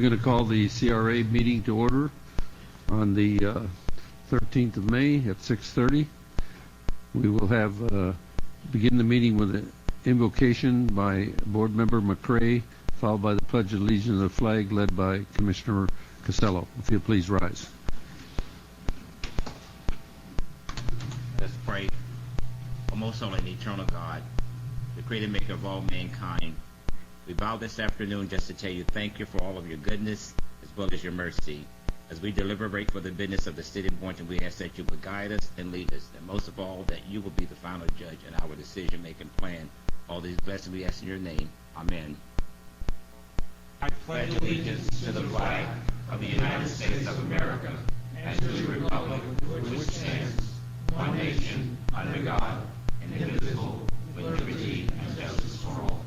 going to call the CRA meeting to order on the 13th of May at 6:30. We will have begin the meeting with an invocation by Board Member McCrae, followed by the Pledge of Allegiance to the flag led by Commissioner Casello. If you'll please rise. Let's pray. O most holy and eternal God, the creator and maker of all mankind, we bow this afternoon just to tell you thank you for all of your goodness as well as your mercy. As we deliberate for the business of the city of Boynton, we ask that you will guide us and lead us, and most of all, that you will be the final judge in our decision-making plan. All these blessings we ask in your name. Amen. I pledge allegiance to the flag of the United States of America and to the republic for which stands one nation under God, indivisible, with liberty and justice for all.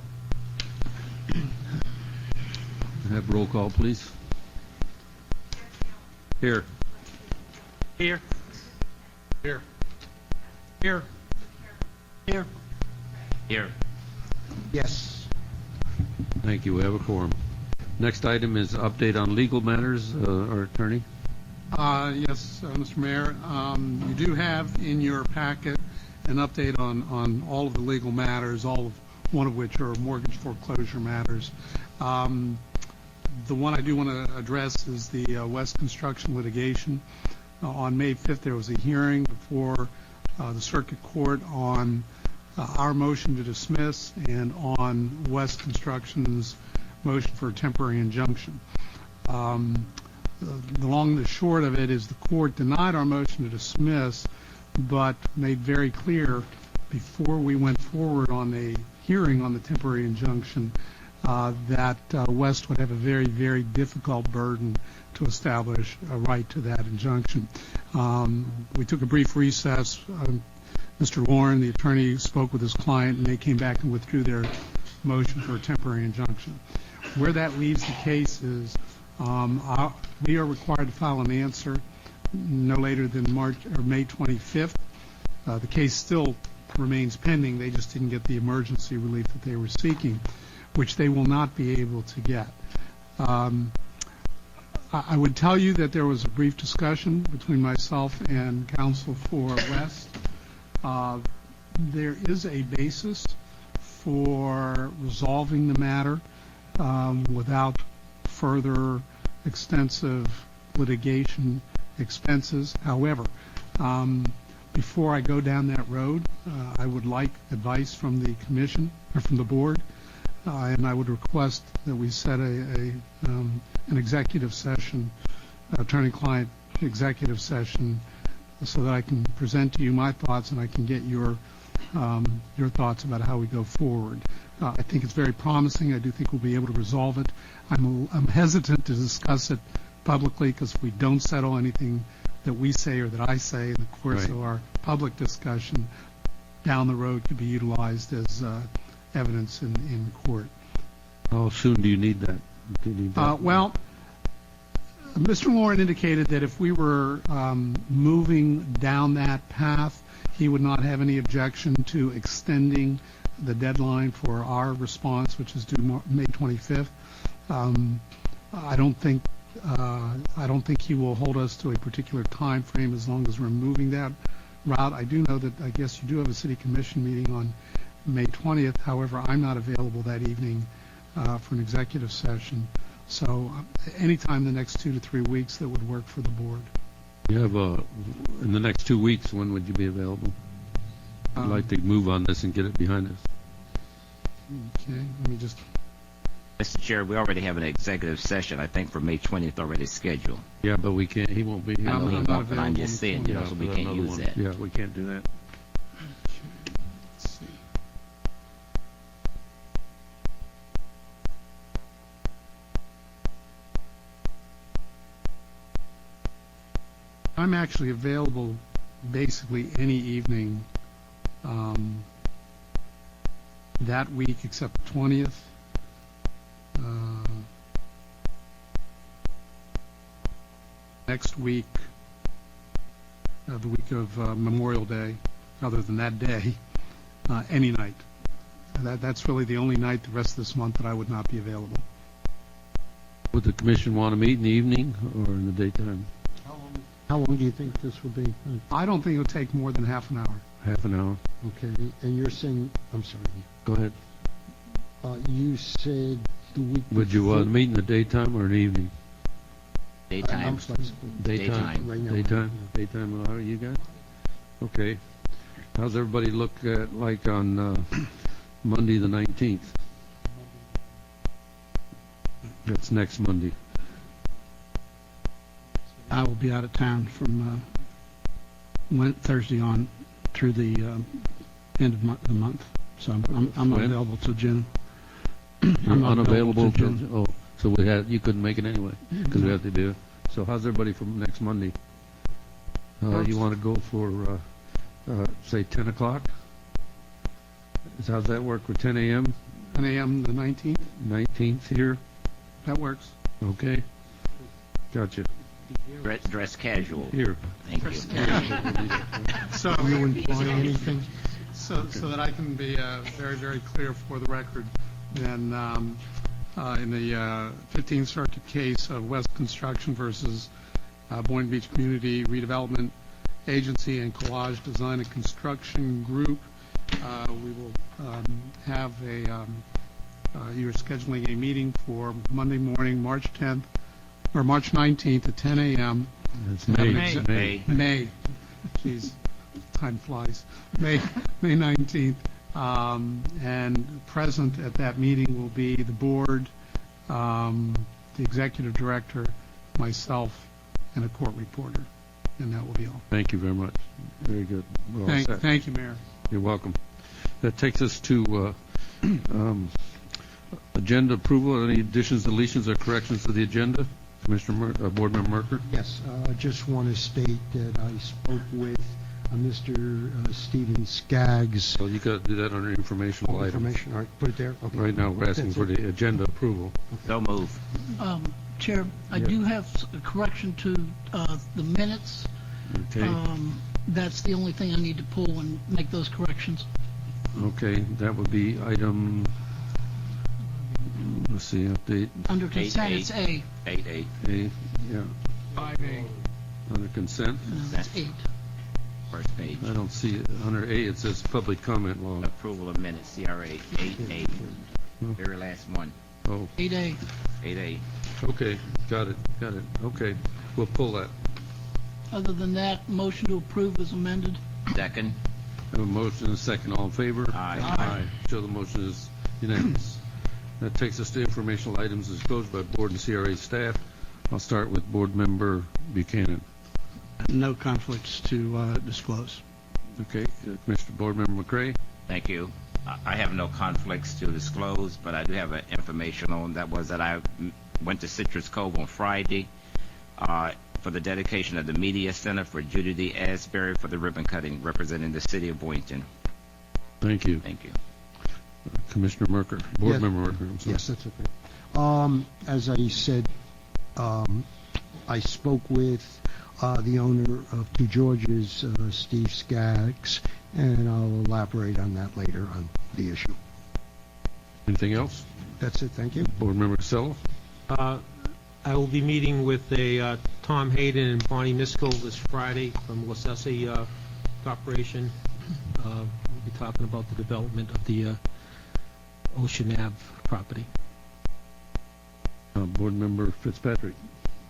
Have roll call, please. Here. Here. Here. Here. Here. Here. Yes. Thank you. We have a quorum. Next item is update on legal matters. Our attorney. Yes, Mr. Mayor. You do have in your packet an update on all of the legal matters, one of which are mortgage foreclosure matters. The one I do want to address is the West Construction litigation. On May 5th, there was a hearing before the Circuit Court on our motion to dismiss and on West Construction's motion for a temporary injunction. The long and the short of it is the court denied our motion to dismiss, but made very clear before we went forward on a hearing on the temporary injunction that West would have a very, very difficult burden to establish a right to that injunction. We took a brief recess. Mr. Warren, the attorney, spoke with his client, and they came back and withdrew their motion for a temporary injunction. Where that leaves the case is we are required to file an answer no later than May 25th. The case still remains pending. They just didn't get the emergency relief that they were seeking, which they will not be able to get. I would tell you that there was a brief discussion between myself and counsel for West. There is a basis for resolving the matter without further extensive litigation expenses. However, before I go down that road, I would like advice from the commission or from the board, and I would request that we set an executive session, attorney-client executive session, so that I can present to you my thoughts and I can get your thoughts about how we go forward. I think it's very promising. I do think we'll be able to resolve it. I'm hesitant to discuss it publicly because if we don't settle anything that we say or that I say in the course of our public discussion, down the road could be utilized as evidence in court. How soon do you need that? Well, Mr. Warren indicated that if we were moving down that path, he would not have any objection to extending the deadline for our response, which is due May 25th. I don't think he will hold us to a particular time frame as long as we're moving that route. I do know that I guess you do have a city commission meeting on May 20th. However, I'm not available that evening for an executive session. So anytime the next 2 to 3 weeks that would work for the board. You have in the next 2 weeks, when would you be available? I'd like to move on this and get it behind us. Okay, let me just... Mr. Chair, we already have an executive session, I think, for May 20th already scheduled. Yeah, but we can't. He won't be here. I know he I'm not won't, but I'm just saying, Yeah, so we can't use that. Yeah, we can't do that. Let's see. I'm actually available basically any evening that week except the 20th. Next week, the week of Memorial Day, other than that day, any night. That's really the only night the rest of this month that I would not be available. Would the commission want to meet in the evening or in the daytime? How long do you think this will be? I don't think it'll take more than half an hour. Half an hour? Okay, and you're saying, I'm sorry, Go ahead. you said the week Would you before- want to meet in the daytime or in the evening? I'm Daytime. flexible. Daytime. Right now. Daytime? Daytime, all right, you guys? Okay. How's everybody look at, like, on Monday, the 19th? That's next Monday. I will be out of town from Thursday on through the end of the month, so I'm When? available till June. You're I'm not unavailable till till, oh, so you couldn't make it anyway, because we have to do it. So how's everybody from next Monday? You want to go for, say, 10 o'clock? How's that work with 10 a.m., 10 a.m. the 19th, 19th here? that works. Okay. Gotcha. Dress casual. Here. Thank you. So, You implying anything? so that I can be very, very clear for the record, then in the 15th Circuit case of West Construction versus Boynton Beach Community Redevelopment Agency and Collage Design and Construction Group, we will have you're scheduling a meeting for Monday morning, March 10th, or March 19th at 10 a.m. It's May. May. May. Jeez, time flies. May 19th. And present at that meeting will be the board, the executive director, myself, and a court reporter. And that will be all. Thank you very much. Very good. We're all set. Thank you, Mayor. You're welcome. That takes us to agenda approval. Any additions, deletions, or corrections to the agenda? Board Member Merker? Yes, I just want to state that I spoke with Mr. Stephen Skaggs. Well, you got to do that under informational items. Information, all right, put it there? Okay. Right now, we're asking for the agenda approval. So move. Chair, I Yeah. do have a correction to the minutes. Okay, That's the only thing I need to pull and make those corrections. okay, that would be item, let's see, update, Under consent, it's A, 8-8. A, yeah, 5A. under consent. and then that's 8. First page. I don't see it. Under A, it says public comment law. Approval of minutes, CRA, 8-8. Very last one. Oh, 8A. 8-8. okay, got it, okay, we'll pull that. Other than that, motion to approve is amended. Second. Have a motion and a second. All in favor? Aye. Aye. Show the motion is unanimous. That takes us to informational items disclosed by board and CRA staff. I'll start with Board Member Buchanan. No conflicts to disclose. Okay, Commissioner Board Member McCray. Thank you. I have no conflicts to disclose, but I do have an informational, and that was that I went to Citrus Cove on Friday for the dedication of the Media Center for Judy D. Asbury for the ribbon cutting, representing the city of Boynton. Thank you. Thank you. Commissioner Merker, Board Yes. Member Merker, I'm sorry. Yes, that's okay. As I said, I spoke with the owner of Two Georges, Steve Skaggs, and I'll elaborate on that later on the issue. Anything else? That's it, thank you. Board Member Costello? I will be meeting with Tom Hayden and Bonnie Miskell this Friday from Lasese Corporation. We'll be talking about the development of the Ocean Ave property. Board Member Fitzpatrick?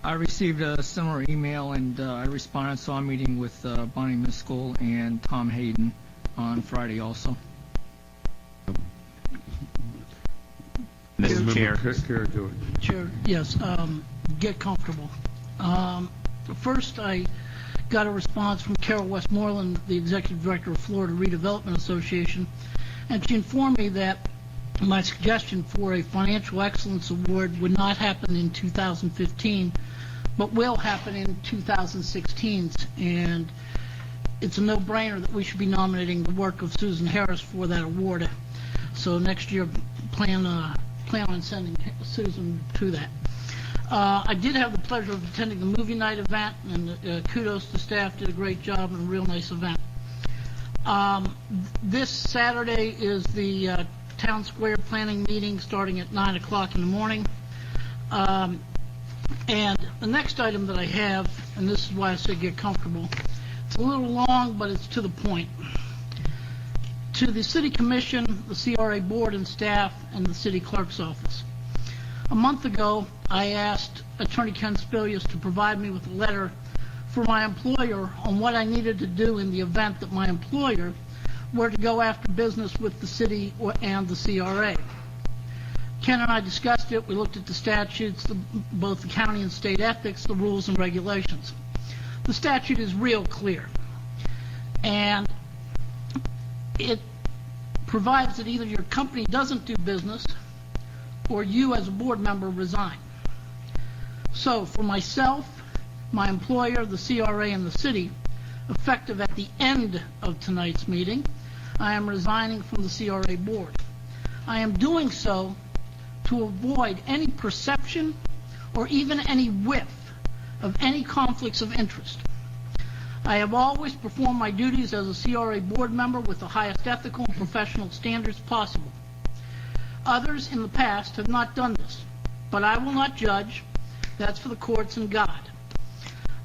I received a similar email, and I responded, so I'm meeting with Bonnie Miskell and Tom Hayden on Friday also. Mr. Chair. Kara Joy. Chair, yes, get comfortable. First, I got a response from Carol Westmoreland, the Executive Director of Florida Redevelopment Association, and she informed me that my suggestion for a Financial Excellence Award would not happen in 2015, but will happen in 2016, and it's a no-brainer that we should be nominating the work of Susan Harris for that award. So next year, plan on sending Susan to that. I did have the pleasure of attending the movie night event, and kudos to staff, did a great job and a real nice event. This Saturday is Town Square planning meeting starting at 9 o'clock in the morning. And the next item that I have, and this is why I say get comfortable, it's a little long, but it's to the point. To the City Commission, the CRA Board and staff, and the City Clerk's Office. A month ago, I asked Attorney Ken Spilius to provide me with a letter for my employer on what I needed to do in the event that my employer were to go after business with the city and the CRA. Ken and I discussed it. We looked at the statutes, both the county and state ethics, the rules and regulations. The statute is real clear, and it provides that either your company doesn't do business or you as a board member resign. So for myself, my employer, the CRA, and the city, effective at the end of tonight's meeting, I am resigning from the CRA board. I am doing so to avoid any perception or even any whiff of any conflicts of interest. I have always performed my duties as a CRA board member with the highest ethical and professional standards possible. Others in the past have not done this, but I will not judge. That's for the courts and God.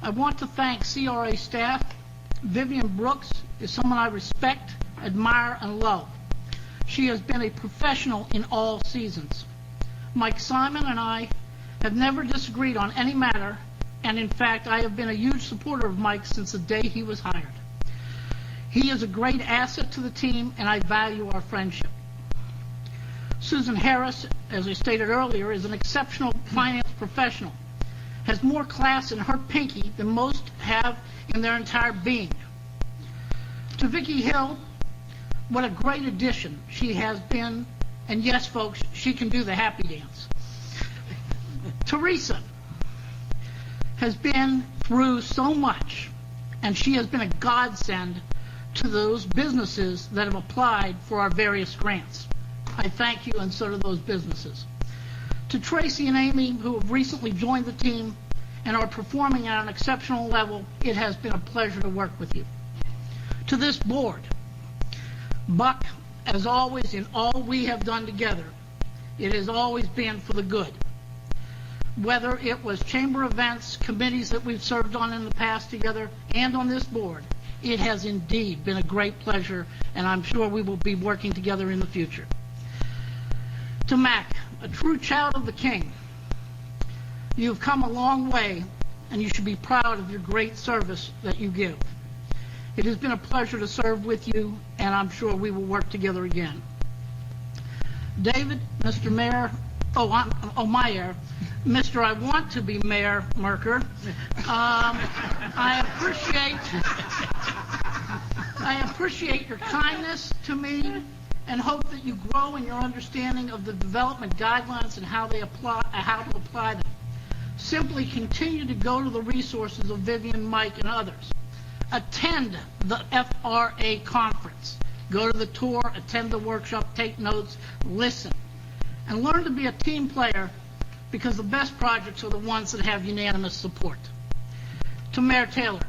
I want to thank CRA staff. Vivian Brooks is someone I respect, admire, and love. She has been a professional in all seasons. Mike Simon and I have never disagreed on any matter, and in fact, I have been a huge supporter of Mike since the day he was hired. He is a great asset to the team, and I value our friendship. Susan Harris, as I stated earlier, is an exceptional finance professional, has more class in her pinky than most have in their entire being. To Vicki Hill, what a great addition she has been, and yes, folks, she can do the happy dance. Teresa has been through so much, and she has been a godsend to those businesses that have applied for our various grants. I thank you, and so do those businesses. To Tracy and Amy, who have recently joined the team and are performing at an exceptional level, it has been a pleasure to work with you. To this board, Buck, as always, in all we have done together, it has always been for the good. Whether it was chamber events, committees that we've served on in the past together, and on this board, it has indeed been a great pleasure, and I'm sure we will be working together in the future. To Mac, a true child of the King, you've come a long way, and you should be proud of your great service that you give. It has been a pleasure to serve with you, and I'm sure we will work together again. David, Mr. Mayor, Meyer, Mr. I want to be Mayor Merker, I appreciate your kindness to me and hope that you grow in your understanding of the development guidelines and how to apply them. Simply continue to go to the resources of Vivian, Mike, and others. Attend the FRA conference. Go to the tour, attend the workshop, take notes, listen, and learn to be a team player, because the best projects are the ones that have unanimous support. To Mayor Taylor,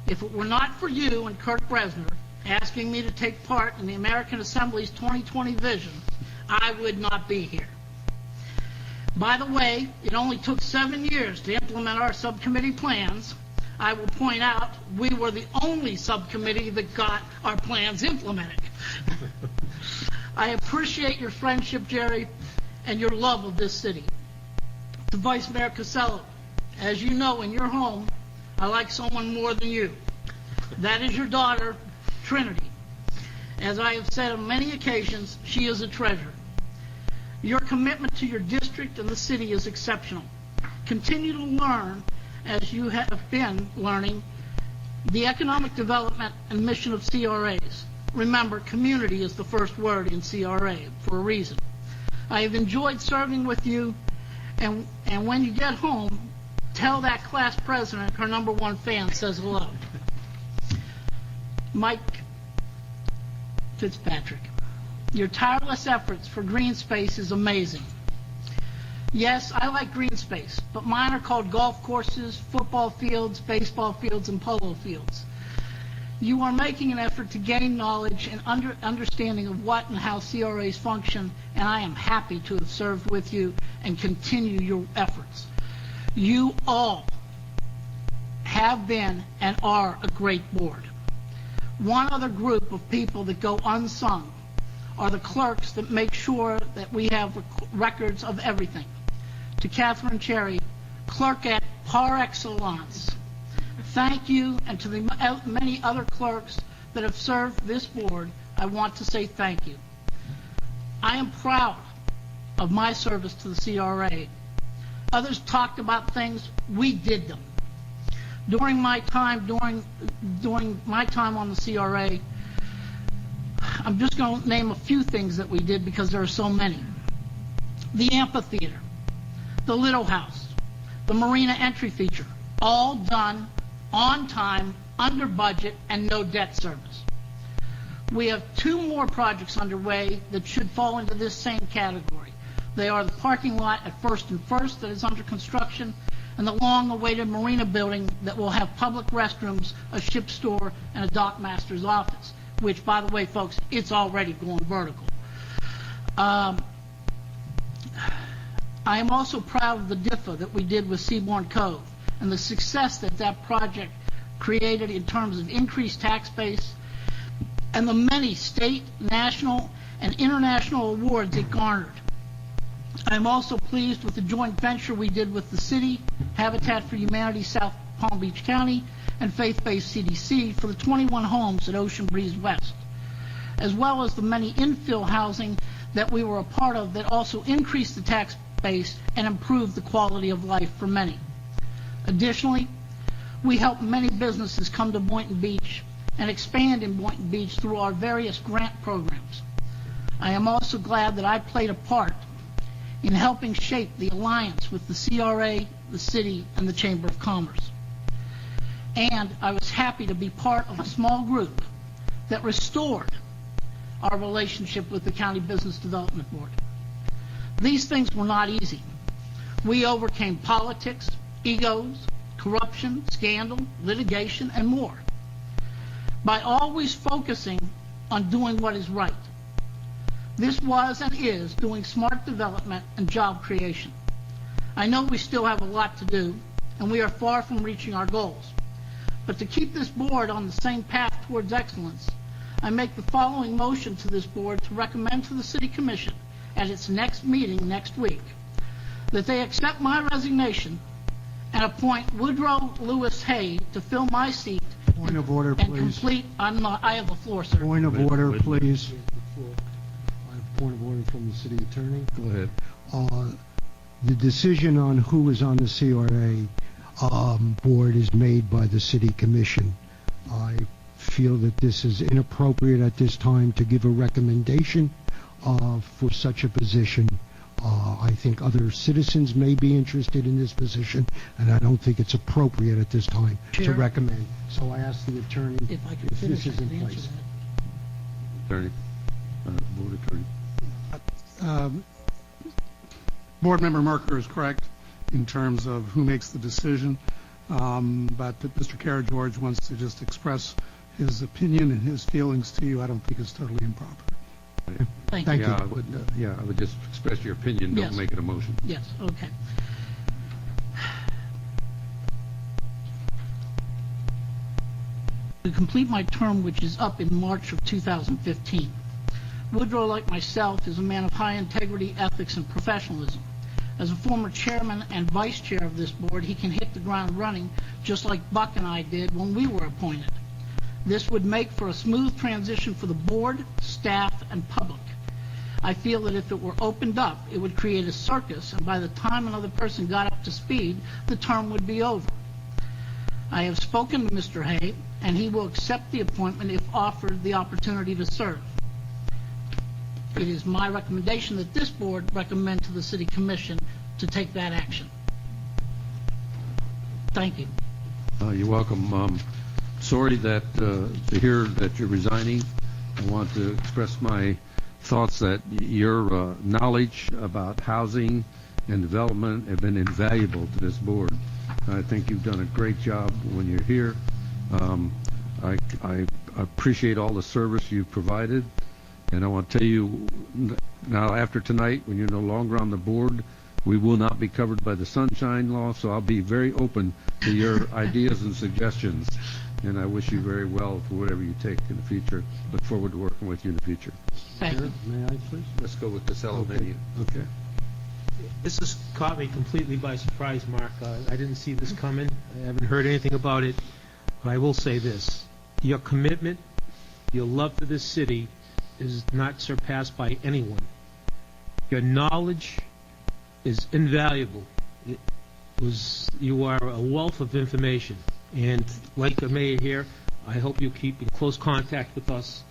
if it were not for you and Kirk Bresner asking me to take part in the American Assembly's 2020 vision, I would not be here. By the way, it only took 7 years to implement our subcommittee plans. I will point out we were the only subcommittee that got our plans implemented. I appreciate your friendship, Jerry, and your love of this city. To Vice Mayor Casello, as you know, in your home, I like someone more than you. That is your daughter, Trinity. As I have said on many occasions, she is a treasure. Your commitment to your district and the city is exceptional. Continue to learn, as you have been learning, the economic development and mission of CRAs. Remember, community is the first word in CRA for a reason. I have enjoyed serving with you, and when you get home, tell that class president her #1 fan says hello. Mike Fitzpatrick, your tireless efforts for green space is amazing. Yes, I like green space, but mine are called golf courses, football fields, baseball fields, and polo fields. You are making an effort to gain knowledge and understanding of what and how CRAs function, and I am happy to have served with you and continue your efforts. You all have been and are a great board. One other group of people that go unsung are the clerks that make sure that we have records of everything. To Catherine Cherry, clerk at par excellence, thank you, and to the many other clerks that have served this board, I want to say thank you. I am proud of my service to the CRA. Others talked about things, we did them. During my time on the CRA, I'm just going to name a few things that we did because there are so many. The amphitheater, the Little House, the marina entry feature, all done on time, under budget, and no debt service. We have 2 more projects underway that should fall into this same category. They are the parking lot at First and First that is under construction, and the long-awaited marina building that will have public restrooms, a ship store, and a dockmaster's office, which, by the way, folks, it's already going vertical. I am also proud of the DIFA that we did with Seabourn Cove and the success that that project created in terms of increased tax base and the many state, national, and international awards it garnered. I'm also pleased with the joint venture we did with the city, Habitat for Humanity South Palm Beach County, and faith-based CDC for the 21 homes at Ocean Breeze West, as well as the many infill housing that we were a part of that also increased the tax base and improved the quality of life for many. Additionally, we helped many businesses come to Boynton Beach and expand in Boynton Beach through our various grant programs. I am also glad that I played a part in helping shape the alliance with the CRA, the city, and the Chamber of Commerce. And I was happy to be part of a small group that restored our relationship with the County Business Development Board. These things were not easy. We overcame politics, egos, corruption, scandal, litigation, and more by always focusing on doing what is right. This was and is doing smart development and job creation. I know we still have a lot to do, and we are far from reaching our goals. But to keep this board on the same path towards excellence, I make the following motion to this board to recommend to the City Commission at its next meeting next week that they accept my resignation and appoint Woodrow Lewis Hay to fill my seat Point of order, and please. complete. I have the floor, sir. Point of order, Wait. please. I have a point of order from the city attorney. Go ahead. The decision on who is on the CRA board is made by the city commission. I feel that this is inappropriate at this time to give a recommendation for such a position. I think other citizens may be interested in this position, and I don't think it's appropriate at this time to Chair? recommend. So I ask the attorney If I could if finish, this I is in could answer place. that. Attorney, board attorney. Board Member Merker is correct in terms of who makes the decision, but that Mr. Kara George wants to just express his opinion and his feelings to you, I don't think is totally improper. Thank Thank you. you. I would just express your opinion, don't Yes. make it a motion. Yes, okay. To complete my term, which is up in March of 2015, Woodrow, like myself, is a man of high integrity, ethics, and professionalism. As a former chairman and vice chair of this board, he can hit the ground running just like Buck and I did when we were appointed. This would make for a smooth transition for the board, staff, and public. I feel that if it were opened up, it would create a circus, and by the time another person got up to speed, the term would be over. I have spoken to Mr. Hay, and he will accept the appointment if offered the opportunity to serve. It is my recommendation that this board recommend to the City Commission to take that action. Thank you. You're welcome. Sorry that to hear that you're resigning. I want to express my thoughts that your knowledge about housing and development have been invaluable to this board. I think you've done a great job when you're here. I appreciate all the service you've provided, and I want to tell you now, after tonight, when you're no longer on the board, We will not be covered by the sunshine law, so I'll be very open to your ideas and suggestions. And I wish you very well for whatever you take in the future. Look forward to working with you in the future. Thank you. May I, please? Let's go with Casella menu. Okay. This has caught me completely by surprise, Mark. I didn't see this coming. I haven't heard anything about it. But I will say this. Your commitment, your love for this city is not surpassed by anyone. Your knowledge is invaluable. You are a wealth of information. And like the mayor here, I hope you keep in close contact with us,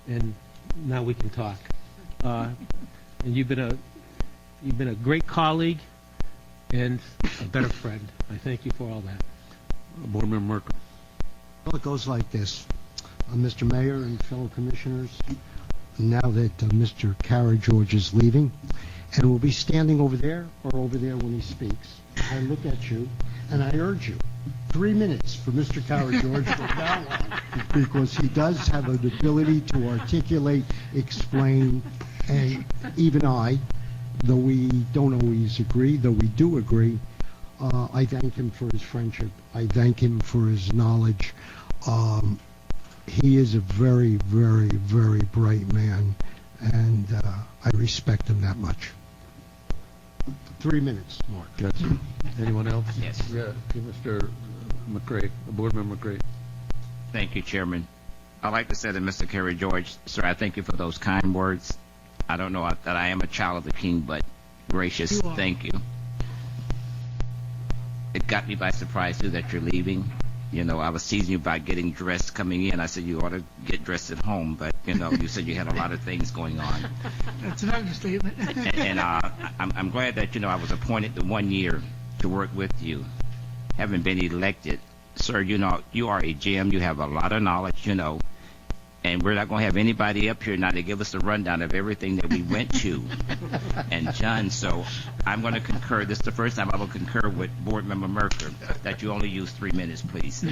and now we can talk. And you've been a great colleague and a better friend. I thank you for all that. Board Member Merkel. Well, it goes like this. Mr. Mayor and fellow commissioners, now that Mr. CRA George is leaving, and will be standing over there or over there when he speaks, I look at you and I urge you, 3 minutes for Mr. CRA George from now on, because he does have an ability to articulate, explain, and even I, though we don't always agree, though we do agree, I thank him for his friendship. I thank him for his knowledge. He is a very, very, very bright man, and I respect him that much. 3 minutes, Mark. Gotcha. Anyone else? Yes. Yeah, Mr. McCray, Board Member McCray. Thank you, Chairman. I'd like to say to Mr. Kerry George, sir, I thank you for those kind words. I don't know that I am a child of the king, but gracious, You are. thank you. It got me by surprise, too, that you're leaving. You know, I was teasing you about getting dressed coming in. I said you ought to get dressed at home, but, you know, you said you had a lot of things going on. That's an understatement. And I'm glad that, you know, I was appointed the 1 year to work with you. Haven't been elected. Sir, you know, you are a gem. You have a lot of knowledge, you know. And we're not going to have anybody up here now to give us a rundown of everything that we went to and done. So I'm going to concur. This is the first time I will concur with Board Member Merker that you only use 3 minutes, please.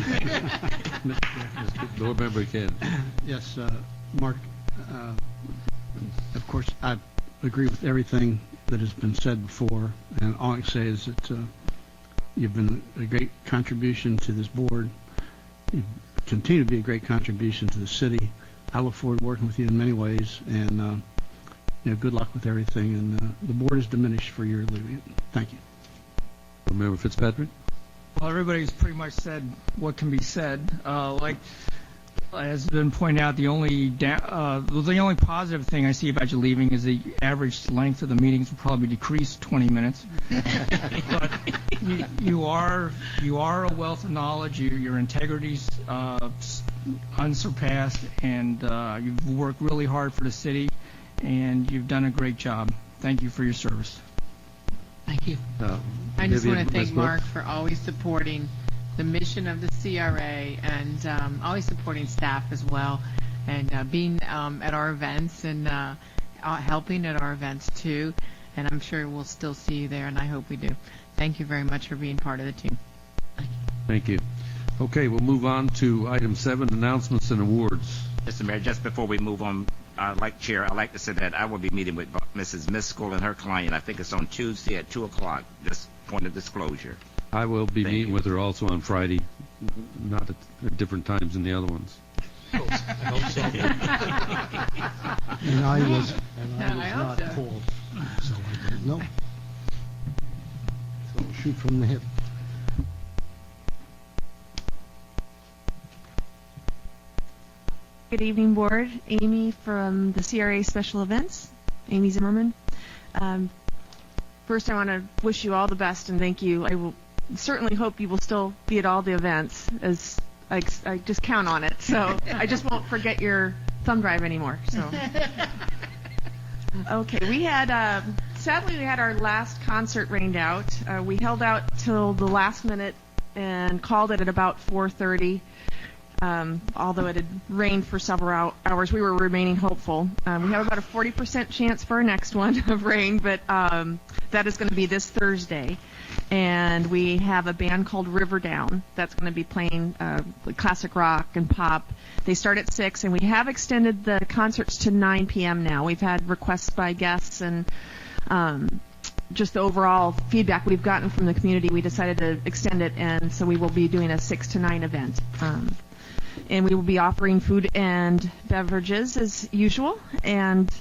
Board Member Ken. Yes, Mark, of course, I agree with everything that has been said before, and all I can say is that you've been a great contribution to this board. You continue to be a great contribution to the city. I look forward to working with you in many ways, and good luck with everything. And the board is diminished for your leaving it. Thank you. Board Member Fitzpatrick. Well, everybody's pretty much said what can be said. Like has been pointed out, the only positive thing I see about you leaving is the average length of the meetings will probably decrease 20 minutes. But you are a wealth of knowledge. Your integrity's unsurpassed, and you've worked really hard for the city, and you've done a great job. Thank you for your service. Thank you. I just want to thank Ms. Brooks. Mark for always supporting the mission of the CRA and always supporting staff as well, and being at our events and helping at our events too. And I'm sure we'll still see you there, and I hope we do. Thank you very much for being part of the team. Thank you. Okay, we'll move on to item 7, announcements and awards. Mr. Mayor, just before we move on, I'd like to say that I will be meeting with Mrs. Miskell and her client. I think it's on Tuesday at 2 o'clock. Just point of disclosure. I will be Thank meeting you. with her also on Friday, not at different times than the other ones. I hope so. And I was I hope not so. called, so I don't know. So shoot from the hip. Good evening, Board. Amy from the CRA Special Events, Amy Zimmerman. First, I want to wish you all the best and thank you. I will certainly hope you will still be at all the events, as I just count on it. So I just won't forget your thumb drive anymore. So, okay, sadly we had our last concert rained out. We held out till the last minute and called it at about 4:30. Although it had rained for several hours, we were remaining hopeful. We have about a 40% chance for our next one of rain, but that is going to be this Thursday. And we have a band called Riverdown that's going to be playing classic rock and pop. They start at 6, and we have extended the concerts to 9 p.m. now. We've had requests by guests and just the overall feedback we've gotten from the community, we decided to extend it, and so we will be doing a 6 to 9 event. And we will be offering food and beverages as usual, and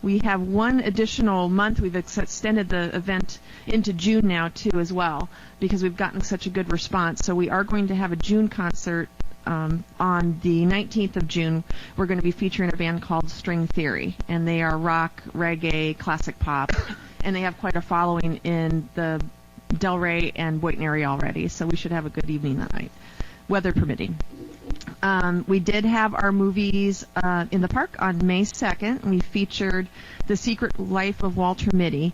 we have one additional month. We've extended the event into June now, too, as well, because we've gotten such a good response. So we are going to have a June concert on the 19th of June. We're going to be featuring a band called String Theory, and they are rock, reggae, classic pop, and they have quite a following in the Delray and Boynton area already, so we should have a good evening that night, weather permitting. We did have our movies in the park on May 2nd. We featured The Secret Life of Walter Mitty.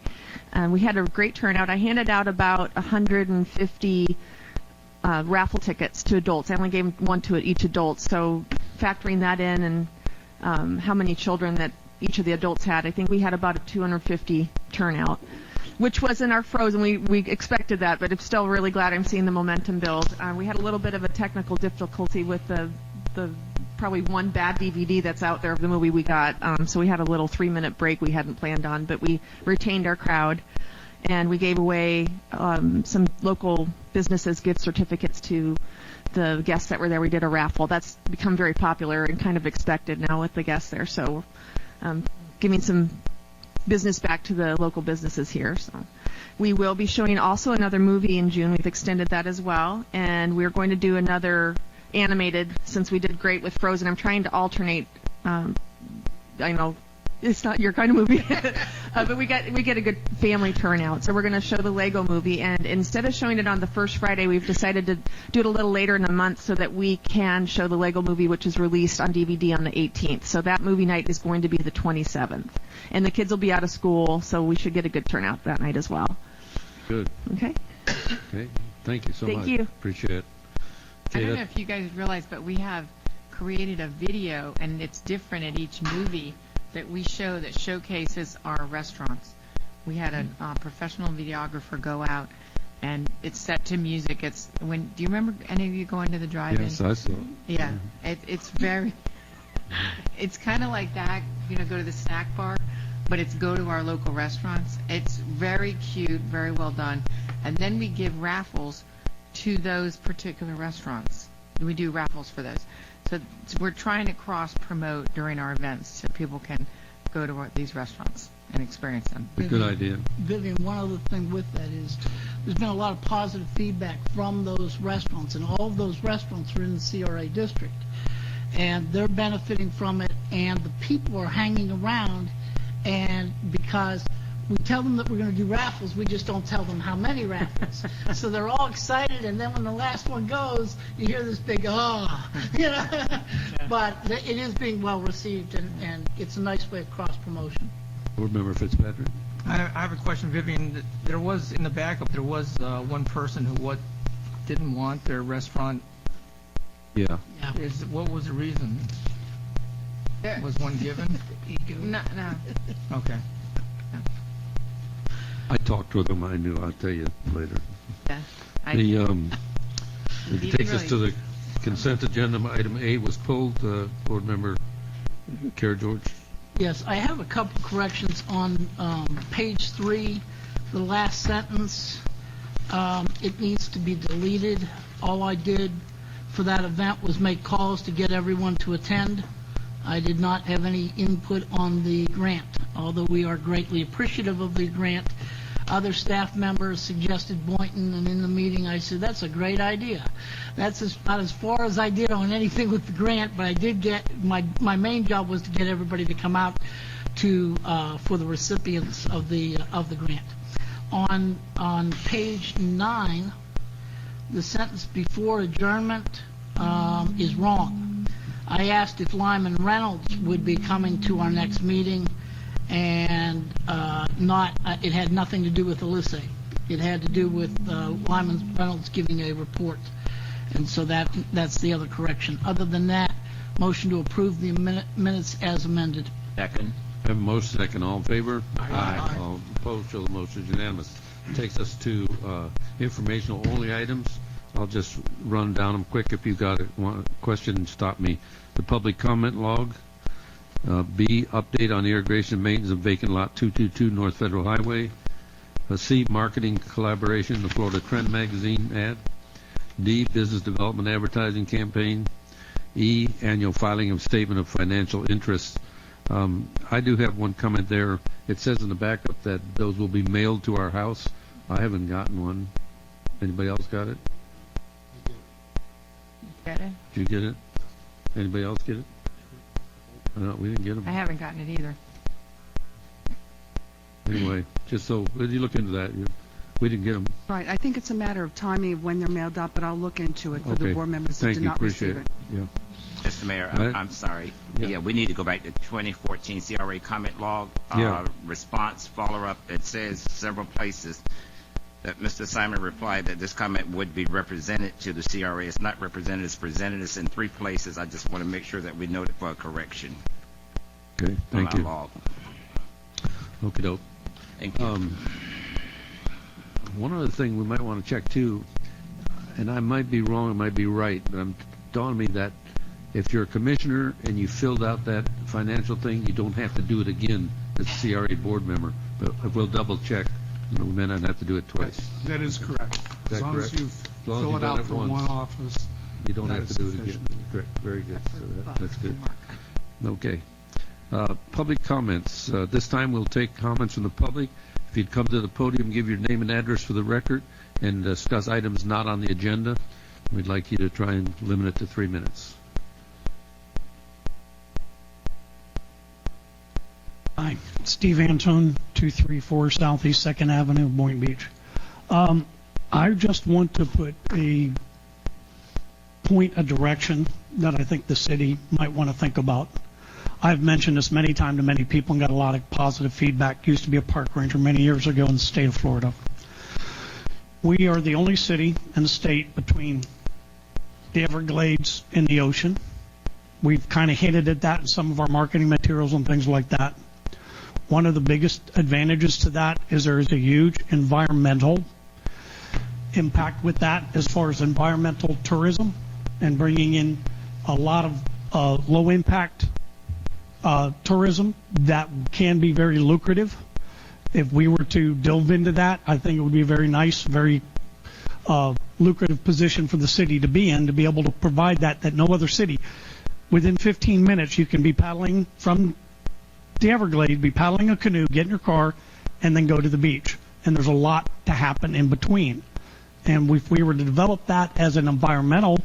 We had a great turnout. I handed out about 150 raffle tickets to adults. I only gave one to each adult, so factoring that in and how many children that each of the adults had, I think we had about a 250 turnout, which wasn't our Frozen. We expected that, but I'm still really glad I'm seeing the momentum build. We had a little bit of a technical difficulty with the probably one bad DVD that's out there of the movie we got, so we had a little 3-minute break we hadn't planned on, but we retained our crowd, and we gave away some local businesses gift certificates to the guests that were there. We did a raffle. That's become very popular and kind of expected now with the guests there, so giving some business back to the local businesses here. So we will be showing also another movie in June. We've extended that as well, and we're going to do another animated, since we did great with Frozen. I'm trying to alternate. I know it's not your kind of movie, but we get a good family turnout. So we're going to show the Lego Movie, and instead of showing it on the first Friday, we've decided to do it a little later in the month so that we can show the Lego Movie, which is released on DVD on the 18th. So that movie night is going to be the 27th, and the kids will be out of school, so we should get a good turnout that night as well. Good. Okay. Okay. Thank you so much. Thank you. Appreciate it. I don't Jada? know if you guys realize, but we have created a video, and it's different at each movie that we show that showcases our restaurants. We had a professional videographer go out, and it's set to music. It's when. Do you remember any of you going to the drive-in? Yes, I saw it. Yeah, it's very. It's kind of like that. Go to the snack bar, but it's go to our local restaurants. It's very cute, very well done, and then we give raffles to those particular restaurants. We do raffles for those. So we're trying to cross-promote during our events so people can go to these restaurants and experience them. A good idea. Vivian, one other thing with that is there's been a lot of positive feedback from those restaurants, and all of those restaurants are in the CRA district, and they're benefiting from it, and the people are hanging around, and because we tell them that we're going to do raffles, we just don't tell them how many raffles. So they're all excited, and then when the last one goes, you hear this big, But it is being well received, and it's a nice way of cross-promotion. Board Member Fitzpatrick? I have a question, Vivian. There was, in the backup, there was one person who didn't want their restaurant. Yeah. What was the reason? Was one given? No. Okay. I talked with him. I knew. I'll tell you later. Yeah. It takes us to the consent agenda. Item A was pulled. Board Member Kara George. Yes, I have a couple corrections on page 3, the last sentence. It needs to be deleted. All I did for that event was make calls to get everyone to attend. I did not have any input on the grant, although we are greatly appreciative of the grant. Other staff members suggested Boynton, and in the meeting I said, that's a great idea. That's about as far as I did on anything with the grant, but I did get, my main job was to get everybody to come out for the recipients of the grant. On page 9, the sentence before adjournment is wrong. I asked if Lyman Reynolds would be coming to our next meeting, and it had nothing to do with Elysee. It had to do with Lyman Reynolds giving a report, and so that's the other correction. Other than that, motion to approve the minutes as amended. Second. Have a motion second. All in favor? Aye. All opposed? Show the motion is unanimous. Takes us to informational only items. I'll just run down them quick. If you've got a question, stop me. The public comment log. B, update on irrigation maintenance of vacant lot 222 North Federal Highway. C, marketing collaboration, the Florida Trend Magazine ad. D, business development advertising campaign. E, annual filing of statement of financial interests. I do have one comment there. It says in the backup that those will be mailed to our house. I haven't gotten one. Anybody else got it? Get it? Did you get it? Anybody else get it? No, we didn't get them. I haven't gotten it either. Anyway, just so, if you look into that, we didn't get them. Right, I think it's a matter of timing of when they're mailed out, but I'll look into it for the Okay. board members that Thank did you, not appreciate receive it. it. Yeah. Mr. Mayor, Right. I'm sorry. Yeah. Yeah, we need to go back to 2014 CRA comment log, Yeah. response, follow-up. It says several places that Mr. Simon replied that this comment would be represented to the CRA. It's not represented, it's presented. It's in 3 places. I just want to make sure that we note it for a correction Okay, thank on you. our log. Okey doke. Thank you. One other thing we might want to check too, and I might be wrong, I might be right, but I'm dawning me that if you're a commissioner and you filled out that financial thing, you don't have to do it again as a CRA board member. But if we'll double check, we may not have to do it twice. That is correct. that As long as correct? you As long as fill you've it done out it for once. one office. You don't That have to is do it again. sufficient. Correct, very good. So that's good. Okay. Public comments. This time we'll take comments from the public. If you'd come to the podium, give your name and address for the record, and discuss items not on the agenda. We'd like you to try and limit it to 3 minutes. Hi, Steve Antone, 234 Southeast 2nd Avenue, Boynton Beach. I just want to put a point of direction that I think the city might want to think about. I've mentioned this many times to many people and got a lot of positive feedback. Used to be a park ranger many years ago in the state of Florida. We are the only city in the state between the Everglades and the ocean. We've kind of hinted at that in some of our marketing materials and things like that. One of the biggest advantages to that is there is a huge environmental impact with that as far as environmental tourism and bringing in a lot of low impact tourism that can be very lucrative. If we were to delve into that, I think it would be a very nice, very lucrative position for the city to be in, to be able to provide that no other city. Within 15 minutes, you can be paddling from the Everglades, be paddling a canoe, get in your car, and then go to the beach. And there's a lot to happen in between. And if we were to develop that as an environmental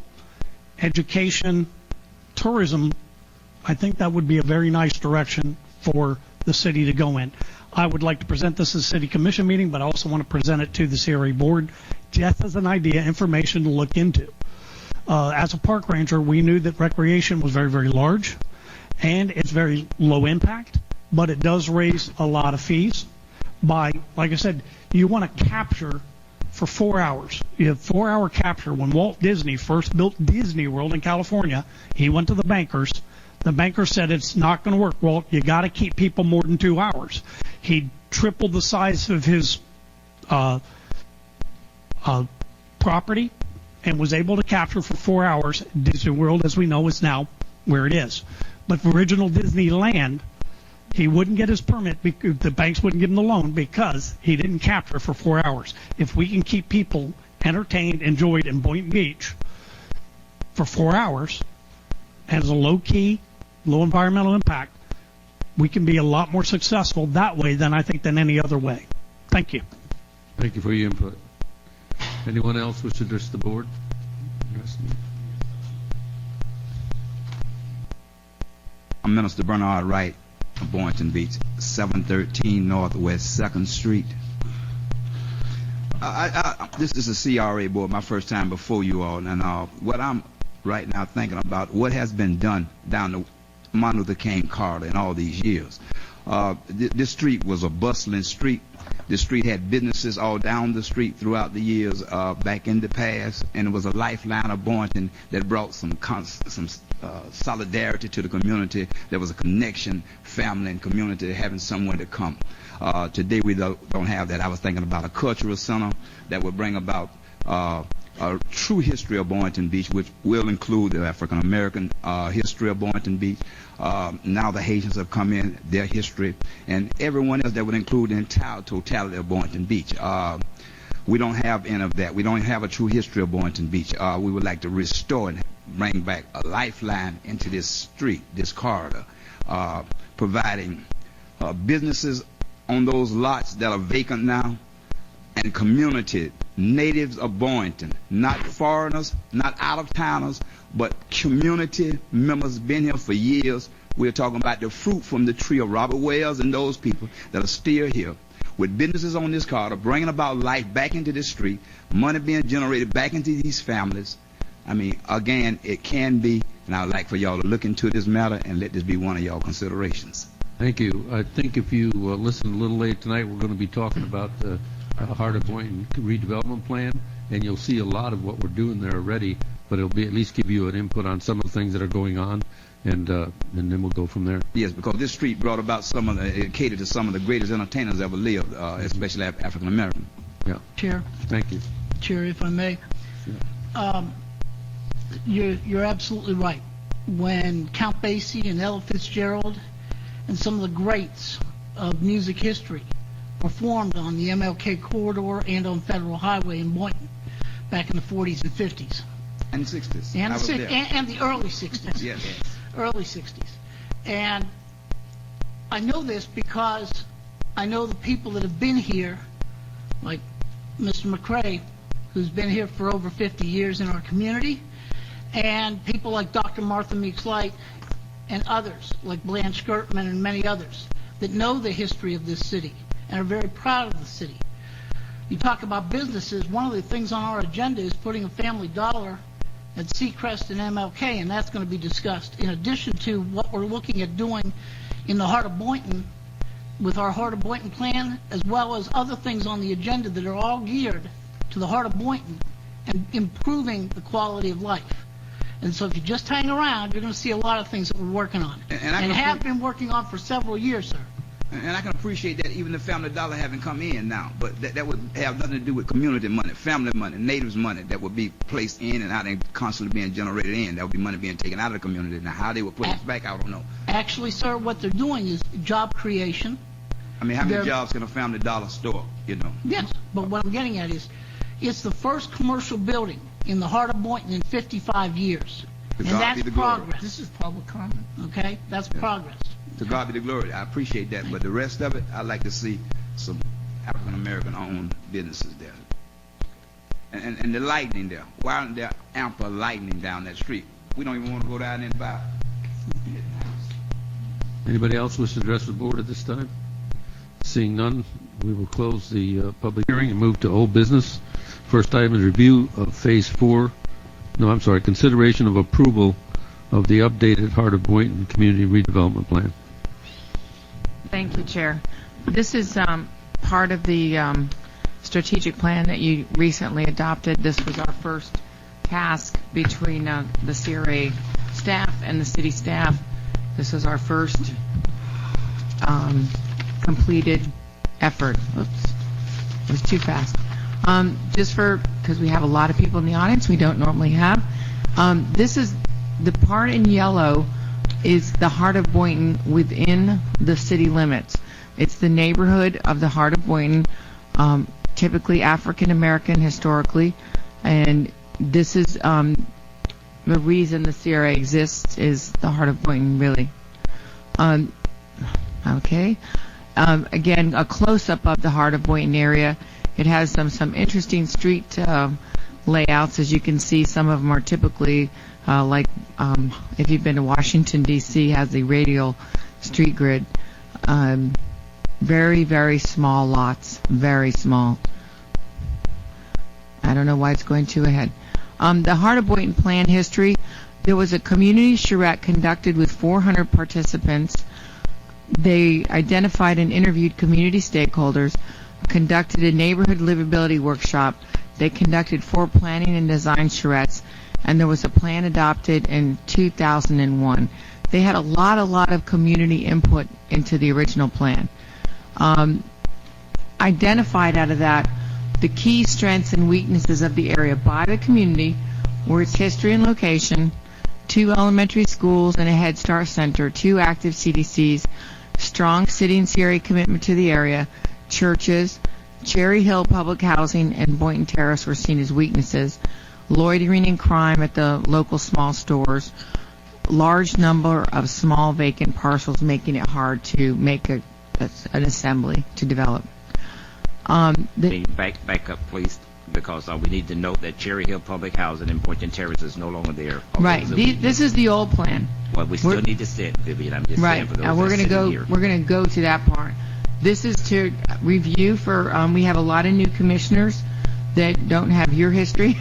education tourism, I think that would be a very nice direction for the city to go in. I would like to present this as a city commission meeting, but I also want to present it to the CRA board just as an idea, information to look into. As a park ranger, we knew that recreation was very, very large, and it's very low impact, but it does raise a lot of fees. By, like I said, you want to capture for 4 hours. You have 4-hour capture. When Walt Disney first built Disney World in California, he went to the bankers. The banker said, it's not going to work, Walt. You got to keep people more than 2 hours. He tripled the size of his property and was able to capture for 4 hours. Disney World, as we know, is now where it is. But for original Disneyland, he wouldn't get his permit because the banks wouldn't give him the loan because he didn't capture for 4 hours. If we can keep people entertained, enjoyed in Boynton Beach for 4 hours as a low-key, low environmental impact, we can be a lot more successful that way than I think than any other way. Thank you. Thank you for your input. Anyone else wish to address the board? I'm Minister Bernard Wright of Boynton Beach, 713 Northwest 2nd Street. This is a CRA board, my first time before you all, and what I'm right now thinking about, what has been done down the Martin Luther King corridor in all these years. This street was a bustling street. The street had businesses all down the street throughout the years back in the past, and it was a lifeline of Boynton that brought some solidarity to the community. There was a connection, family and community, having somewhere to come. Today we don't have that. I was thinking about a cultural center that would bring about a true history of Boynton Beach, which will include the African American history of Boynton Beach. Now the Haitians have come in, their history, and everyone else that would include the entire totality of Boynton Beach. We don't have any of that. We don't have a true history of Boynton Beach. We would like to restore and bring back a lifeline into this street, this corridor, providing businesses on those lots that are vacant now, and community, natives of Boynton, not foreigners, not out-of-towners, but community members been here for years. We're talking about the fruit from the tree of Robert Wells and those people that are still here with businesses on this corridor, bringing about life back into this street, money being generated back into these families. I mean, again, it can be, and I would like for y'all to look into this matter and let this be one of y'all considerations. Thank you. I think if you listen a little late tonight, we're going to be talking about the Heart of Boynton redevelopment plan, and you'll see a lot of what we're doing there already, but it'll be at least give you an input on some of the things that are going on, and then we'll go from there. Yes, because this street brought about it catered to some of the greatest entertainers ever lived, especially African American. Yeah. Chair, Thank you. Chair, if I may. You're absolutely right. When Count Basie and Ella Fitzgerald and some of the greats of music history performed on the MLK corridor and on Federal Highway in Boynton back in the 40s and 50s. And 60s. And the early 60s. Yes. Early 60s. And I know this because I know the people that have been here, like Mr. McCrae, who's been here for over 50 years in our community, and people like Dr. Martha Meeks Light and others, like Blanche Gertman and many others, that know the history of this city and are very proud of the city. You talk about businesses, one of the things on our agenda is putting a Family Dollar at Seacrest and MLK, and that's going to be discussed in addition to what we're looking at doing in the Heart of Boynton with our Heart of Boynton plan, as well as other things on the agenda that are all geared to the Heart of Boynton and improving the quality of life. And so if you just hang around, you're going to see a lot of things that we're working on and have been working on for several years, sir. And I can appreciate that even the Family Dollar having come in now, but that would have nothing to do with community money, family money, natives money that would be placed in and out and constantly being generated in. That would be money being taken out of the community. Now, how they would put it back, I don't know. Actually, sir, what they're doing is job creation. I mean, how many jobs can a Family Dollar store, you know? Yes, but what I'm getting at is it's the first commercial building in the Heart of Boynton in 55 years. And that's progress. This is public comment. Okay? That's progress. To God be the glory. I appreciate that, but the rest of it, I'd like to see some African American owned businesses there. And the lightning there. Why aren't there ample lightning down that street? We don't even want to go down there and buy it. Anybody else wish to address the board at this time? Seeing none, we will close the public hearing and move to old business. First item is review of consideration of approval of the updated Heart of Boynton Community Redevelopment Plan. Thank you, Chair. This is part of the strategic plan that you recently adopted. This was our first task between the CRA staff and the city staff. This is our first completed effort. Oops, it was too fast. Just because we have a lot of people in the audience we don't normally have. This is the part in yellow is the Heart of Boynton within the city limits. It's the neighborhood of the Heart of Boynton, typically African American historically, and this is the reason the CRA exists is the Heart of Boynton, really. Okay. Again, a close-up of the Heart of Boynton area. It has some interesting street layouts. As you can see, some of them are typically like if you've been to Washington, D.C., has the radial street grid. Very, very small lots. Very small. I don't know why it's going too ahead. The Heart of Boynton plan history. There was a community charrette conducted with 400 participants. They identified and interviewed community stakeholders, conducted a neighborhood livability workshop. They conducted 4 planning and design charrettes, and there was a plan adopted in 2001. They had a lot of community input into the original plan. Identified out of that the key strengths and weaknesses of the area by the community were its history and location, 2 elementary schools and a Head Start center, 2 active CDCs, strong city and CRA commitment to the area, churches, Cherry Hill public housing, and Boynton Terrace were seen as weaknesses, loitering and crime at the local small stores, large number of small vacant parcels making it hard to make an assembly to develop. Can you back up, please? Because we need to note that Cherry Hill Public Housing and Boynton Terrace is no longer there. Right. This is the old plan. Well, we still need to see it, Vivian. I'm just saying Right. for those And we're that going to sit go. here. We're going to go to that part. This is to review for. We have a lot of new commissioners that don't have your history.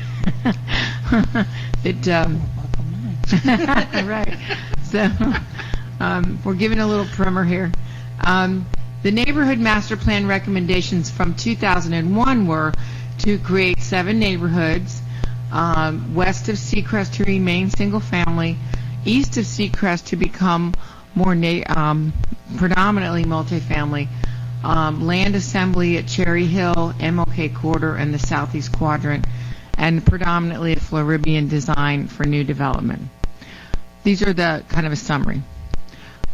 Right. So we're giving a little primer here. The neighborhood master plan recommendations from 2001 were to create 7 neighborhoods, west of Seacrest to remain single family, east of Seacrest to become more predominantly multifamily, land assembly at Cherry Hill, MLK Quarter, and the southeast quadrant, and predominantly a Floridian design for new development. These are the kind of a summary.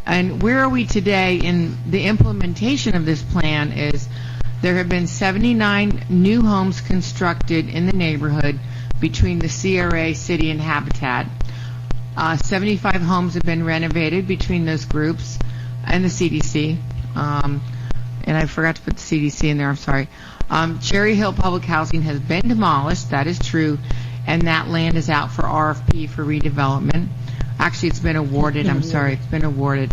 And where are we today in the implementation of this plan is there have been 79 new homes constructed in the neighborhood between the CRA, City, and Habitat. 75 homes have been renovated between those groups and the CDC. And I forgot to put the CDC in there, I'm sorry. Cherry Hill Public Housing has been demolished, that is true, and that land is out for RFP for redevelopment. Actually, it's been awarded, it's been awarded.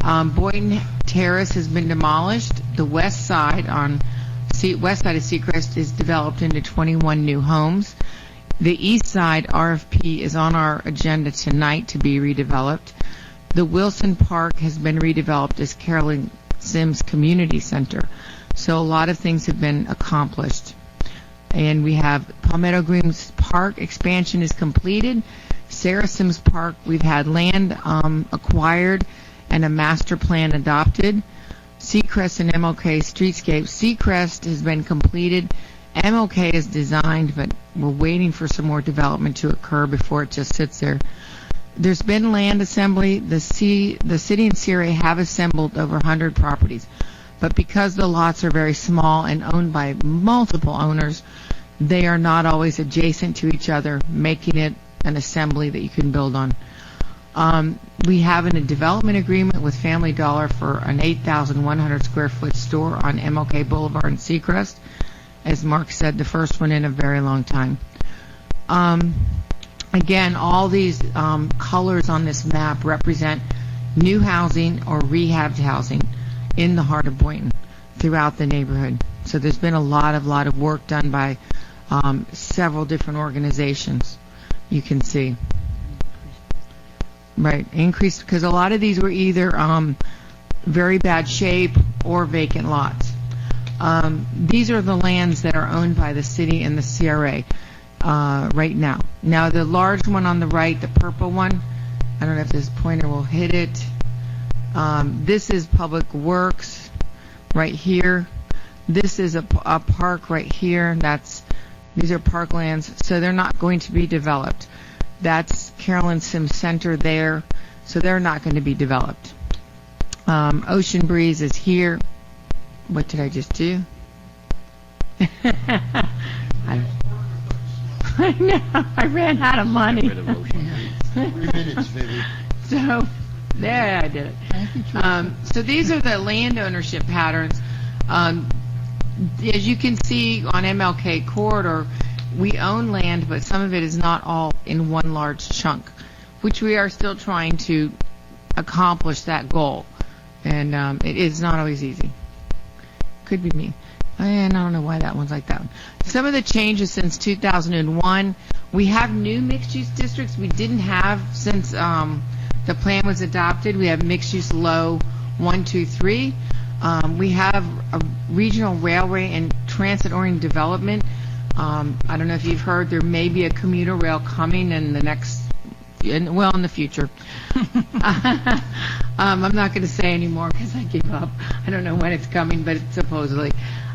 Boynton Terrace has been demolished. The west side of Seacrest is developed into 21 new homes. The east side RFP is on our agenda tonight to be redeveloped. The Wilson Park has been redeveloped as Carolyn Sims Community Center. So a lot of things have been accomplished. And we have Palmetto Greens Park expansion is completed. Sarah Sims Park, we've had land acquired and a master plan adopted. Seacrest and MLK Streetscape. Seacrest has been completed. MLK is designed, but we're waiting for some more development to occur before it just sits there. There's been land assembly. The city and CRA have assembled over 100 properties. But because the lots are very small and owned by multiple owners, they are not always adjacent to each other, making it an assembly that you can build on. We have a development agreement with Family Dollar for an 8,100 square foot store on MLK Boulevard in Seacrest. As Mark said, the first one in a very long time. Again, all these colors on this map represent new housing or rehabbed housing in the heart of Boynton throughout the neighborhood. So there's been a lot of work done by several different organizations. You can see. Right, increased because a lot of these were either very bad shape or vacant lots. These are the lands that are owned by the city and the CRA right now. Now the large one on the right, the purple one, I don't know if this pointer will hit it. This is Public Works right here. This is a park right here. These are parklands, so they're not going to be developed. That's Carolyn Sims Center there, so they're not going to be developed. Ocean Breeze is here. What did I just do? I know, I ran out of money. 3 minutes, Vivi. So, there, I did it. So these are the land ownership patterns. As you can see on MLK Corridor, we own land, but some of it is not all in one large chunk, which we are still trying to accomplish that goal. And it is not always easy. Could be me. And I don't know why that one's like that one. Some of the changes since 2001, we have new mixed-use districts we didn't have since the plan was adopted. We have mixed-use low 1, 2, 3. We have a regional railway and transit-oriented development. I don't know if you've heard, there may be a commuter rail coming in the in the future. I'm not going to say anymore because I give up. I don't know when it's coming, but it's supposedly.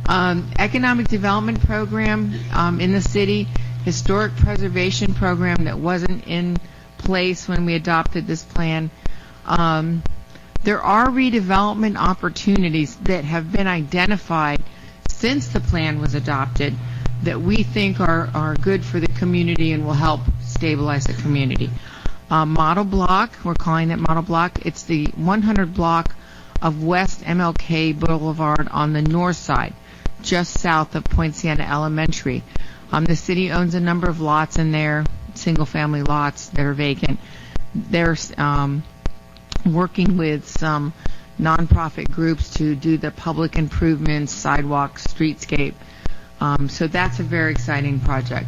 Economic development program in the city, historic preservation program that wasn't in place when we adopted this plan. There are redevelopment opportunities that have been identified since the plan was adopted that we think are good for the community and will help stabilize the community. Model block, we're calling it model block. It's the 100 block of West MLK Boulevard on the north side, just south of Point Siena Elementary. The city owns a number of lots in there, single-family lots that are vacant. They're working with some nonprofit groups to do the public improvements, sidewalks, streetscape. So that's a very exciting project.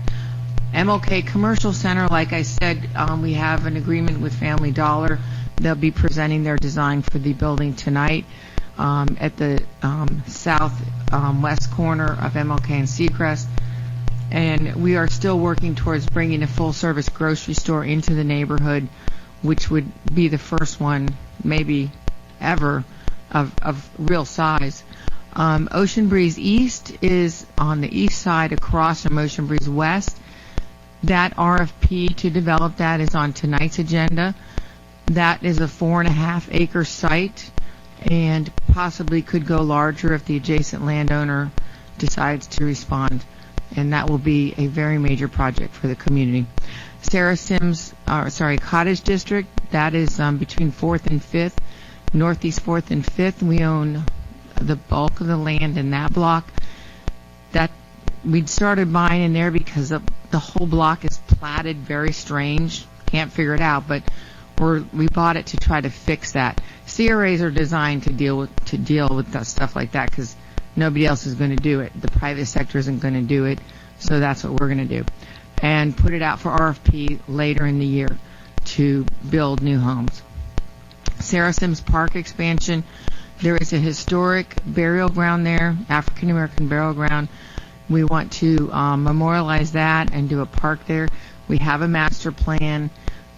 MLK Commercial Center, like I said, we have an agreement with Family Dollar. They'll be presenting their design for the building tonight at the southwest corner of MLK and Seacrest. And we are still working towards bringing a full-service grocery store into the neighborhood, which would be the first one, maybe ever, of real size. Ocean Breeze East is on the east side across from Ocean Breeze West. That RFP to develop that is on tonight's agenda. That is a 4.5 acre site and possibly could go larger if the adjacent landowner decides to respond. And that will be a very major project for the community. Cottage District, that is between 4th and 5th, Northeast 4th and 5th. We own the bulk of the land in that block. That we'd started buying in there because the whole block is platted very strange. Can't figure it out, but we bought it to try to fix that. CRAs are designed to deal with that stuff like that because nobody else is going to do it. The private sector isn't going to do it, so that's what we're going to do. And put it out for RFP later in the year to build new homes. Sarah Sims Park expansion. There is a historic burial ground there, African American burial ground. We want to memorialize that and do a park there. We have a master plan.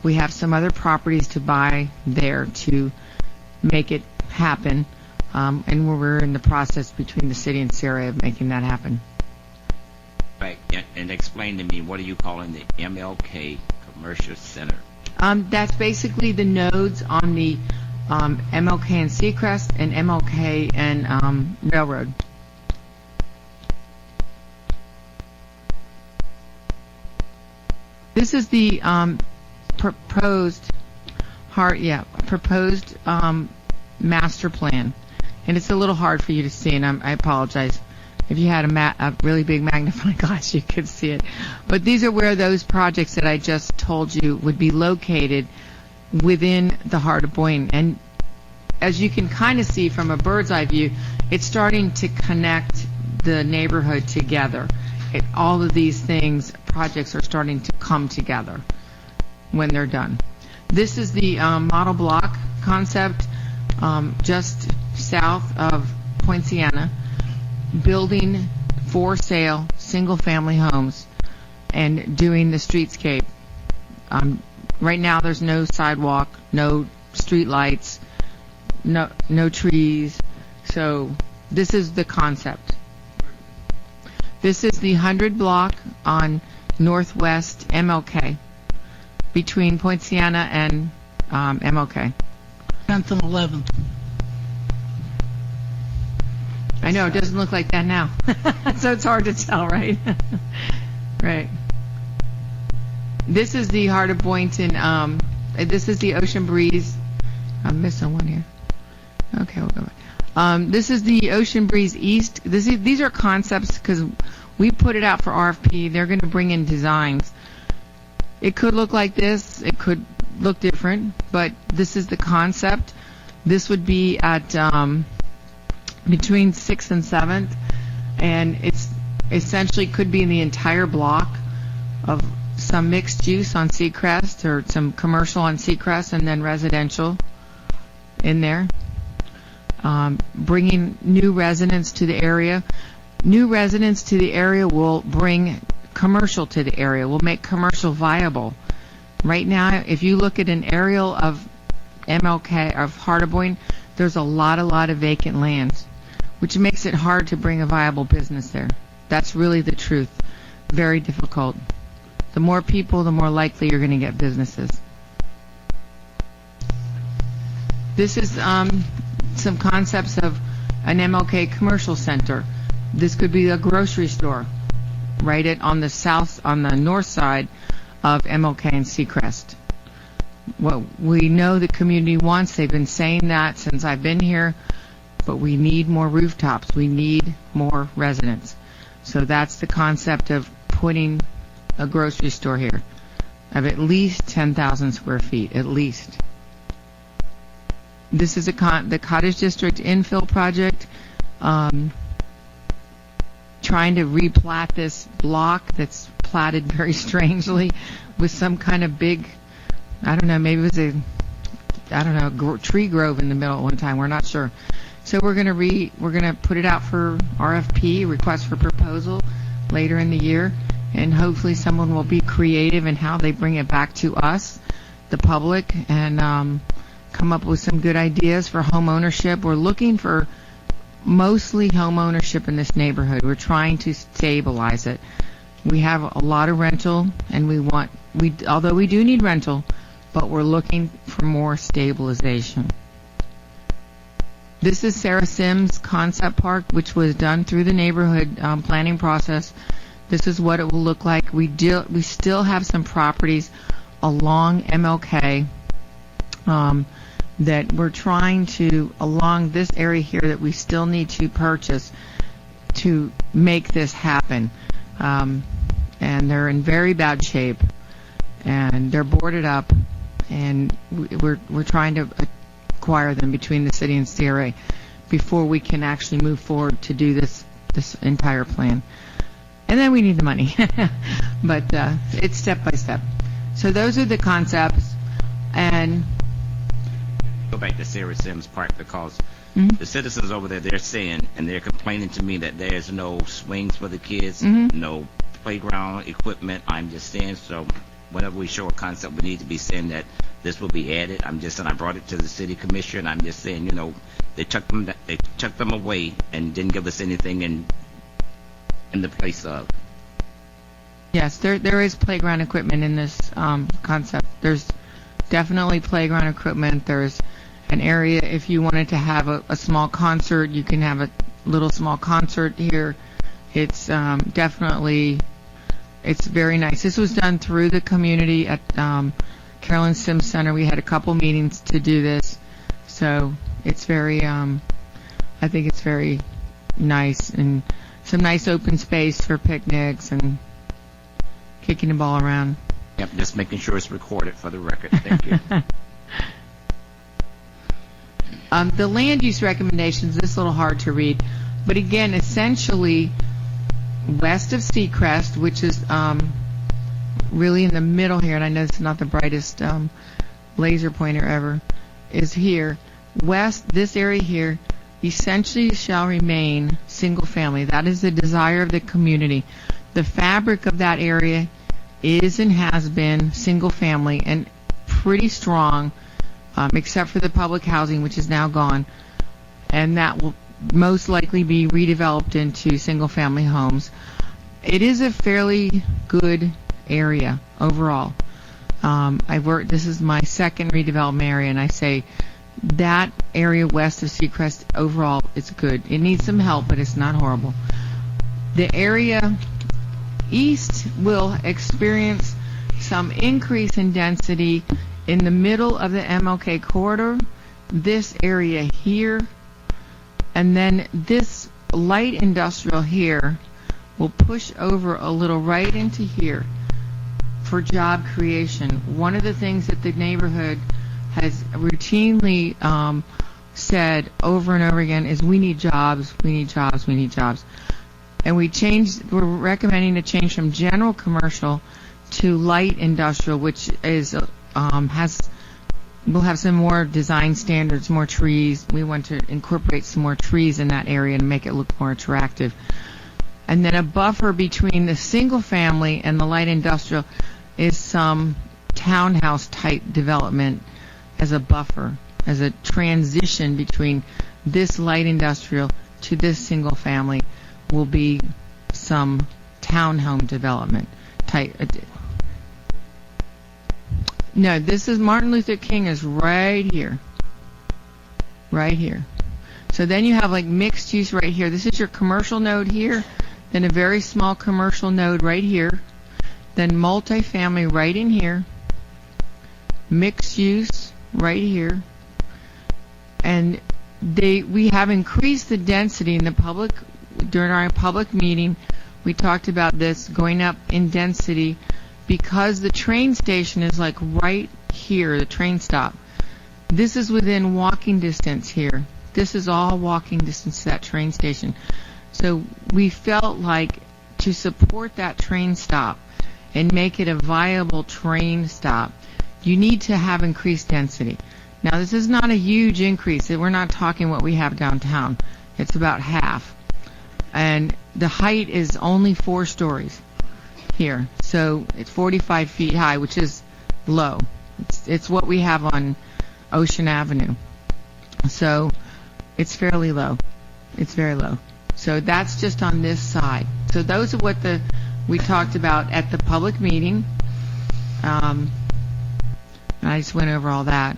We have some other properties to buy there to make it happen. And we're in the process between the city and CRA of making that happen. Right, and explain to me, what are you calling the MLK Commercial Center? That's basically the nodes on the MLK and Seacrest and MLK and Railroad. This is the proposed master plan. And it's a little hard for you to see, and I apologize. If you had a really big magnifying glass, you could see it. But these are where those projects that I just told you would be located within the heart of Boynton. And as you can kind of see from a bird's eye view, it's starting to connect the neighborhood together. All of these projects are starting to come together when they're done. This is the model block concept just south of Point Siena, building for sale single-family homes and doing the streetscape. Right now there's no sidewalk, no street lights, no trees. So this is the concept. This is the 100 block on Northwest MLK between Point Siena and MLK. 10th and 11th. I know, it doesn't look like that now. So it's hard to tell, right? Right. This is the heart of Boynton. This is the Ocean Breeze. I'm missing one here. Okay, we'll go back. This is the Ocean Breeze East. These are concepts because we put it out for RFP. They're going to bring in designs. It could look like this. It could look different, but this is the concept. This would be at between 6th and 7th, and it's essentially could be in the entire block of some mixed use on Seacrest or some commercial on Seacrest and then residential in there. Bringing new residents to the area. New residents to the area will bring commercial to the area, will make commercial viable. Right now, if you look at an aerial of MLK, of Heart of Boynton, there's a lot of vacant lands. which makes it hard to bring a viable business there. That's really the truth. Very difficult. The more people, the more likely you're going to get businesses. This is some concepts of an MLK commercial center. This could be a grocery store, right on the north side of MLK and Seacrest. What we know the community wants, they've been saying that since I've been here, but we need more rooftops. We need more residents. So that's the concept of putting a grocery store here of at least 10,000 square feet, at least. This is the Cottage District infill project, trying to replat this block that's platted very strangely with some kind of big, I don't know, maybe it was tree grove in the middle at one time. We're not sure. So we're gonna put it out for RFP, request for proposal, later in the year, and hopefully someone will be creative in how they bring it back to us, the public, and come up with some good ideas for home ownership. We're looking for mostly home ownership in this neighborhood. We're trying to stabilize it. We have a lot of rental, and although we do need rental, but we're looking for more stabilization. This is Sarah Sims Concept Park, which was done through the neighborhood planning process. This is what it will look like. We still have some properties along MLK that we're trying to, along this area here, that we still need to purchase to make this happen. And they're in very bad shape, and they're boarded up, and we're trying to acquire them between the city and CRA before we can actually move forward to do this entire plan. And then we need the money. But it's step by step. So those are the concepts. And go back to Sarah Sims Park, because the citizens over there, they're saying, and they're complaining to me that there's no swings for the kids, no playground equipment. I'm just saying, so whenever we show a concept, we need to be saying that this will be added. I'm just saying, I brought it to the city commissioner, and I'm just saying, they chucked them away and didn't give us anything in the place of. Yes, there is playground equipment in this concept. There's definitely playground equipment. There's an area, if you wanted to have a small concert, you can have a little small concert here. It's definitely, it's very nice. This was done through the community at Carolyn Sims Center. We had a couple meetings to do this. So it's very, I think it's very nice, and some nice open space for picnics and kicking the ball around. Yep, just making sure it's recorded for the record. Thank you. The land use recommendations, this is a little hard to read, but again, essentially west of Seacrest, which is really in the middle here, and I know it's not the brightest laser pointer ever, is here. West, this area here, essentially shall remain single family. That is the desire of the community. The fabric of that area is and has been single family and pretty strong, except for the public housing, which is now gone, and that will most likely be redeveloped into single family homes. It is a fairly good area overall. This is my second redevelopment area, and I say that area west of Seacrest overall is good. It needs some help, but it's not horrible. The area east will experience some increase in density in the middle of the MLK corridor, this area here, and then this light industrial here will push over a little right into here for job creation. One of the things that the neighborhood has routinely said over and over again is we need jobs, we need jobs, we need jobs. And we're recommending a change from general commercial to light industrial, which is we'll have some more design standards, more trees. We want to incorporate some more trees in that area and make it look more attractive. And then a buffer between the single family and the light industrial is some townhouse type development as a buffer, as a transition between this light industrial to this single family will be some townhome development type. No, this is Martin Luther King is right here. Right here. So then you have like mixed use right here. This is your commercial node here, then a very small commercial node right here, then multifamily right in here, mixed use right here, and we have increased the density in the public. During our public meeting, we talked about this going up in density because the train station is like right here, the train stop. This is within walking distance here. This is all walking distance to that train station. So we felt like to support that train stop and make it a viable train stop, you need to have increased density. Now, this is not a huge increase. We're not talking what we have downtown. It's about half. And the height is only 4 stories here. So it's 45 feet high, which is low. It's what we have on Ocean Avenue. So it's fairly low. It's very low. So that's just on this side. So those are what we talked about at the public meeting. I just went over all that.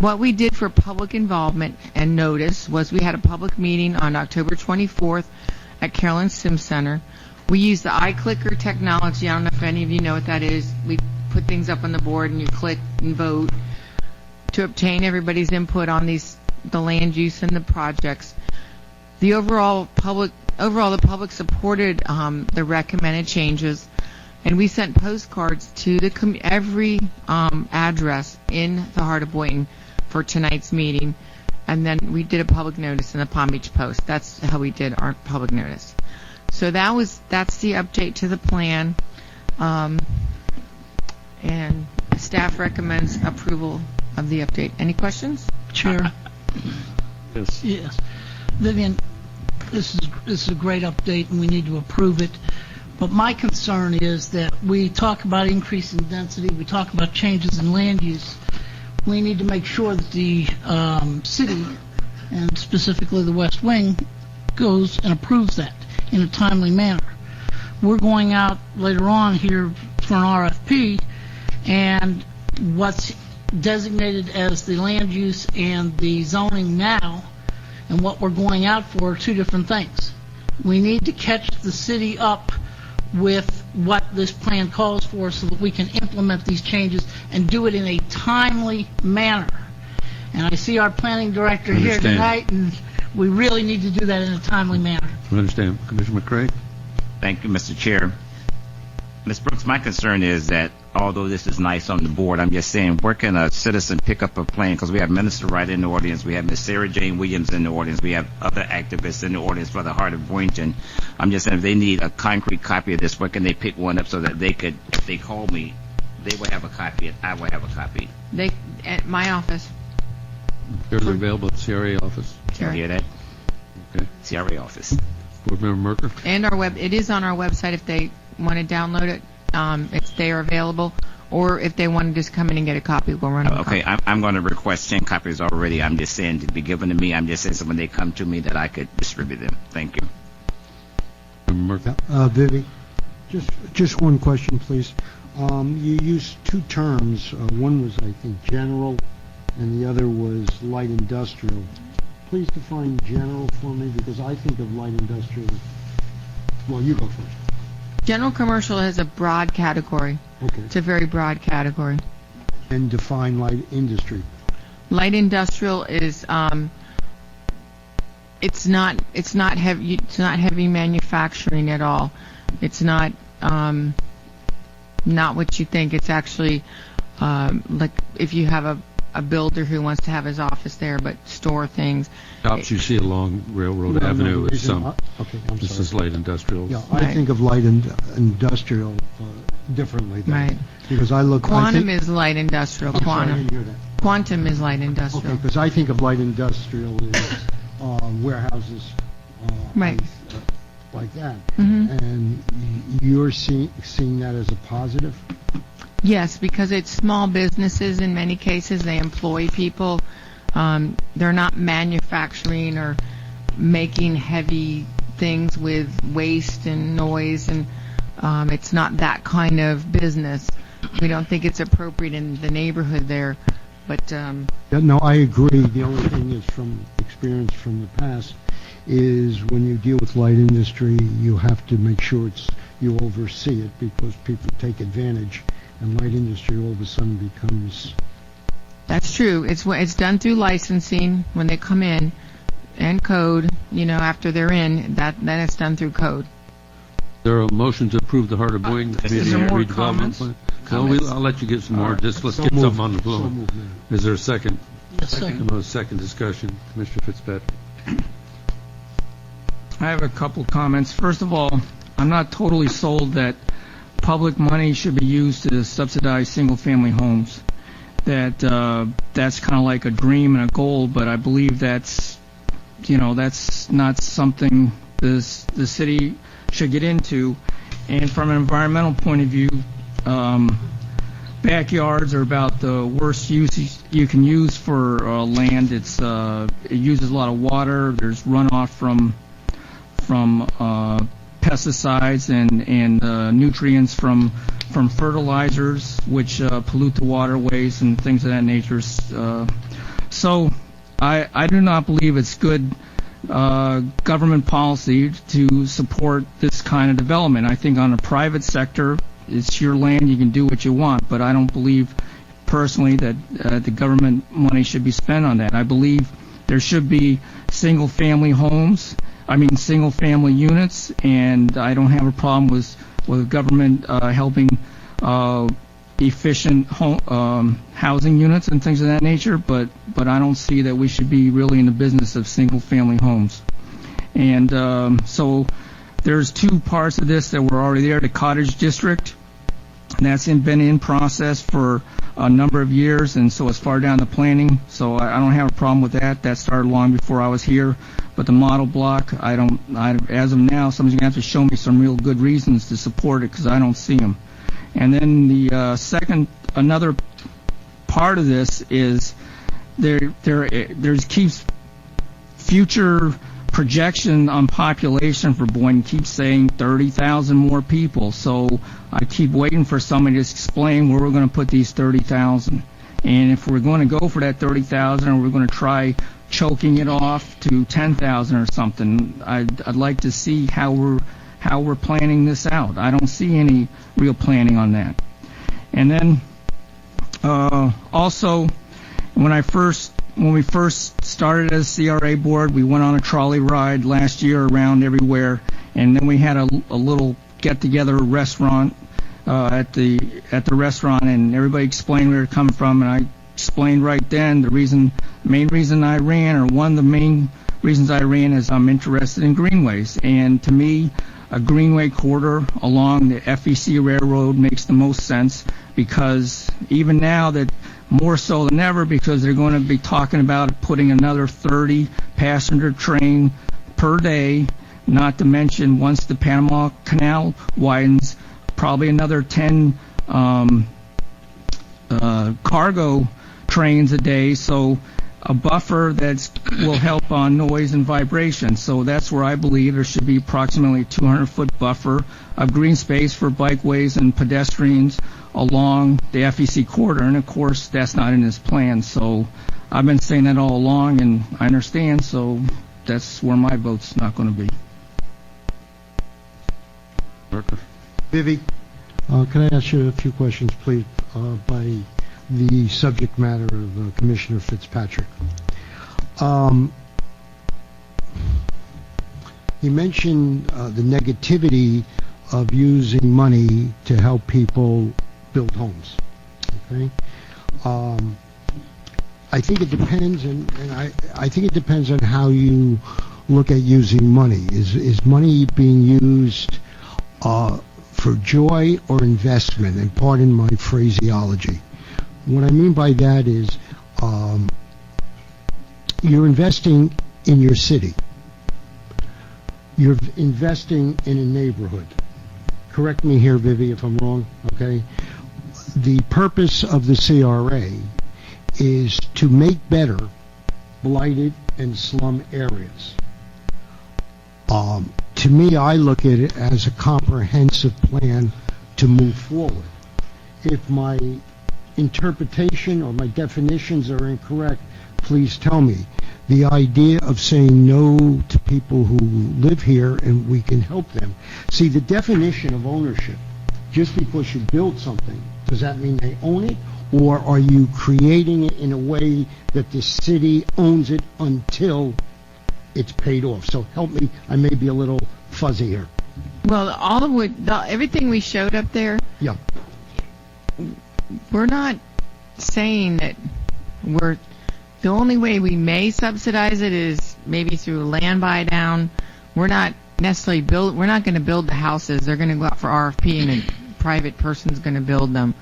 What we did for public involvement and notice was we had a public meeting on October 24th at Carolyn Sims Center. We used the iClicker technology. I don't know if any of you know what that is. We put things up on the board and you click and vote to obtain everybody's input on the land use and the projects. The the public supported the recommended changes, and we sent postcards to every address in the heart of Boynton for tonight's meeting, and then we did a public notice in the Palm Beach Post. That's how we did our public notice. So that's the update to the plan, and staff recommends approval of the update. Any questions? Chair. Yes. Yes. Vivian, this is a great update, and we need to approve it. But my concern is that we talk about increasing density, we talk about changes in land use. We need to make sure that the city, and specifically the West Wing, goes and approves that in a timely manner. We're going out later on here for an RFP, and what's designated as the land use and the zoning now and what we're going out for are 2 different things. We need to catch the city up with what this plan calls for so that we can implement these changes and do it in a timely manner. And I see our planning director here tonight, and we really need to do that in a timely manner. I understand. Commissioner McCray? Thank you, Mr. Chair. Ms. Brooks, my concern is that although this is nice on the board, I'm just saying, where can a citizen pick up a plan? Because we have Minister Wright in the audience, we have Ms. Sarah Jane Williams in the audience, we have other activists in the audience for the Heart of Boynton. I'm just saying, if they need a concrete copy of this, where can they pick one up so that they could, if they call me, they will have a copy, and I will have a copy. At my office. They're available at CRA office. You hear that? Okay. CRA office. Board Member Merker? And it is on our website if they want to download it. They are available, or if they want to just come in and get a copy, we'll run them. Okay, I'm going to request 10 copies already. I'm just saying to be given to me. I'm just saying so when they come to me that I could distribute them. Thank you. Member Merker? Vivi, just one question, please. You used 2 terms. One was, I think, general, and the other was light industrial. Please define general for me, because I think of light industrial. Well, you go first. General commercial has a broad category. Okay. It's a very broad category. And define light industry. Light industrial is it's not heavy manufacturing at all. It's not what you think. It's actually like if you have a builder who wants to have his office there but store things. Shops you see along Railroad Avenue is some. Okay, I'm This sorry. is light industrial. Yeah, I think of light industrial differently. Though, Right. Because Quantum is light industrial. I'm sorry, I didn't hear that. Quantum is light Okay, industrial. because I think of light industrial as warehouses, Right. like that. Mhm. And you're seeing that as a positive? Yes, because it's small businesses in many cases. They employ people. They're not manufacturing or making heavy things with waste and noise, and it's not that kind of business. We don't think it's appropriate in the neighborhood there, but Yeah, no, I agree. The only thing is, from experience from the past, is when you deal with light industry, you have to make sure you oversee it, because people take advantage, and light industry all of a sudden becomes... that's true. It's done through licensing when they come in, and code. After they're in, then it's done through code. There are motions to approve the Heart of Boynton Community there more redevelopment comments? plan. No, I'll let you get some more. Just let's get something on the floor. Is there a second? Second discussion. Commissioner Fitzpatrick. I have a couple comments. First of all, I'm not totally sold that public money should be used to subsidize single-family homes. That's kind of like a dream and a goal, but I believe that's not something the city should get into. And from an environmental point of view, backyards are about the worst use you can use for land. It uses a lot of water. There's runoff from pesticides and nutrients from fertilizers, which pollute the waterways and things of that nature. So I do not believe it's good government policy to support this kind of development. I think on the private sector, it's your land, you can do what you want, but I don't believe personally that the government money should be spent on that. I believe there should be single-family units, and I don't have a problem with government helping efficient housing units and things of that nature, but I don't see that we should be really in the business of single-family homes. And so there's two parts of this that were already there. The cottage district, that's been in process for a number of years, and so it's far down the planning, so I don't have a problem with that. That started long before I was here. But the model block, as of now, somebody's going to have to show me some real good reasons to support it, because I don't see them. And then the another part of this is there's keeps future projection on population for Boynton keeps saying 30,000 more people. So I keep waiting for somebody to explain where we're going to put these 30,000. And if we're going to go for that 30,000, or we're going to try choking it off to 10,000 or something, I'd like to see how we're planning this out. I don't see any real planning on that. And then also, when we first started as CRA board, we went on a trolley ride last year around everywhere, and then we had a little get-together restaurant at the restaurant, and everybody explained where they're coming from, and I explained right then the main reason I ran, or one of the main reasons I ran, is I'm interested in greenways, and to me, a greenway corridor along the FEC Railroad makes the most sense, because even now, that more so than ever, because they're going to be talking about putting another 30 passenger train per day, not to mention once the Panama Canal widens, probably another 10 cargo trains a day, so a buffer that will help on noise and vibration. So that's where I believe there should be approximately a 200-foot buffer of green space for bikeways and pedestrians along the FEC corridor, and of course that's not in this plan. So I've been saying that all along, and I understand, so that's where my vote's not going to be. Vivi, can I ask you a few questions, please, by the subject matter of Commissioner Fitzpatrick? He mentioned the negativity of using money to help people build homes. Okay, I think it depends, and I think it depends on how you look at using money. Is money being used for joy or investment? And pardon my phraseology. What I mean by that is you're investing in your city. You're investing in a neighborhood. Correct me here, Vivi, if I'm wrong, okay? The purpose of the CRA is to make better blighted and slum areas. To me, I look at it as a comprehensive plan to move forward. If my interpretation or my definitions are incorrect, please tell me. The idea of saying no to people who live here and we can help them. See, the definition of ownership, just because you build something, does that mean they own it? Or are you creating it in a way that the city owns it until it's paid off? So help me, I may be a little fuzzy here. Well, everything we showed up there, Yeah. we're not saying that the only way we may subsidize it is maybe through land buy down. We're not necessarily we're not going to build the houses. They're going to go out for RFP and a private person's going to build them.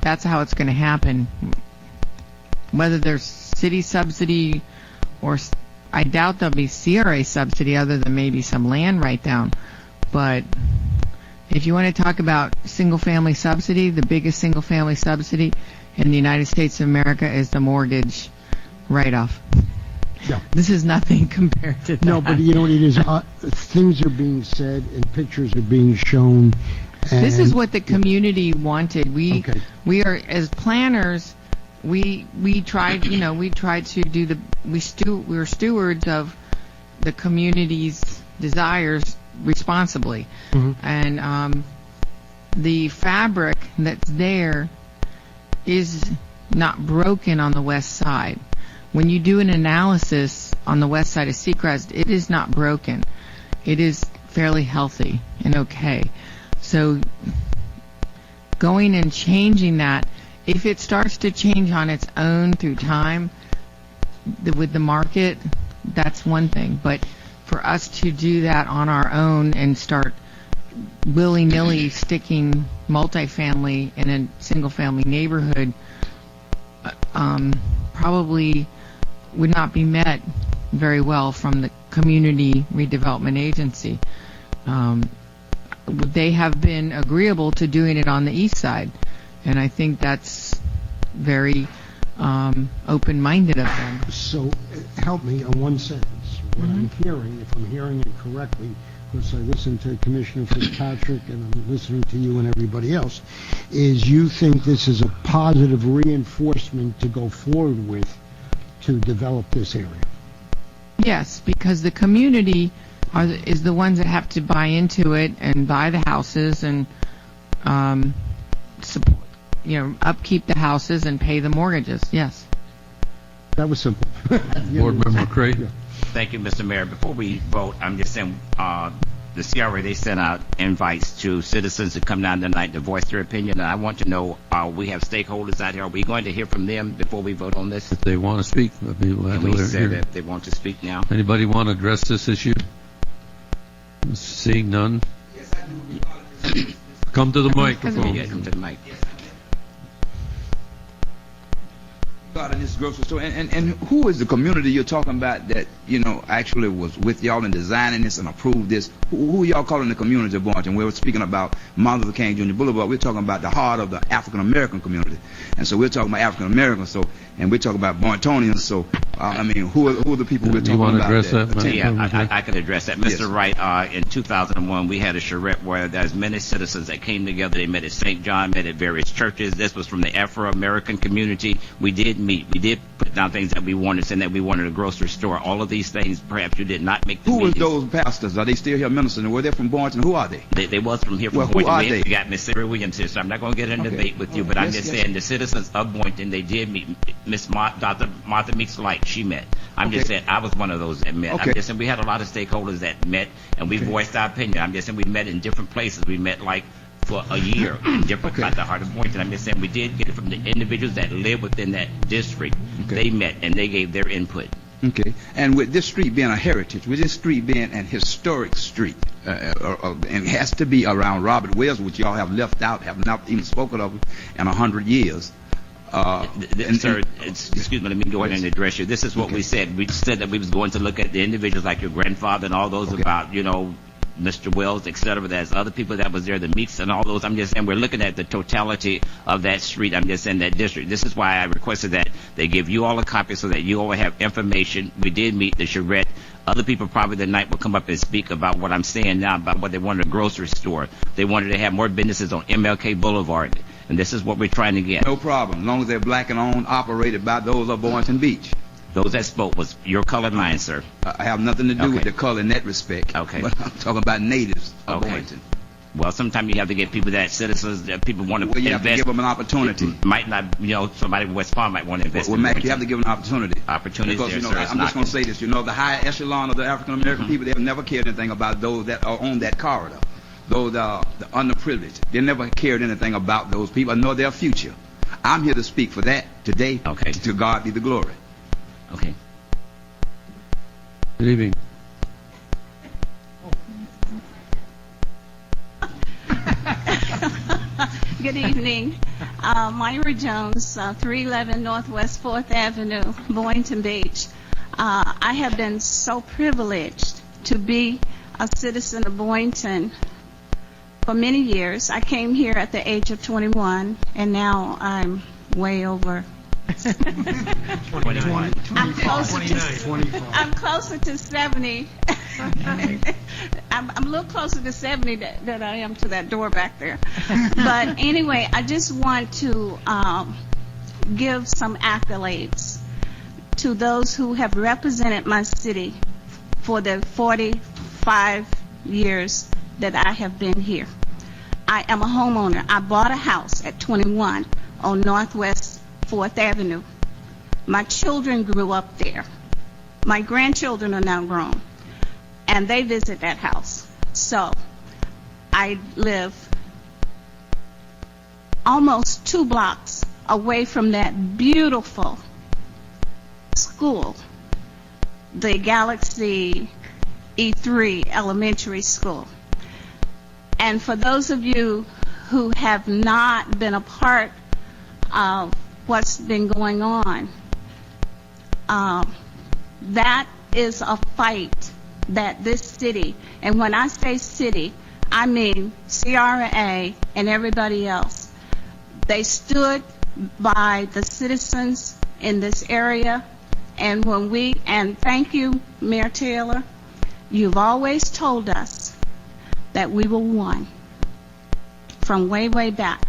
That's how it's going to happen. Whether there's city subsidy or I doubt there'll be CRA subsidy other than maybe some land write down. But if you want to talk about single family subsidy, the biggest single family subsidy in the United States of America is the mortgage write-off. Yeah. This is nothing compared to that. No, but you know what it is? Things are being said and pictures are being shown. And This is what the community wanted. We are, as planners, we tried to do we were stewards of the community's desires responsibly. Mhm. And the fabric that's there is not broken on the west side. When you do an analysis on the west side of Seacrest, it is not broken. It is fairly healthy and okay. So going and changing that, if it starts to change on its own through time with the market, that's one thing. But for us to do that on our own and start willy-nilly sticking multifamily in a single-family neighborhood probably would not be met very well from the Community Redevelopment Agency. They have been agreeable to doing it on the east side, and I think that's very open-minded of them. So help me on one sentence. What I'm hearing, if I'm hearing it correctly, because I listened to Commissioner Fitzpatrick and I'm listening to you and everybody else, is you think this is a positive reinforcement to go forward with to develop this area? Yes, because the community is the ones that have to buy into it and buy the houses and support, upkeep the houses and pay the mortgages. Yes. That was simple. Board Member Cray? Yeah. Thank you, Mr. Mayor. Before we vote, I'm just saying the CRA, they sent out invites to citizens to come down tonight to voice their opinion. And I want to know, we have stakeholders out here. Are we going to hear from them before we vote on this? If they want to speak, I'd be glad Can to we hear. say that they want to speak now? Anybody want to address this issue? Seeing none? Come to the microphone. Yeah, come to the mic. In this grocery store, and who is the community you're talking about that actually was with y'all in designing this and approved this? Who y'all calling the community of Boynton? We were speaking about Martin Luther King Jr. Boulevard. We're talking about the heart of the African American community, and so we're talking about African Americans. So, and we're talking about Boyntonians. So, who are the people we're talking about? You want to address that? Yeah, I can address that. Mr. Wright, in 2001, we had a charrette where there's many citizens that came together. They met at St. John, met at various churches. This was from the Afro-American community. We did meet. We did put down things that we wanted, saying that we wanted a grocery store. All of these things, perhaps you did not make the Who was meetings. those pastors? Are they still here ministering? Were they from Boynton? Who are they? They was from here. From Well, who Boynton. are We they? got Miss Sarah Williams here, so I'm not going to get in a debate with you, but I'm just saying the citizens of Boynton, they did meet. Dr. Martha Meeks Light, she met. I'm just saying I was one of those that met. Okay. I'm just saying we had a lot of stakeholders that met, and we voiced our opinion. I'm just saying we met in different places. We met for a year in different at the heart of Boynton. I'm just saying we did get it from the individuals that live within that district. They met and they gave their input. Okay. And with this street being a heritage, with this street being an historic street, and it has to be around Robert Wells, which y'all have left out, have not even spoken of in 100 years. Sir, excuse me, let me go ahead and address you. This is what we said. We said that we was going to look at the individuals like your grandfather and all those about, Mr. Wells, et cetera. There's other people that was there, the Meeks and all those. I'm just saying we're looking at the totality of that street. I'm just in that district. This is why I requested that they give you all a copy so that you all have information. We did meet the charrette. Other people probably tonight will come up and speak about what I'm saying now about what they wanted a grocery store. They wanted to have more businesses on MLK Boulevard. And this is what we're trying to get. No problem, as long as they're black and owned, operated by those of Boynton Beach. Those that spoke was your colored line, sir. I have nothing to do with Okay. the color in that respect. Okay. But I'm talking about natives of Okay. Boynton. Well, sometimes you have to get people that citizens that people want to Well, you have to invest. give them an opportunity. Might not, somebody in West Palm might want to invest. Well, in Mac, you Boynton. have to give them an opportunity. Opportunities Because, there, you know, sir. It's I'm just not- going to say this, the higher echelon of the African American people, they have never cared anything about those that are on that corridor. Those the underprivileged. They never cared anything about those people, nor their future. I'm here to speak for that today. Okay. To God be the glory. Okay. Good evening. Good evening. Myra Jones, 311 Northwest 4th Avenue, Boynton Beach. I have been so privileged to be a citizen of Boynton for many years. I came here at the age of 21, and now I'm way over. 29. I'm closer to 70. I'm a little closer to 70 than I am to that door back there. But anyway, I just want to give some accolades to those who have represented my city for the 45 years that I have been here. I am a homeowner. I bought a house at 21 on Northwest 4th Avenue. My children grew up there. My grandchildren are now grown, and they visit that house. So I live almost 2 blocks away from that beautiful school, the Galaxy E3 Elementary School. And for those of you who have not been a part of what's been going on, that is a fight that this city, and when I say city, I mean CRA and everybody else, they stood by the citizens in this area. And and thank you, Mayor Taylor, you've always told us that we were one from way, way back.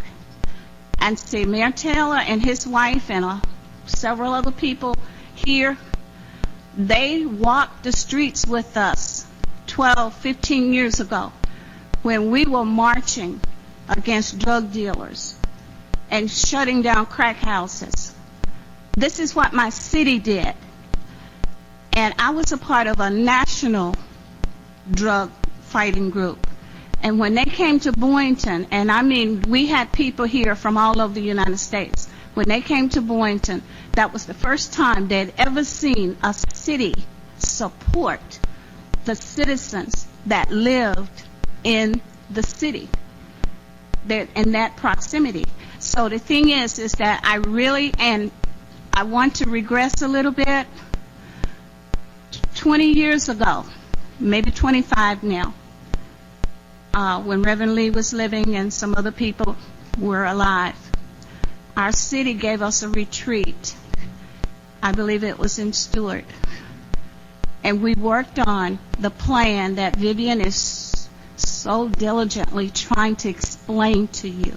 And see, Mayor Taylor and his wife and several other people here, they walked the streets with us 12, 15 years ago when we were marching against drug dealers and shutting down crack houses. This is what my city did. And I was a part of a national drug fighting group. And when they came to Boynton, and I mean, we had people here from all over the United States. When they came to Boynton, that was the first time they'd ever seen a city support the citizens that lived in the city, in that proximity. So the thing is that I really, and I want to regress a little bit. 20 years ago, maybe 25 now, when Reverend Lee was living and some other people were alive, our city gave us a retreat. I believe it was in Stewart. And we worked on the plan that Vivian is so diligently trying to explain to you.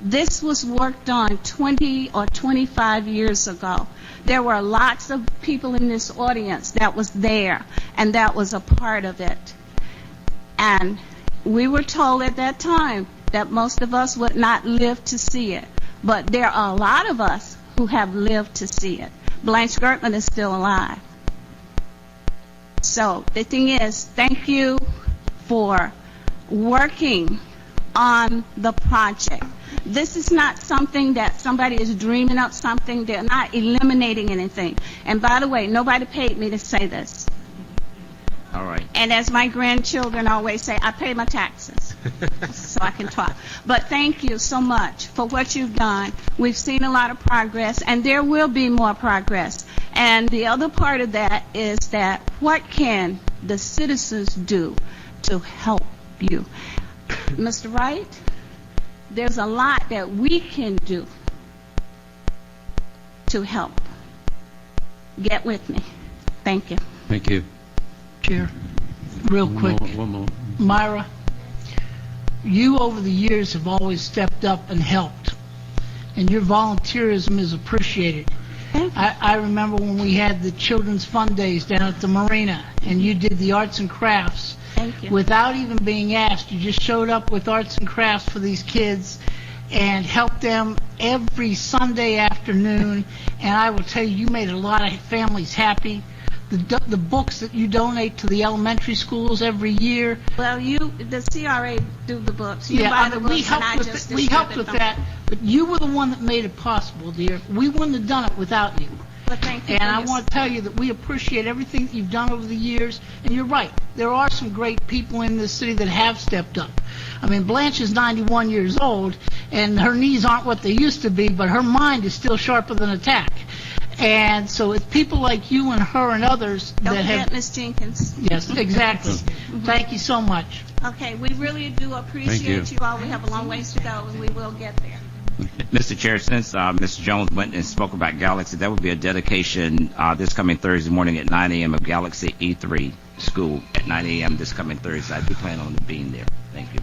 This was worked on 20 or 25 years ago. There were lots of people in this audience that was there, and that was a part of it. And we were told at that time that most of us would not live to see it. But there are a lot of us who have lived to see it. Blanche Gertman is still alive. So the thing is, thank you for working on the project. This is not something that somebody is dreaming up something. They're not eliminating anything. And by the way, nobody paid me to say this. All right. And as my grandchildren always say, I pay my taxes so I can talk. But thank you so much for what you've done. We've seen a lot of progress, and there will be more progress. And the other part of that is that what can the citizens do to help you. Mr. Wright, there's a lot that we can do to help. Get with me. Thank you. Thank you. Chair, real quick. One more. Myra, you over the years have always stepped up and helped, and your volunteerism is appreciated. I remember when we had the Children's Fun Days down at the marina, and you did the arts and crafts. Thank you. Without even being asked, you just showed up with arts and crafts for these kids and helped them every Sunday afternoon, and I will tell you, you made a lot of families happy. The books that you donate to the elementary schools every year. Well, the CRA do the books. You Yeah, buy the books, we helped and I with just we helped distribute with them. that, but you were the one that made it possible, dear. We wouldn't have done it without you. Well, thank you. And for I your want to tell you that we appreciate everything that you've done over the years. And you're right, there are some great people in this city that have stepped up. I mean, Blanche is 91 years old, and her knees aren't what they used to be, but her mind is still sharper than a tack. And so it's people like you and her and others Don't that forget have... Miss Jenkins. Yes, exactly. Thank you so much. Okay, we really do appreciate you all. We have a long ways to go, and we will get there. Mr. Chair, since Mr. Jones went and spoke about Galaxy, that will be a dedication this coming Thursday morning at 9 a.m. of Galaxy E3 School at 9 a.m. this coming Thursday. I do plan on being there. Thank you.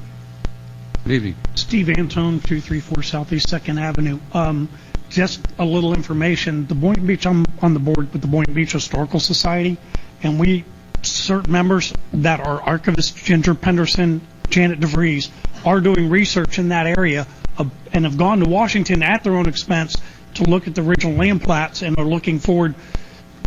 Good evening. Steve Antone, 234 Southeast 2nd Avenue. Just a little information. The Boynton Beach, I'm on the board with the Boynton Beach Historical Society, and we, certain members that are archivists, Ginger Penderson, Janet DeVries, are doing research in that area and have gone to Washington at their own expense to look at the original land plats and are looking forward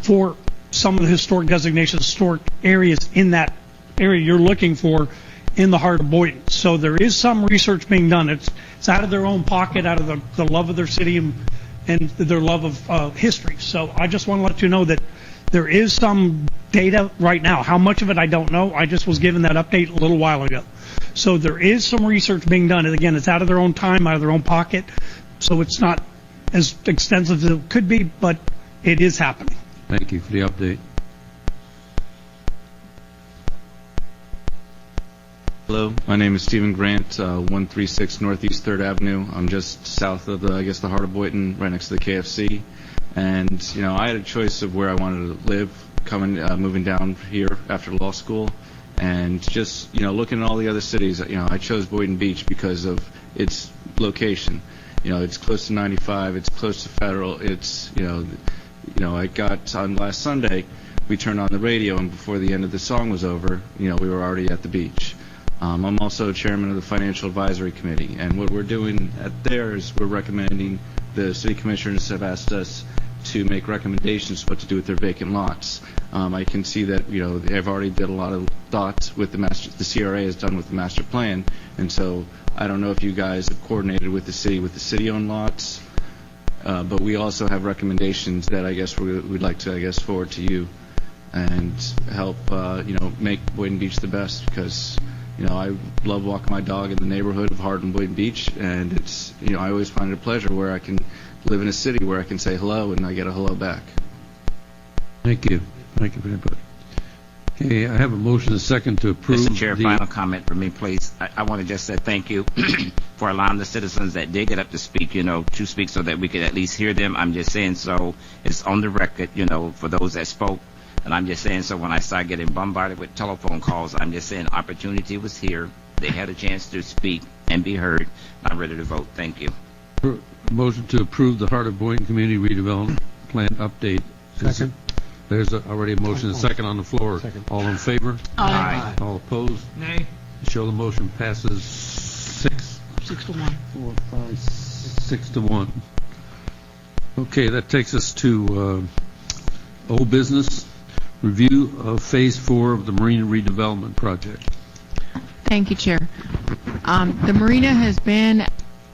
for some of the historic designations, historic areas in that area you're looking for in the heart of Boynton. So there is some research being done. It's out of their own pocket, out of the love of their city and their love of history. So I just want to let you know that there is some data right now. How much of it, I don't know. I just was given that update a little while ago. So there is some research being done. And again, it's out of their own time, out of their own pocket. So it's not as extensive as it could be, but it is happening. Thank you for the update. Hello, my name is Stephen Grant, 136 Northeast 3rd Avenue. I'm just south of the heart of Boynton, right next to the KFC. And, I had a choice of where I wanted to live, moving down here after law school. And just, looking at all the other cities, I chose Boynton Beach because of its location. It's close to 95, it's close to Federal, it's, I got on last Sunday, we turned on the radio, and before the end of the song was over, we were already at the beach. I'm also chairman of the Financial Advisory Committee, and what we're doing there is we're recommending, the city commissioners have asked us to make recommendations what to do with their vacant lots. I can see that they've already did a lot of thoughts with the CRA has done with the master plan, and so I don't know if you guys have coordinated with the city-owned lots, but we also have recommendations that I guess we'd like to forward to you and help make Boynton Beach the best, because I love walking my dog in the neighborhood of Hardin Boynton Beach, and it's I always find it a pleasure where I can live in a city where I can say hello and I get a hello back. Thank you. Thank you for the input. Okay, I have a motion and a second to approve. Mr. Chair, final comment for me, please. I want to just say thank you for allowing the citizens that did get up to speak, to speak so that we could at least hear them. I'm just saying so it's on the record, for those that spoke. And I'm just saying so when I start getting bombarded with telephone calls, I'm just saying opportunity was here. They had a chance to speak and be heard. I'm ready to vote. Thank you. Motion to approve the Heart of Boynton Community Redevelopment Plan update. Second. There's already a motion and a second on the floor. Second. All in favor? Aye. All opposed? Nay. Show the motion passes 6 6 to 1. 4, 5, 6 to 1. Okay, that takes us to old business. Review of Phase 4 of the Marina Redevelopment Project. Thank you, Chair. The marina has been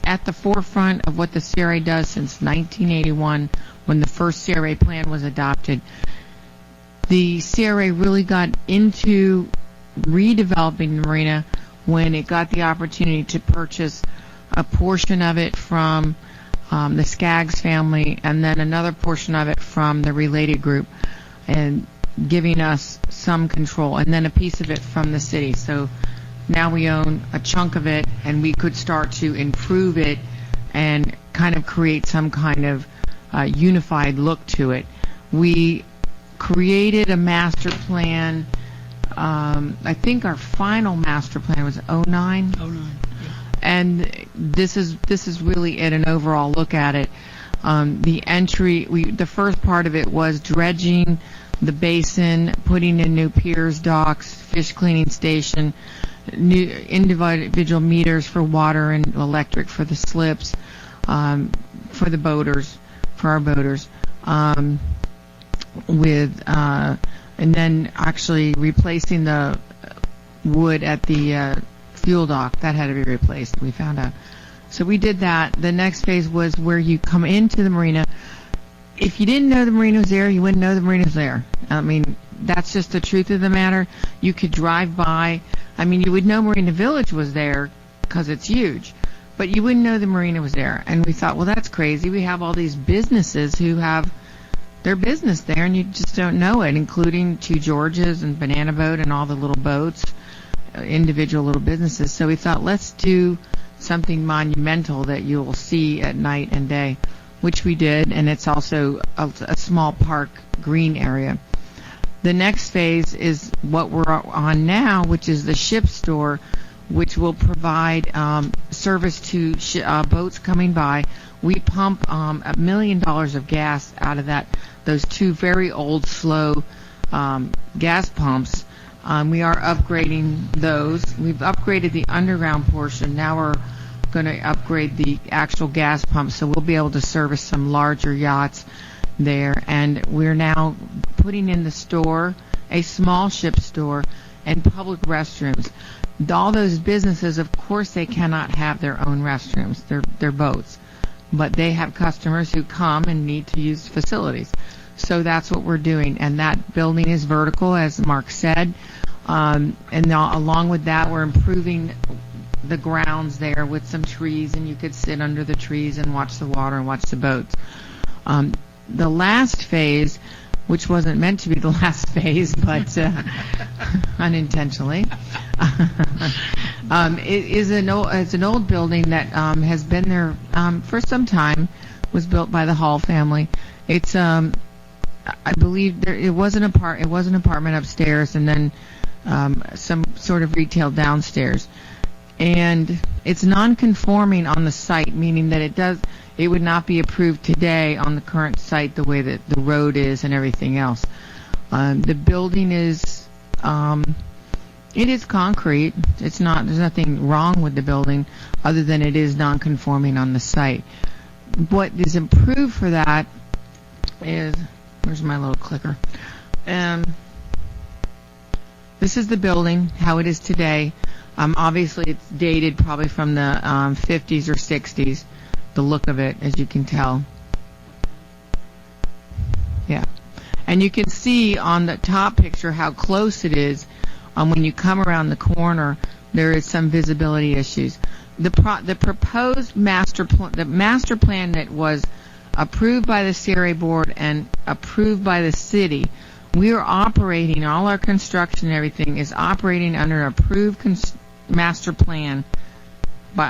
at the forefront of what the CRA does since 1981, when the first CRA plan was adopted. The CRA really got into redeveloping the marina when it got the opportunity to purchase a portion of it from the Skaggs family and then another portion of it from the Related Group. And giving us some control, and then a piece of it from the city. So now we own a chunk of it, and we could start to improve it and kind of create some kind of unified look to it. We created a master plan. I think our final master plan was 09. 09. And this is really at an overall look at it. The first part of it was dredging the basin, putting in new piers, docks, fish cleaning station, new individual meters for water and electric for the slips, for the boaters, for our boaters, and then actually replacing the wood at the fuel dock. That had to be replaced, we found out. So we did that. The next phase was where you come into the marina. If you didn't know the marina was there, you wouldn't know the marina was there. I mean, that's just the truth of the matter. You could drive by. I mean, you would know Marina Village was there because it's huge, but you wouldn't know the marina was there. And we thought, well, that's crazy. We have all these businesses who have their business there, and you just don't know it, including Two Georges and Banana Boat and all the little boats, individual little businesses. So we thought, let's do something monumental that you'll see at night and day, which we did, and it's also a small park green area. The next phase is what we're on now, which is the ship store, which will provide service to boats coming by. We pump $1 million of gas out of those two very old, slow gas pumps. We are upgrading those. We've upgraded the underground portion. Now we're going to upgrade the actual gas pumps, so we'll be able to service some larger yachts there. And we're now putting in the store, a small ship store, and public restrooms. All those businesses, of course, they cannot have their own restrooms. They're boats. But they have customers who come and need to use facilities. So that's what we're doing. And that building is vertical, as Mark said. And along with that, we're improving the grounds there with some trees, and you could sit under the trees and watch the water and watch the boats. The last phase, which wasn't meant to be the last phase, but unintentionally, it's an old building that has been there for some time. Was built by the Hall family. It's I believe it was an apartment upstairs, and then some sort of retail downstairs. And it's non-conforming on the site, meaning that it would not be approved today on the current site the way that the road is and everything else. The building is, it is concrete. There's nothing wrong with the building other than it is non-conforming on the site. What is improved for that is, where's my little clicker? This is the building, how it is today. Obviously, it's dated probably from the 50s or 60s, the look of it, as you can tell. Yeah. And you can see on the top picture how close it is. When you come around the corner, there is some visibility issues. The proposed master plan that was approved by the CRA board and approved by the city, we are operating, all our construction and everything is operating under an approved master plan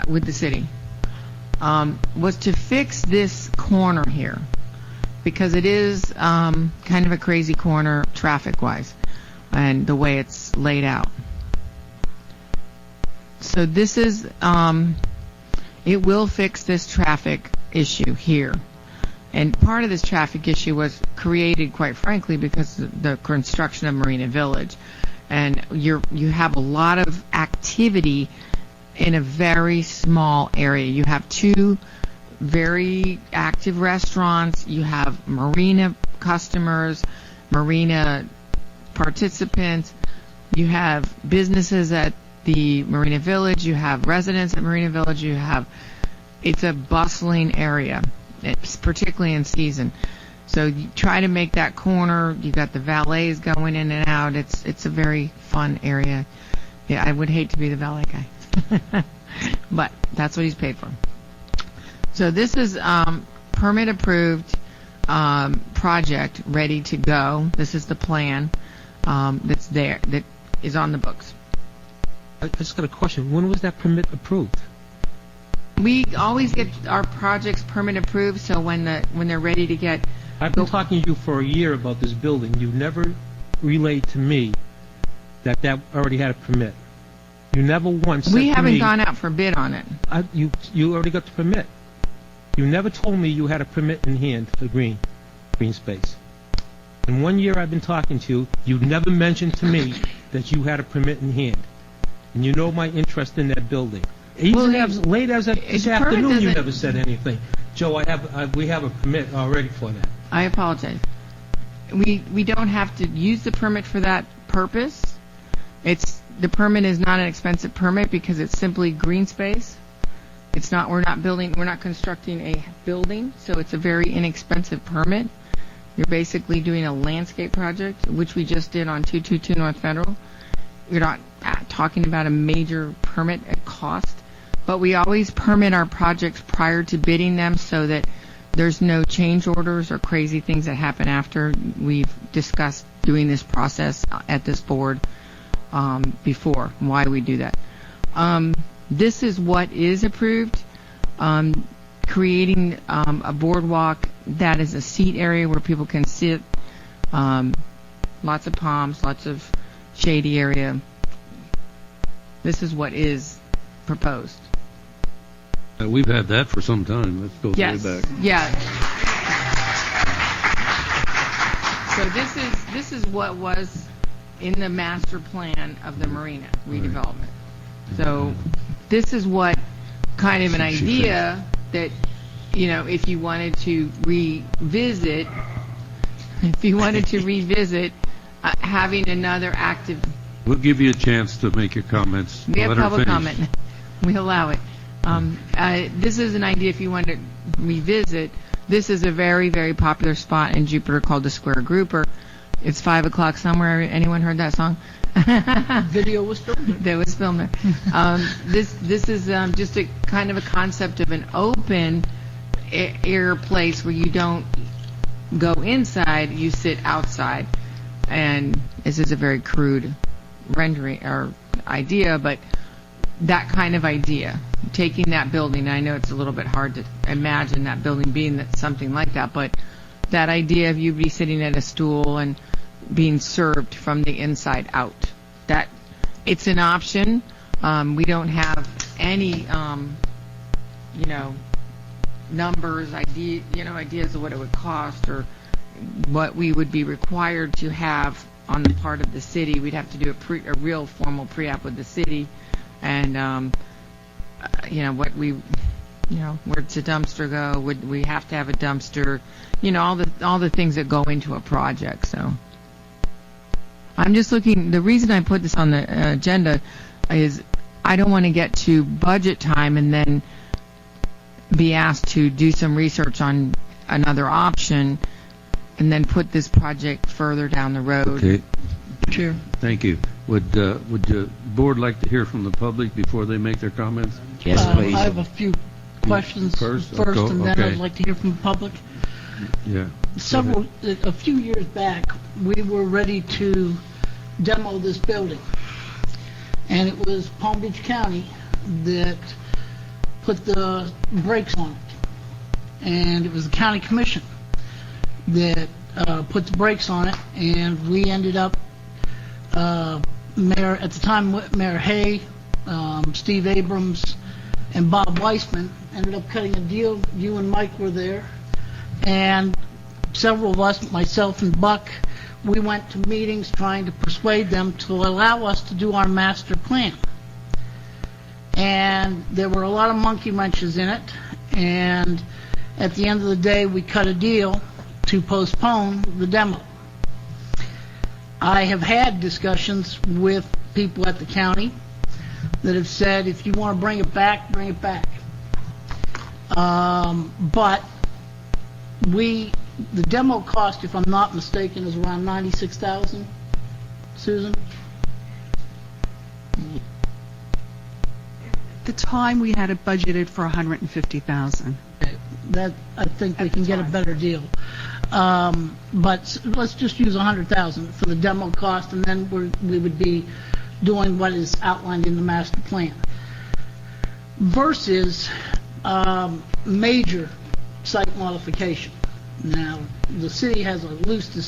with the city, was to fix this corner here, because it is kind of a crazy corner traffic-wise, and the way it's laid out. So this is, it will fix this traffic issue here. And part of this traffic issue was created, quite frankly, because of the construction of Marina Village. And you have a lot of activity in a very small area. You have two very active restaurants. You have marina customers, marina participants. You have businesses at the Marina Village. You have residents at Marina Village. It's a bustling area. It's particularly in season. So you try to make that corner. You got the valets going in and out. It's a very fun area. Yeah, I would hate to be the valet guy, but that's what he's paid for. So this is permit approved project ready to go. This is the plan. that's there, that is on the books. I just got a question. When was that permit approved? We always get our projects permit approved, so when they're ready to get. I've been talking to you for a year about this building. You never relayed to me that already had a permit. You never once said to me... We haven't gone out for bid on it. You already got the permit. You never told me you had a permit in hand for green space. In 1 year I've been talking to you, you never mentioned to me that you had a permit in hand. And you know my interest in that building. Even as late as this afternoon, you never said anything. Joe, we have a permit already for that. I apologize. We don't have to use the permit for that purpose. The permit is not an expensive permit because it's simply green space. We're not constructing a building, so it's a very inexpensive permit. You're basically doing a landscape project, which we just did on 222 North Federal. We're not talking about a major permit at cost, but we always permit our projects prior to bidding them so that there's no change orders or crazy things that happen after. We've discussed doing this process at this board before. Why do we do that? This is what is approved. Creating a boardwalk that is a seat area where people can sit. Lots of palms, lots of shady area. This is what is proposed. We've had that for some time. Let's go way back. Yeah. So this is what was in the master plan of the marina redevelopment. So this is what kind of an idea that, if you wanted to revisit, having another active. We'll give you a chance to make your comments. We have public comment. We allow it. This is an idea if you want to revisit. This is a very, very popular spot in Jupiter called the Square Grouper. It's 5 o'clock somewhere. Anyone heard that song? Video was filmed. That was filmed there. This is just a kind of a concept of an open air place where you don't go inside, you sit outside. And this is a very crude rendering or idea, but that kind of idea, taking that building, I know it's a little bit hard to imagine that building being something like that, but that idea of you be sitting at a stool and being served from the inside out, that it's an option. We don't have any, numbers, ideas of what it would cost or what we would be required to have on the part of the city. We'd have to do a real formal pre-app with the city, and where's the dumpster go? Would we have to have a dumpster? All the things that go into a project. So I'm just looking. The reason I put this on the agenda is I don't want to get to budget time and then be asked to do some research on another option and then put this project further down the road. Okay. Sure. Thank you. Would the board like to hear from the public before they make their comments? Yes, please. I have a few questions first, and then I'd like to hear from the public. Yeah. A few years back, we were ready to demo this building, and it was Palm Beach County that put the brakes on it, and it was the county commission that put the brakes on it, and we ended up, Mayor at the time, Mayor Hay, Steve Abrams, and Bob Weissman ended up cutting a deal. You and Mike were there, and several of us, myself and Buck, we went to meetings trying to persuade them to allow us to do our master plan. And there were a lot of monkey wrenches in it, and at the end of the day, we cut a deal to postpone the demo. I have had discussions with people at the county that have said, if you want to bring it back, bring it back. But the demo cost, if I'm not mistaken, is around $96,000. Susan? At the time, we had it budgeted for $150,000. That, I think we can get a better deal. But let's just use 100,000 for the demo cost, and then we would be doing what is outlined in the master plan. Versus major site modification. Now, the city has a loose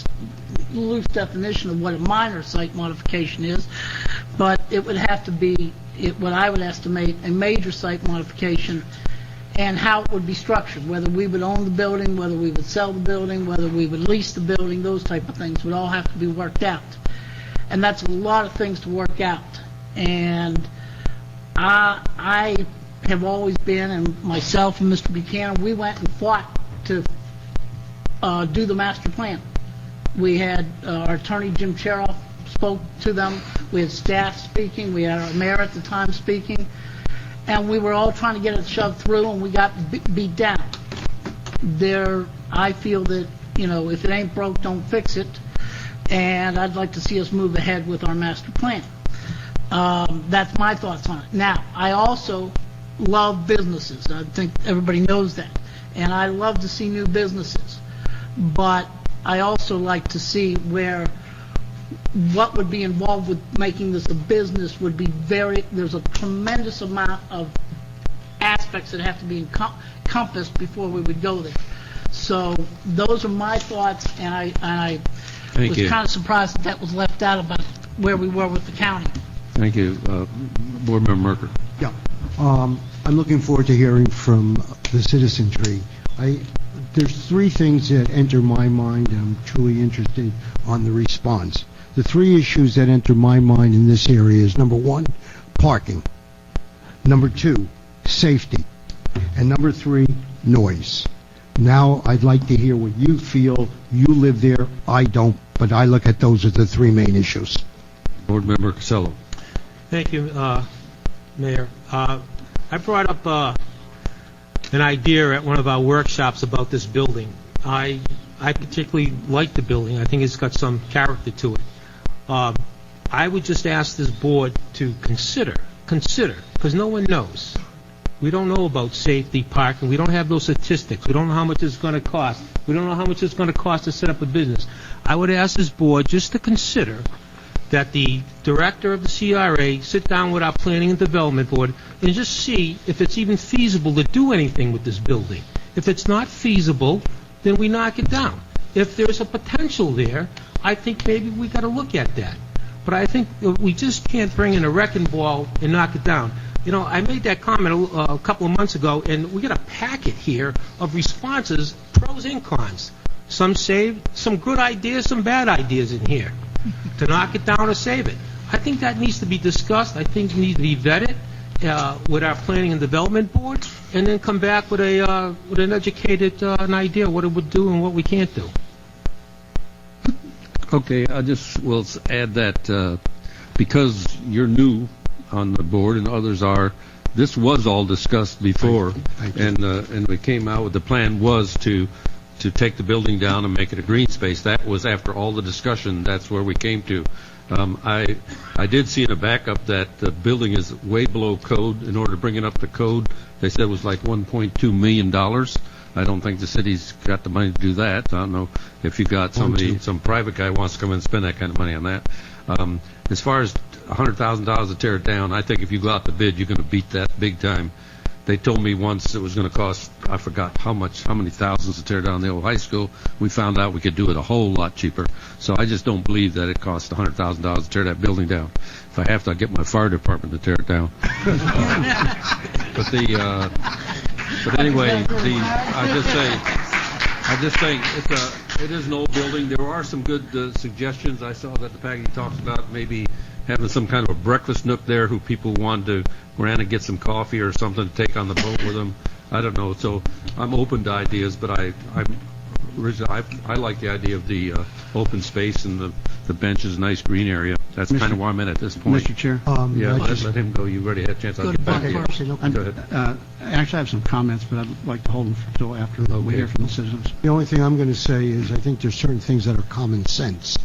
definition of what a minor site modification is, but it would have to be, what I would estimate, a major site modification, and how it would be structured, whether we would own the building, whether we would sell the building, whether we would lease the building, those type of things would all have to be worked out. And that's a lot of things to work out. And I have always been, and myself and Mr. Buchanan, we went and fought to do the master plan. We had our attorney, Jim Cheroff, spoke to them. We had staff speaking. We had our mayor at the time speaking. And we were all trying to get it shoved through, and we got beat down. I feel that, if it ain't broke, don't fix it. And I'd like to see us move ahead with our master plan. That's my thoughts on it. Now, I also love businesses. I think everybody knows that. And I love to see new businesses. But I also like to see what would be involved with making this a business would be there's a tremendous amount of aspects that have to be encompassed before we would go there. So those are my thoughts, and I was kind of surprised that was left out about where we were with the county. Thank you. Board Member Merker. Yeah. I'm looking forward to hearing from the citizenry. There's three things that enter my mind. I'm truly interested on the response. The three issues that enter my mind in this area is, number one, parking. Number two, safety. And number three, noise. Now, I'd like to hear what you feel. You live there. I don't. But I look at those as the three main issues. Board Member Casello. Thank you, Mayor. I brought up an idea at one of our workshops about this building. I particularly like the building. I think it's got some character to it. I would just ask this board to consider, because no one knows. We don't know about safety, parking. We don't have those statistics. We don't know how much it's going to cost. We don't know how much it's going to cost to set up a business. I would ask this board just to consider that the director of the CRA sit down with our planning and development board and just see if it's even feasible to do anything with this building. If it's not feasible, then we knock it down. If there's a potential there, I think maybe we got to look at that. But I think we just can't bring in a wrecking ball and knock it down. I made that comment a couple of months ago, and we got a packet here of responses, pros and cons. Some good ideas, some bad ideas in here to knock it down or save it. I think that needs to be discussed. I think it needs to be vetted with our planning and development board, and then come back with an educated an idea what it would do and what we can't do. Okay, I just will add that because you're new on the board and others are, this was all discussed before, and we came out with the plan was to take the building down and make it a green space. That was after all the discussion. That's where we came to. I did see in a backup that the building is way below code. In order to bring it up to code, they said it was like $1.2 million. I don't think the city's got the money to do that. I don't know if you got some private guy wants to come in and spend that kind of money on that. As far as $100,000 to tear it down, I think if you go out to bid, you're going to beat that big time. They told me once it was going to cost, I forgot how many thousands to tear down the old high school. We found out we could do it a whole lot cheaper. So I just don't believe that it costs $100,000 to tear that building down. If I have to, I'll get my fire department to tear it down. But anyway, I just think it is an old building. There are some good suggestions. I saw that the package talks about maybe having some kind of a breakfast nook there who people wanted to go around and get some coffee or something to take on the boat with them. I don't know. So I'm open to ideas, but I like the idea of the open space and the benches, nice green area. That's kind of where I'm at this point. Mr. Chair? Let him go. You already had a chance. I'll get back to you. Go ahead. Actually, I have some comments, but I'd like to hold them until after we hear from the citizens. The only thing I'm going to say is I think there's certain things that are common sense.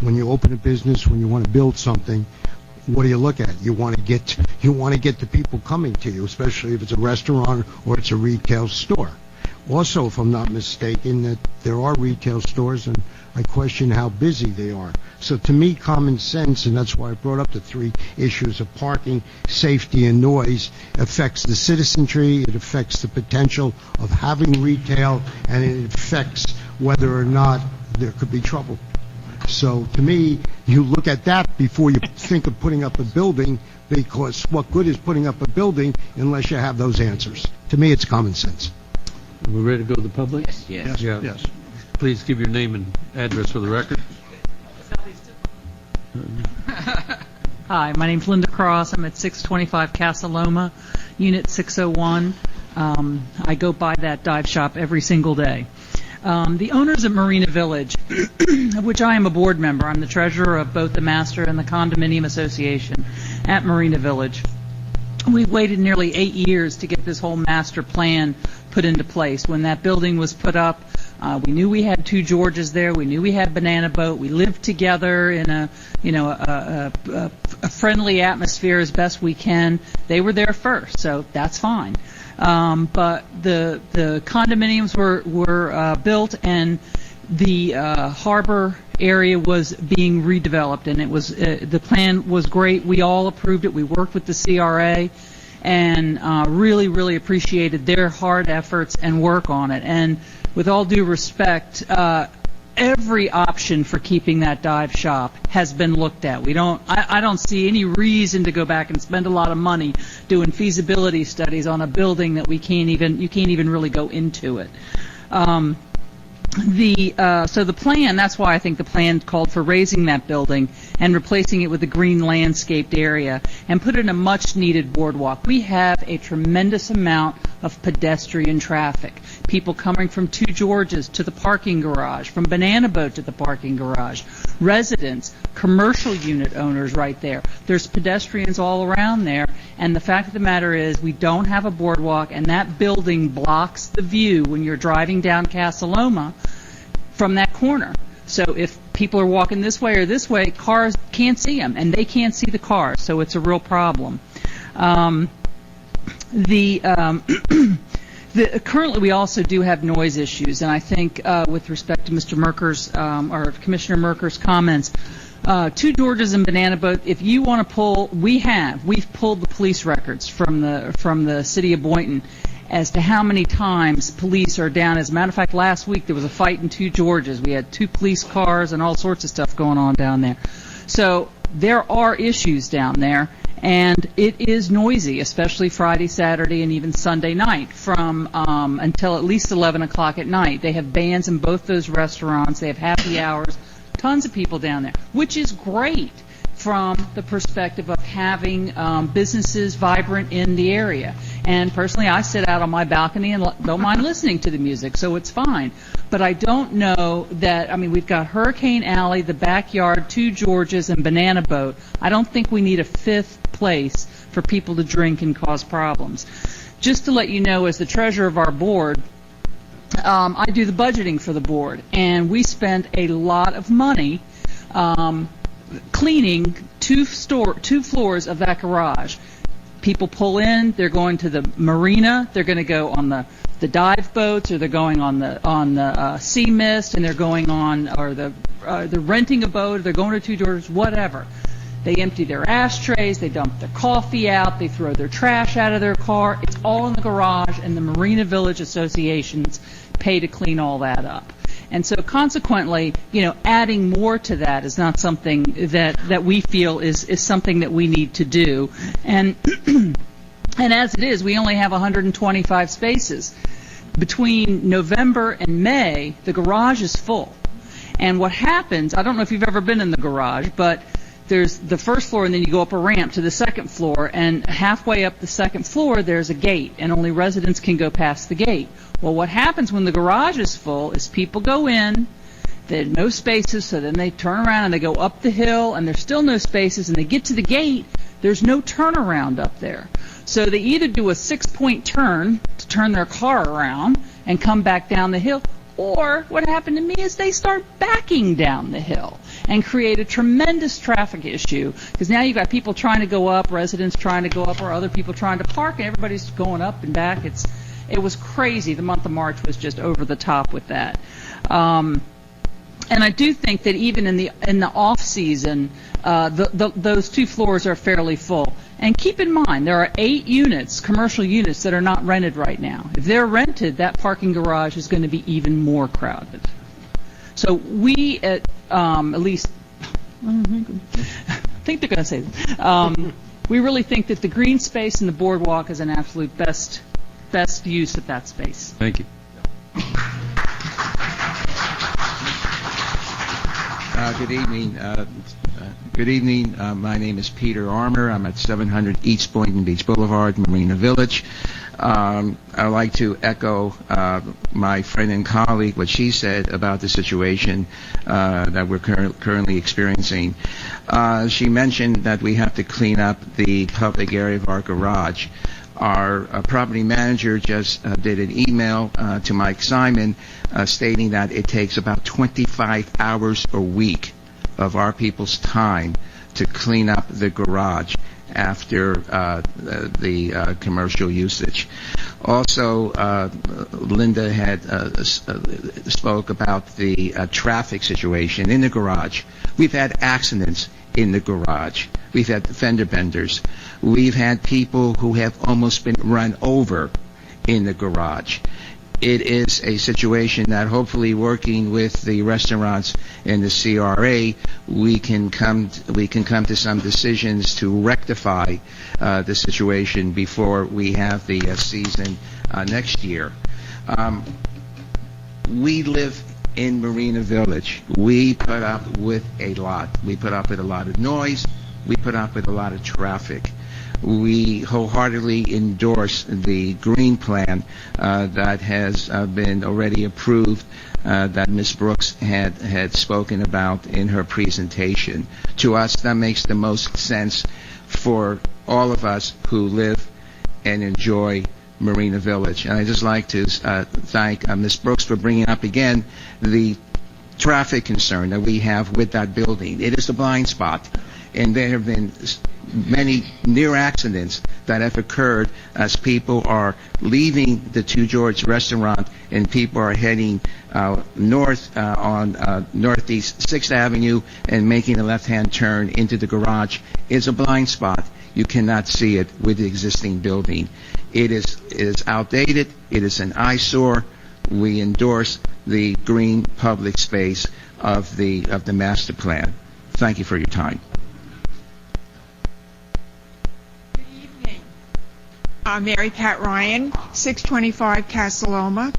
When you open a business, when you want to build something, what do you look at? You want to get the people coming to you, especially if it's a restaurant or it's a retail store. also, if I'm not mistaken, that there are retail stores, and I question how busy they are. So to me, common sense, and that's why I brought up the three issues of parking, safety, and noise, affects the citizenry, it affects the potential of having retail, and it affects whether or not there could be trouble. So to me, you look at that before you think of putting up a building, because what good is putting up a building unless you have those answers? To me, it's common sense. Are we ready to go to the public? Yes. Yeah. Yes. Please give your name and address for the record. Hi, my name's Linda Cross. I'm at 625 Casa Loma, Unit 601. I go by that dive shop every single day. The owners of Marina Village, of which I am a board member, I'm the treasurer of both the master and the condominium association at Marina Village. We've waited nearly 8 years to get this whole master plan put into place. When that building was put up, we knew we had two Georges there. We knew we had Banana Boat. We lived together in a friendly atmosphere as best we can. They were there first, so that's fine. But the condominiums were built, and the harbor area was being redeveloped, and it was the plan was great. We all approved it. We worked with the CRA, and really, really appreciated their hard efforts and work on it. And with all due respect, every option for keeping that dive shop has been looked at. I don't see any reason to go back and spend a lot of money doing feasibility studies on a building that you can't even really go into it. So the plan, that's why I think the plan called for raising that building and replacing it with a green landscaped area and put in a much needed boardwalk. We have a tremendous amount of pedestrian traffic. People coming from Two Georges to the parking garage, from Banana Boat to the parking garage, residents, commercial unit owners right there. There's pedestrians all around there, and the fact of the matter is we don't have a boardwalk, and that building blocks the view when you're driving down Casa Loma from that corner. So if people are walking this way or this way, cars can't see them, and they can't see the cars, so it's a real problem. Currently, we also do have noise issues, and I think with respect to Mr. Merker's or Commissioner Merker's comments, Two Georges and Banana Boat, if you want to pull, we've pulled the police records from the city of Boynton as to how many times police are down. As a matter of fact, last week there was a fight in Two Georges. We had 2 police cars and all sorts of stuff going on down there. So there are issues down there. And it is noisy, especially Friday, Saturday, and even Sunday night from until at least 11 o'clock at night. They have bands in both those restaurants. They have happy hours. Tons of people down there, which is great from the perspective of having businesses vibrant in the area. And personally, I sit out on my balcony and don't mind listening to the music, so it's fine. But I don't know that, we've got Hurricane Alley, the backyard, Two Georges, and Banana Boat. I don't think we need a 5th place for people to drink and cause problems. Just to let you know, as the treasurer of our board, I do the budgeting for the board, and we spend a lot of money cleaning two floors of that garage. People pull in, they're going to the marina, they're going to go on the dive boats, or they're going on the sea mist, and they're going on, or they're renting a boat, or they're going to Two Georges, whatever. They empty their ashtrays, they dump their coffee out, they throw their trash out of their car. It's all in the garage, and the Marina Village associations pay to clean all that up. And so consequently, adding more to that is not something that we feel is something that we need to do. And and as it is, we only have 125 spaces. Between November and May, the garage is full. And what happens, I don't know if you've ever been in the garage, but there's the first floor, and then you go up a ramp to the second floor, and halfway up the second floor there's a gate, and only residents can go past the gate. Well, what happens when the garage is full is people go in, there are no spaces, so then they turn around and they go up the hill, and there's still no spaces, and they get to the gate, there's no turnaround up there. So they either do a 6-point turn to turn their car around and come back down the hill, or what happened to me is they start backing down the hill and create a tremendous traffic issue, because now you've got people trying to go up, residents trying to go up, or other people trying to park, and everybody's going up and back. It was crazy. The month of March was just over the top with that. And I do think that even in the off season, those 2 floors are fairly full. And keep in mind, there are 8 units, commercial units, that are not rented right now. If they're rented, that parking garage is going to be even more crowded. So we at least, I think they're going to say this. We really think that the green space and the boardwalk is an absolute best use of that space. Thank you. Good evening. Good evening. My name is Peter Armour. I'm at 700 East Boynton Beach Boulevard, Marina Village. I'd like to echo my friend and colleague, what she said about the situation that we're currently experiencing. She mentioned that we have to clean up the public area of our garage. Our property manager just did an email to Mike Simon stating that it takes about 25 hours a week of our people's time to clean up the garage after the commercial usage. Also, Linda had spoke about the traffic situation in the garage. We've had accidents in the garage. We've had fender benders. We've had people who have almost been run over in the garage. It is a situation that hopefully working with the restaurants and the CRA, we can come to some decisions to rectify the situation before we have the season next year. We live in Marina Village. We put up with a lot. We put up with a lot of noise. We put up with a lot of traffic. We wholeheartedly endorse the green plan that has been already approved that Ms. Brooks had spoken about in her presentation. To us, that makes the most sense for all of us who live and enjoy Marina Village. And I'd just like to thank Ms. Brooks for bringing up again the traffic concern that we have with that building. It is a blind spot, and there have been many near accidents that have occurred as people are leaving the Two George restaurant and people are heading north on Northeast 6th Avenue and making a left-hand turn into the garage. It's a blind spot. You cannot see it with the existing building. It is outdated. It is an eyesore. We endorse the green public space of the master plan. Thank you for your time. Mary Pat Ryan, 625 Casaloma.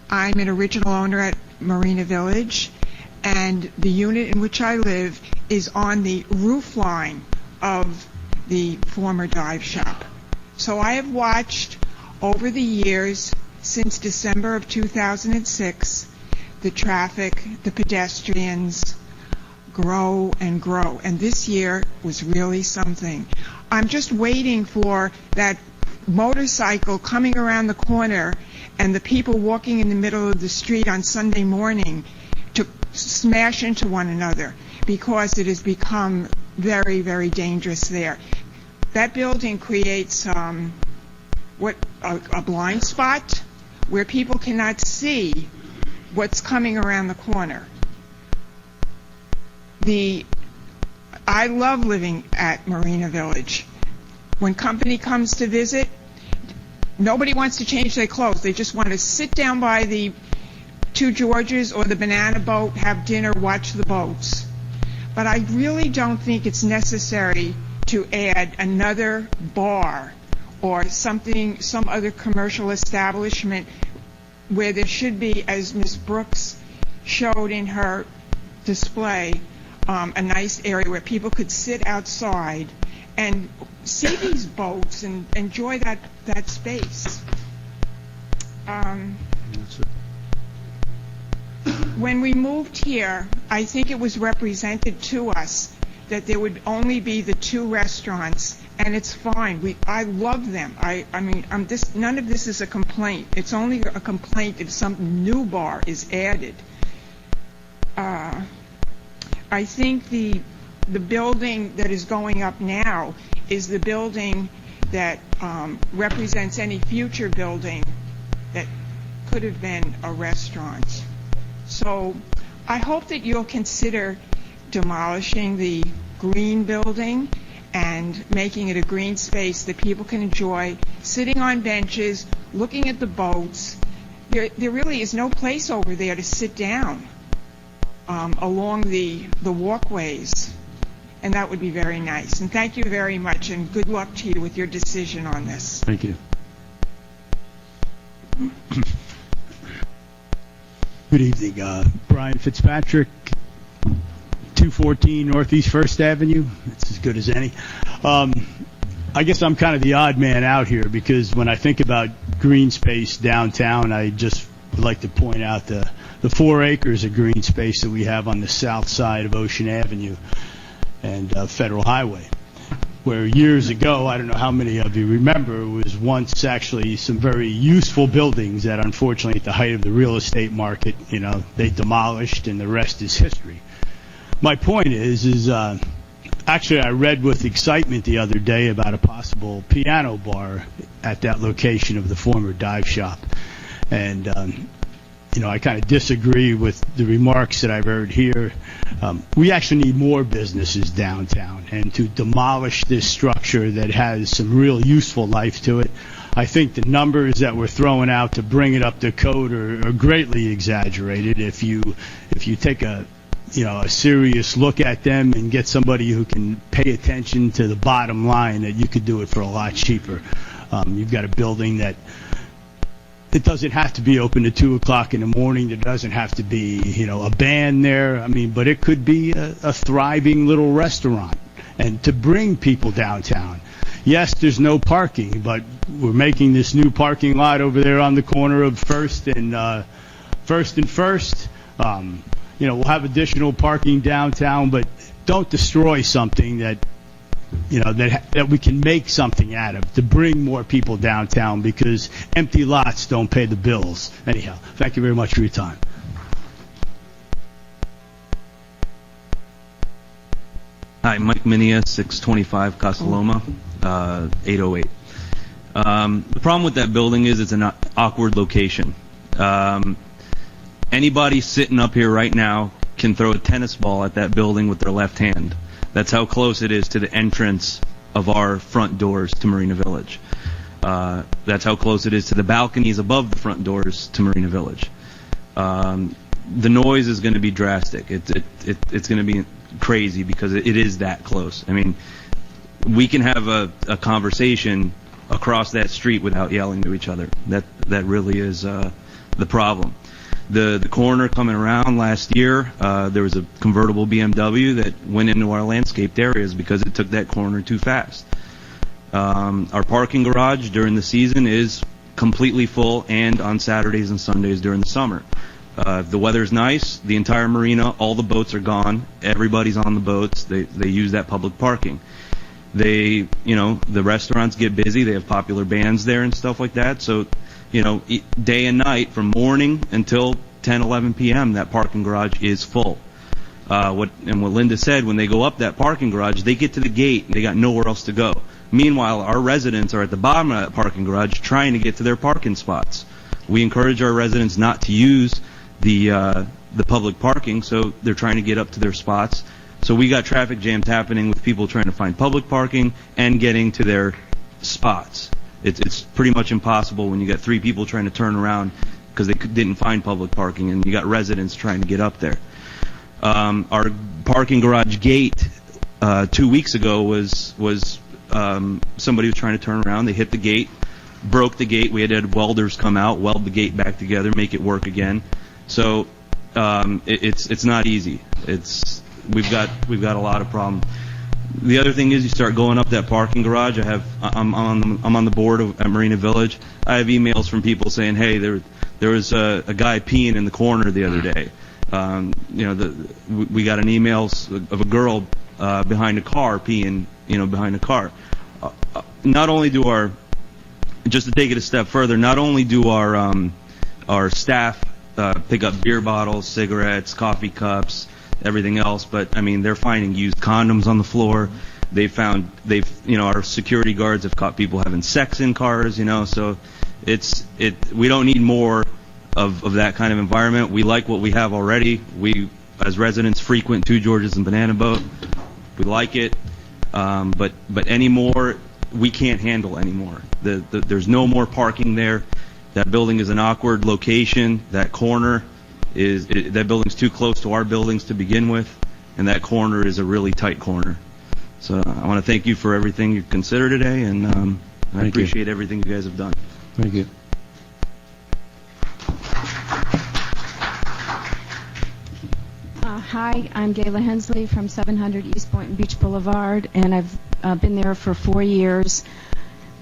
I'm an original owner at Marina Village, and the unit in which I live is on the roof line of the former dive shop. So I have watched over the years, since December of 2006, the traffic, the pedestrians grow and grow. And this year was really something. I'm just waiting for that motorcycle coming around the corner and the people walking in the middle of the street on Sunday morning to smash into one another, because it has become very, very dangerous there. That building creates a blind spot where people cannot see what's coming around the corner. I love living at Marina Village. When company comes to visit, nobody wants to change their clothes. They just want to sit down by the Two Georges or the Banana Boat, have dinner, watch the boats. But I really don't think it's necessary to add another bar or some other commercial establishment where there should be, as Ms. Brooks showed in her display, a nice area where people could sit outside and see these boats and enjoy that space. When we moved here, I think it was represented to us that there would only be the 2 restaurants, and it's fine. I love them. I mean, none of this is a complaint. It's only a complaint if some new bar is added. I think the building that is going up now is the building that represents any future building that could have been a restaurant. So I hope that you'll consider demolishing the green building and making it a green space that people can enjoy, sitting on benches, looking at the boats. There really is no place over there to sit down along the walkways, and that would be very nice. And thank you very much, and good luck to you with your decision on this. Thank you. Good evening. Brian Fitzpatrick, 214 Northeast 1st Avenue. It's as good as any. I guess I'm kind of the odd man out here because when I think about green space downtown, I just would like to point out the 4 acres of green space that we have on the south side of Ocean Avenue and Federal Highway, where years ago, I don't know how many of you remember, was once actually some very useful buildings that unfortunately at the height of the real estate market, they demolished, and the rest is history. My point is actually I read with excitement the other day about a possible piano bar at that location of the former dive shop. And, I kind of disagree with the remarks that I've heard here. We actually need more businesses downtown, and to demolish this structure that has some real useful life to it, I think the numbers that we're throwing out to bring it up to code are greatly exaggerated. If you take a serious look at them and get somebody who can pay attention to the bottom line, that you could do it for a lot cheaper. You've got a building that it doesn't have to be open to 2 o'clock in the morning. There doesn't have to be, a band there. But it could be a thriving little restaurant, and to bring people downtown. Yes, there's no parking, but we're making this new parking lot over there on the corner of First and First. We'll have additional parking downtown, but don't destroy something that that we can make something out of to bring more people downtown, because empty lots don't pay the bills. Anyhow, thank you very much for your time. Hi, Mike Minia, 625 Casaloma, 808. The problem with that building is it's an awkward location. Anybody sitting up here right now can throw a tennis ball at that building with their left hand. That's how close it is to the entrance of our front doors to Marina Village. That's how close it is to the balconies above the front doors to Marina Village. The noise is going to be drastic. It's going to be crazy because it is that close. We can have a conversation across that street without yelling to each other. That really is the problem. The corner coming around last year, there was a convertible BMW that went into our landscaped areas because it took that corner too fast. Our parking garage during the season is completely full, and on Saturdays and Sundays during the summer. If the weather's nice, the entire marina, all the boats are gone. Everybody's on the boats. They use that public parking. The restaurants get busy. They have popular bands there and stuff like that. So, day and night from morning until 10, 11 p.m., that parking garage is full. What Linda said, when they go up that parking garage, they get to the gate and they got nowhere else to go. Meanwhile, our residents are at the bottom of that parking garage trying to get to their parking spots. We encourage our residents not to use the public parking, so they're trying to get up to their spots. So we got traffic jams happening with people trying to find public parking and getting to their spots. It's pretty much impossible when you got 3 people trying to turn around because they didn't find public parking, and you got residents trying to get up there. Our parking garage gate 2 weeks ago was somebody was trying to turn around. They hit the gate, broke the gate. We had to have welders come out, weld the gate back together, make it work again. So it's not easy. We've got a lot of problems. The other thing is, you start going up that parking garage. I'm on the board at Marina Village. I have emails from people saying, "Hey, there was a guy peeing in the corner the other day." We got an email of a girl behind a car peeing, behind a car. Not only do just to take it a step further, not only do our staff pick up beer bottles, cigarettes, coffee cups, everything else, but they're finding used condoms on the floor. Our security guards have caught people having sex in cars, so We don't need more of that kind of environment. We like what we have already. We, as residents, frequent Two Georges and Banana Boat. We like it, but any more, we can't handle anymore. There's no more parking there. That building is an awkward location. That corner that building's too close to our buildings to begin with, and that corner is a really tight corner. So I want to thank you for everything you've considered today, and I appreciate everything you guys have done. Thank you. Hi, I'm Gayla Hensley from 700 East Boynton Beach Boulevard, and I've been there for 4 years.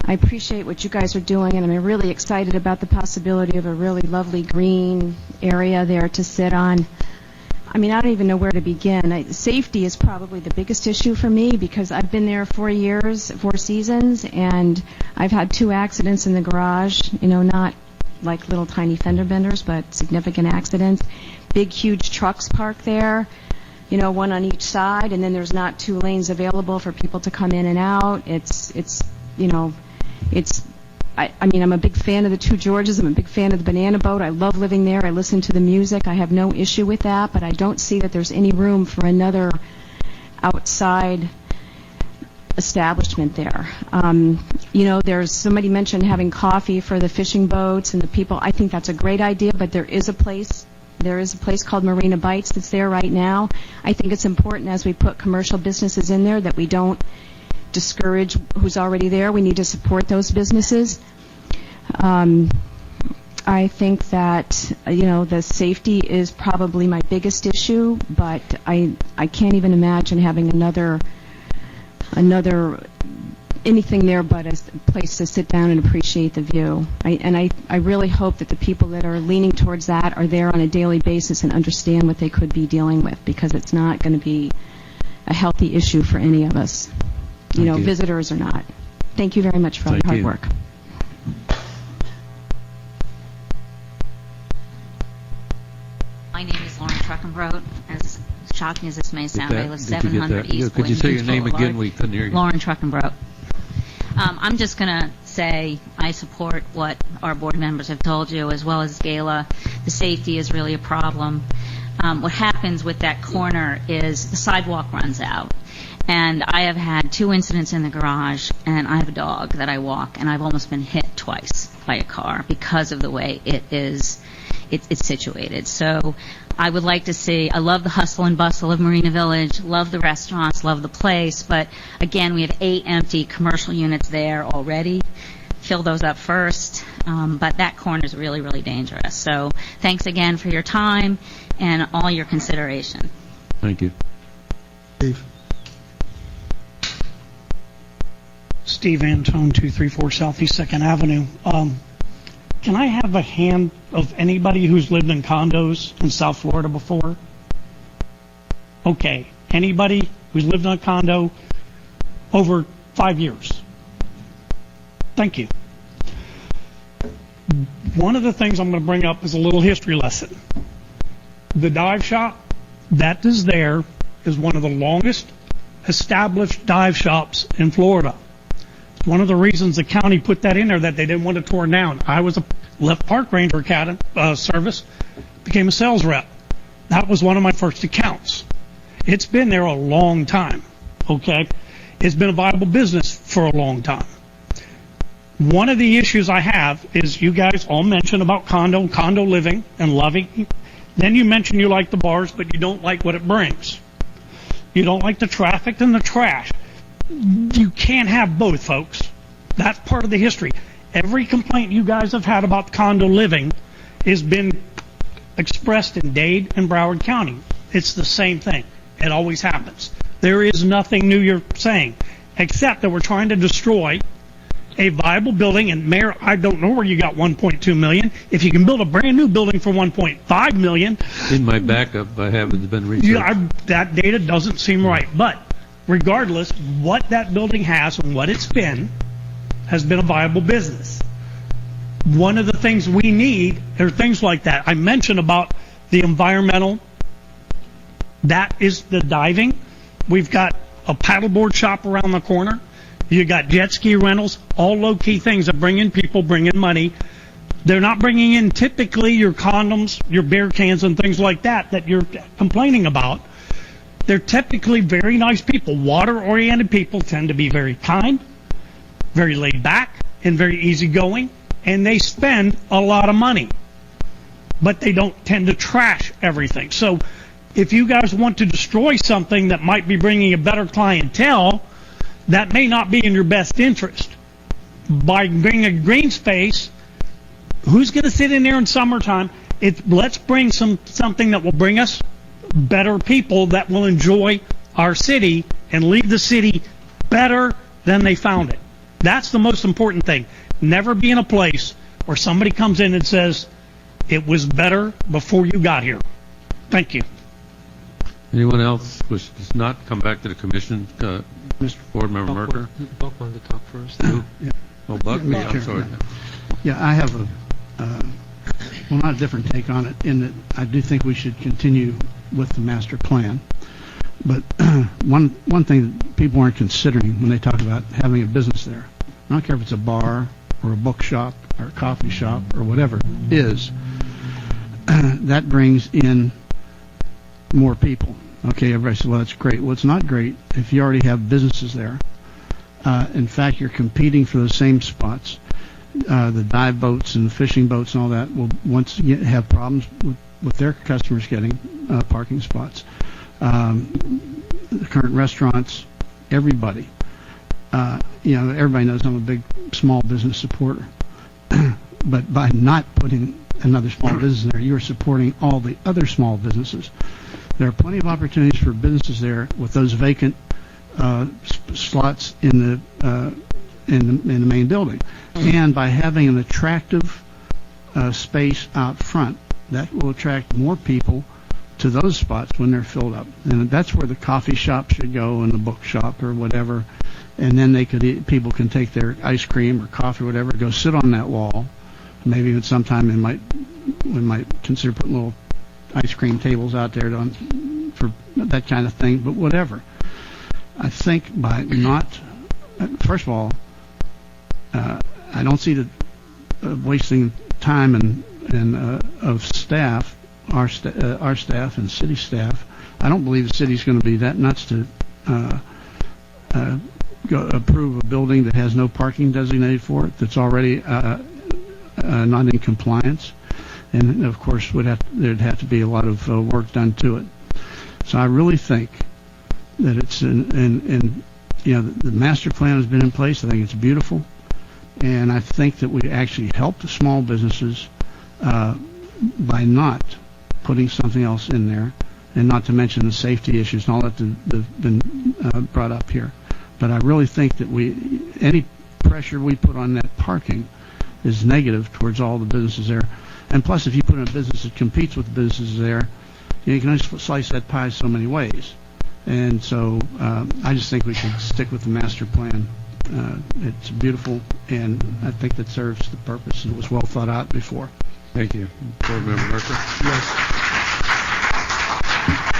I appreciate what you guys are doing, and I'm really excited about the possibility of a really lovely green area there to sit on. I mean, I don't even know where to begin. Safety is probably the biggest issue for me because I've been there 4 years, 4 seasons, and I've had 2 accidents in the garage, not like little tiny fender benders, but significant accidents. Big, huge trucks parked there, one on each side, and then there's not 2 lanes available for people to come in and out. I'm a big fan of the Two Georges. I'm a big fan of the Banana Boat. I love living there. I listen to the music. I have no issue with that, but I don't see that there's any room for another outside establishment there. There's somebody mentioned having coffee for the fishing boats and the people. I think that's a great idea, but there is a place called Marina Bites that's there right now. I think it's important as we put commercial businesses in there that we don't discourage who's already there. We need to support those businesses. I think that, the safety is probably my biggest issue, but I can't even imagine having another anything there but a place to sit down and appreciate the view. I really hope that the people that are leaning towards that are there on a daily basis and understand what they could be dealing with, because it's not going to be a healthy issue for any of us, visitors or not. Thank you very much for all your hard work. My name is Lauren Truckenbrodt. As shocking as this may sound, I live Did you get 700 that? East Could you Boynton say your Beach name Boulevard. again? We couldn't hear you. Lauren Truckenbrodt. I'm just going to say I support what our board members have told you, as well as Gayla. The safety is really a problem. What happens with that corner is the sidewalk runs out. And I have had 2 incidents in the garage, and I have a dog that I walk, and I've almost been hit twice by a car because of the way it's situated. So I would like to see, I love the hustle and bustle of Marina Village, love the restaurants, love the place, but again, we have 8 empty commercial units there already. Fill those up first, but that corner is really, really dangerous. So thanks again for your time and all your consideration. Thank you. Steve Antone, 234 Southeast 2nd Avenue. Can I have a hand of anybody who's lived in condos in South Florida before? Okay. Anybody who's lived in a condo over 5 years? Thank you. One of the things I'm going to bring up is a little history lesson. The dive shop that is there is one of the longest established dive shops in Florida. It's one of the reasons the county put that in there, that they didn't want it torn down. I was left park ranger service, became a sales rep. That was one of my first accounts. It's been there a long time, okay? It's been a viable business for a long time. One of the issues I have is you guys all mention about condo living and loving. Then you mention you like the bars, but you don't like what it brings. You don't like the traffic and the trash. You can't have both, folks. That's part of the history. Every complaint you guys have had about condo living has been expressed in Dade and Broward County. It's the same thing. It always happens. There is nothing new you're saying, except that we're trying to destroy a viable building. And Mayor, I don't know where you got $1.2 million. If you can build a brand new building for $1.5 million. In my backup, I haven't been researched. That data doesn't seem right. But regardless, what that building has and what it's been has been a viable business. One of the things we need are things like that. I mentioned about the environmental. That is the diving. We've got a paddleboard shop around the corner. You got jet ski rentals, all low-key things that bring in people, bring in money. They're not bringing in typically your condoms, your beer cans, and things like that you're complaining about. They're typically very nice people. Water-oriented people tend to be very kind, very laid back, and very easygoing, and they spend a lot of money. But they don't tend to trash everything. So if you guys want to destroy something that might be bringing a better clientele, that may not be in your best interest. By bringing a green space, who's going to sit in there in summertime? Let's bring something that will bring us better people that will enjoy our city and leave the city better than they found it. That's the most important thing. Never be in a place where somebody comes in and says, it was better before you got here. Thank you. Anyone else wish to not come back to the commission? Mr. Board Member Merker? Buck wanted to talk first. Who? Oh, Buck, yeah, I'm sorry. Yeah, I have not a different take on it in that I do think we should continue with the master plan. But one thing that people aren't considering when they talk about having a business there, I don't care if it's a bar or a bookshop or a coffee shop or whatever it is, that brings in more people. Okay, everybody says, well, that's great. Well, it's not great if you already have businesses there. In fact, you're competing for the same spots. The dive boats and the fishing boats and all that will once again have problems with their customers getting parking spots. The current restaurants, everybody. Everybody knows I'm a big small business supporter. But by not putting another small business there, you're supporting all the other small businesses. There are plenty of opportunities for businesses there with those vacant slots in the main building, and by having an attractive space out front, that will attract more people to those spots when they're filled up. And that's where the coffee shop should go and the bookshop or whatever. And then people can take their ice cream or coffee or whatever, go sit on that wall. Maybe even sometime we might consider putting little ice cream tables out there for that kind of thing, but whatever. I think by not, first of all, I don't see the wasting time and of staff, our staff and city staff. I don't believe the city's going to be that nuts to approve a building that has no parking designated for it, that's already not in compliance, and of course there'd have to be a lot of work done to it. So I really think that it's the master plan has been in place. I think it's beautiful, and I think that we actually help the small businesses by not putting something else in there, and not to mention the safety issues and all that have been brought up here. But I really think that any pressure we put on that parking is negative towards all the businesses there. And plus, if you put in a business that competes with the businesses there, you can only slice that pie so many ways. And so I just think we should stick with the master plan. It's beautiful, and I think that serves the purpose and was well thought out before. Thank you. Board Member Merker? Yes.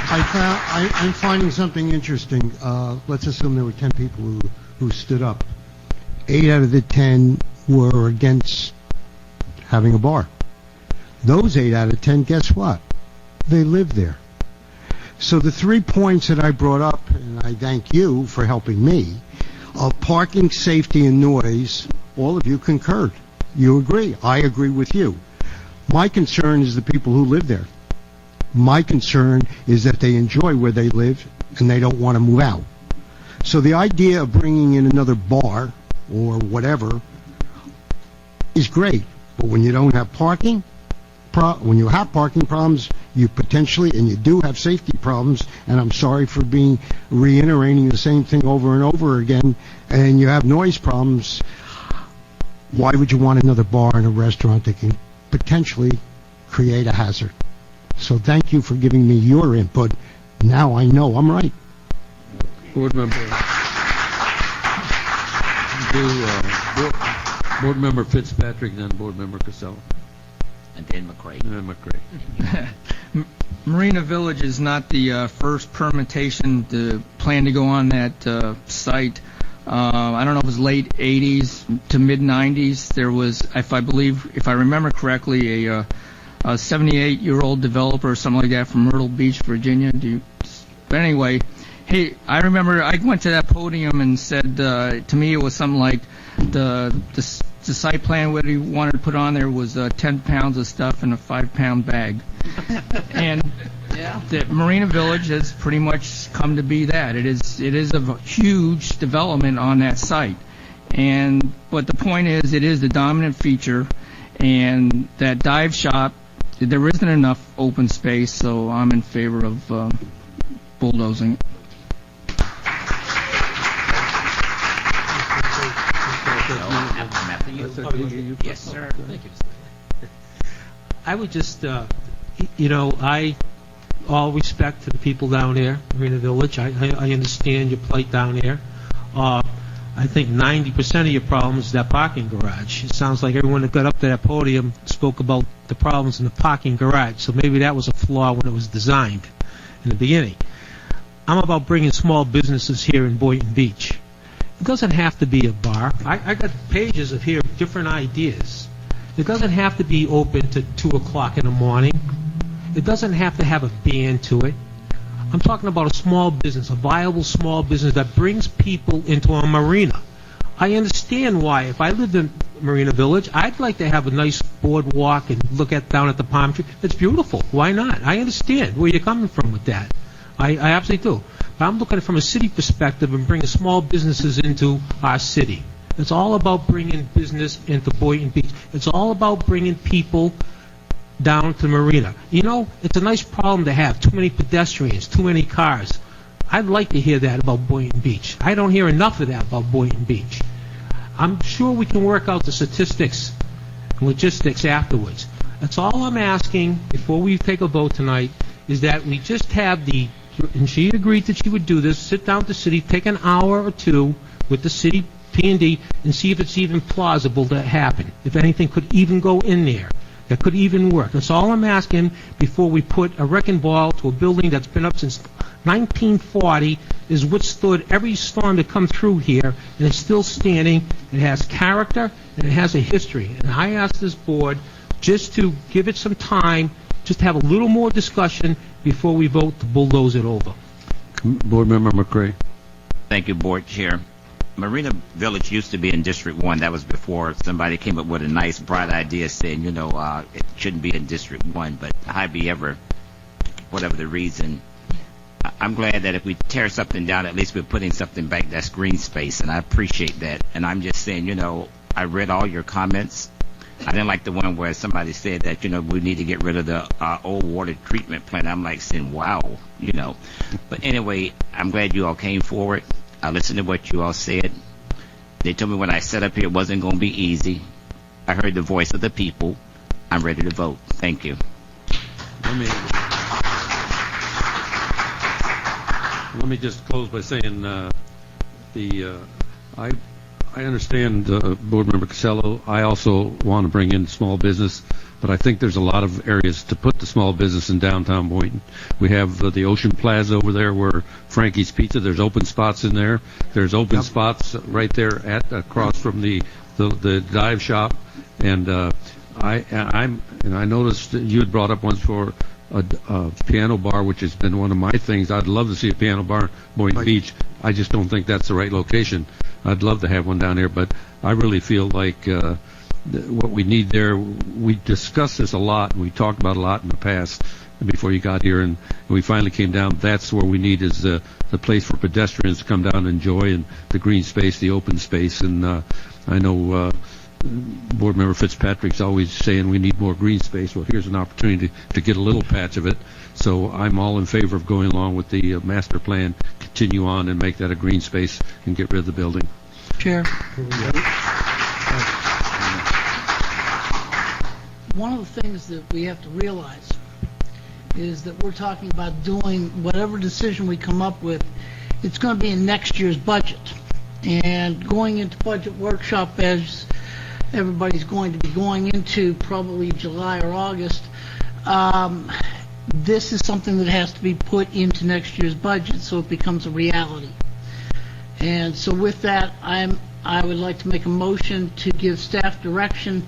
I'm finding something interesting. Let's assume there were 10 people who stood up. 8 out of the 10 were against having a bar. Those 8 out of 10, guess what? They live there. So the 3 points that I brought up, and I thank you for helping me, of parking, safety, and noise, all of you concurred. You agree. I agree with you. My concern is the people who live there. My concern is that they enjoy where they live and they don't want to move out. So the idea of bringing in another bar or whatever is great. But when you don't have parking, when you have parking problems, you potentially, and you do have safety problems, and I'm sorry for reiterating the same thing over and over again, and you have noise problems, why would you want another bar and a restaurant that can potentially create a hazard? So thank you for giving me your input. Now I know I'm right. Board Member. Board Member Fitzpatrick, and then Board Member Casella. And then McCray. And then McCray. Marina Village is not the first permutation to plan to go on that site. I don't know if it was late 80s to mid 90s. There was, if I remember correctly, a 78-year-old developer or something like that from Myrtle Beach, Virginia. But anyway, hey, I remember I went to that podium and said, to me it was something like the site plan what he wanted to put on there was 10 pounds of stuff in a 5-pound bag. And the Marina Village has pretty much come to be that. It is a huge development on that site. But the point is, it is the dominant feature, and that dive shop, there isn't enough open space, so I'm in favor of bulldozing it. Yes, sir. Thank you. I would just, all respect to the people down there, Marina Village. I understand your plight down there. I think 90% of your problem is that parking garage. It sounds like everyone that got up to that podium spoke about the problems in the parking garage, so maybe that was a flaw when it was designed in the beginning. I'm about bringing small businesses here in Boynton Beach. It doesn't have to be a bar. I got pages of here, different ideas. It doesn't have to be open to 2 o'clock in the morning. It doesn't have to have a band to it. I'm talking about a small business, a viable small business that brings people into a marina. I understand why. If I lived in Marina Village, I'd like to have a nice boardwalk and look down at the palm tree. It's beautiful. Why not? I understand where you're coming from with that. I absolutely do. But I'm looking from a city perspective and bringing small businesses into our city. It's all about bringing business into Boynton Beach. It's all about bringing people down to the marina. It's a nice problem to have. Too many pedestrians, too many cars. I'd like to hear that about Boynton Beach. I don't hear enough of that about Boynton Beach. I'm sure we can work out the statistics and logistics afterwards. That's all I'm asking before we take a vote tonight, is that we just have and she agreed that she would do this, sit down with the city, take an hour or two with the city P&D and see if it's even plausible to happen, if anything could even go in there that could even work. That's all I'm asking before we put a wrecking ball to a building that's been up since 1940, has withstood every storm that come through here, and it's still standing. It has character, and it has a history. And I ask this board just to give it some time, just to have a little more discussion before we vote to bulldoze it over. Board Member McCray. Thank you, Board Chair. Marina Village used to be in District 1. That was before somebody came up with a nice, bright idea saying, it shouldn't be in District 1, but however, whatever the reason, I'm glad that if we tear something down, at least we're putting something back that's green space, and I appreciate that. And I'm just saying, I read all your comments. I didn't like the one where somebody said that, we need to get rid of the old water treatment plant. I'm like saying, wow, But anyway, I'm glad you all came forward. I listened to what you all said. They told me when I set up here it wasn't going to be easy. I heard the voice of the people. I'm ready to vote. Thank you. Let me just close by saying I understand Board Member Casello. I also want to bring in small business, but I think there's a lot of areas to put the small business in downtown Boynton. We have the Ocean Plaza over there where Frankie's Pizza, there's open spots in there. There's open spots right there across from the dive shop. And I noticed that you had brought up once for a piano bar, which has been one of my things. I'd love to see a piano bar in Boynton Beach. I just don't think that's the right location. I'd love to have one down there, but I really feel like what we need there, we discussed this a lot, and we talked about a lot in the past before you got here, and we finally came down. That's where we need is the place for pedestrians to come down and enjoy, and the green space, the open space. And I know Board Member Fitzpatrick's always saying we need more green space. Well, here's an opportunity to get a little patch of it. So I'm all in favor of going along with the master plan, continue on and make that a green space and get rid of the building. Chair. One of the things that we have to realize is that we're talking about doing whatever decision we come up with, it's going to be in next year's budget. And going into budget workshop, as everybody's going to be going into probably July or August, this is something that has to be put into next year's budget so it becomes a reality. And so with that, I would like to make a motion to give staff direction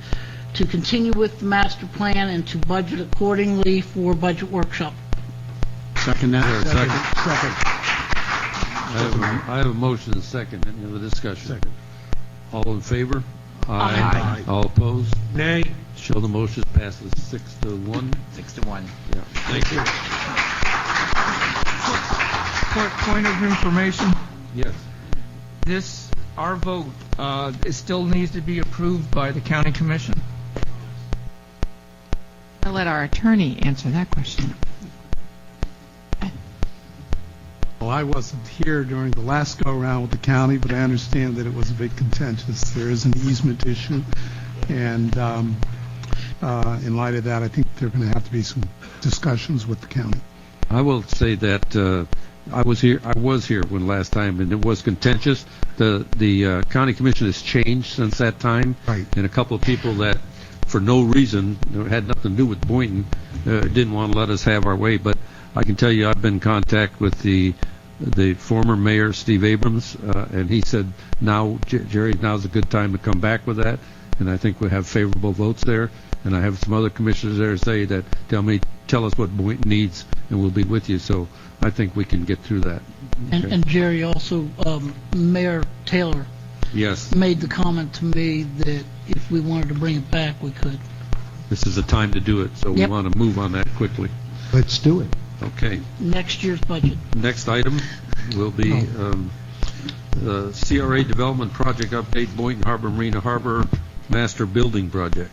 to continue with the master plan and to budget accordingly for budget workshop. Second that. Second. I have a motion and a second. Any other discussion? Second. All in favor? Aye. All opposed? Nay. Show the motion passes 6-1. 6-1. Yeah. Thank you. Point of information. Yes. Our vote, it still needs to be approved by the county commission. I'll let our attorney answer that question. Well, I wasn't here during the last go-around with the county, but I understand that it was a bit contentious. There is an easement issue, and in light of that, I think there are going to have to be some discussions with the county. I will say that I was here when last time, and it was contentious. The county commission has changed since that time, Right. and a couple of people that, for no reason, had nothing to do with Boynton, didn't want to let us have our way. But I can tell you, I've been in contact with the former mayor, Steve Abrams, and he said, now, Jerry, now's a good time to come back with that, and I think we have favorable votes there. And I have some other commissioners there say that, tell us what Boynton needs, and we'll be with you. So I think we can get through that. Okay. And Jerry, also, Mayor Taylor Yes, made the comment to me that if we wanted to bring it back, we could. this is the time to do it, so we Yep. want to move on that quickly. Let's do it. Okay. Next year's budget. Next item will be the CRA Development Project Update, Boynton Harbor Marina Harbor Master Building Project.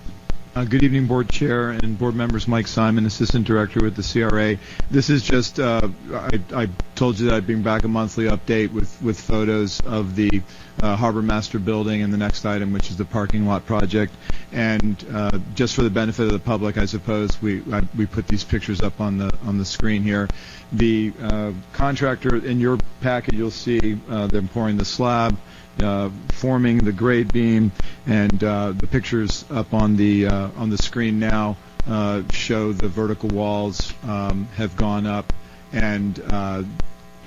Good evening, Board Chair and Board members. Mike Simon, Assistant Director with the CRA. This is just, I told you that I'd bring back a monthly update with photos of the Harbor Master Building and the next item, which is the parking lot project. And just for the benefit of the public, I suppose, we put these pictures up on the screen here. The contractor, in your packet, you'll see them pouring the slab, forming the grade beam, and the pictures up on the screen now show the vertical walls have gone up, and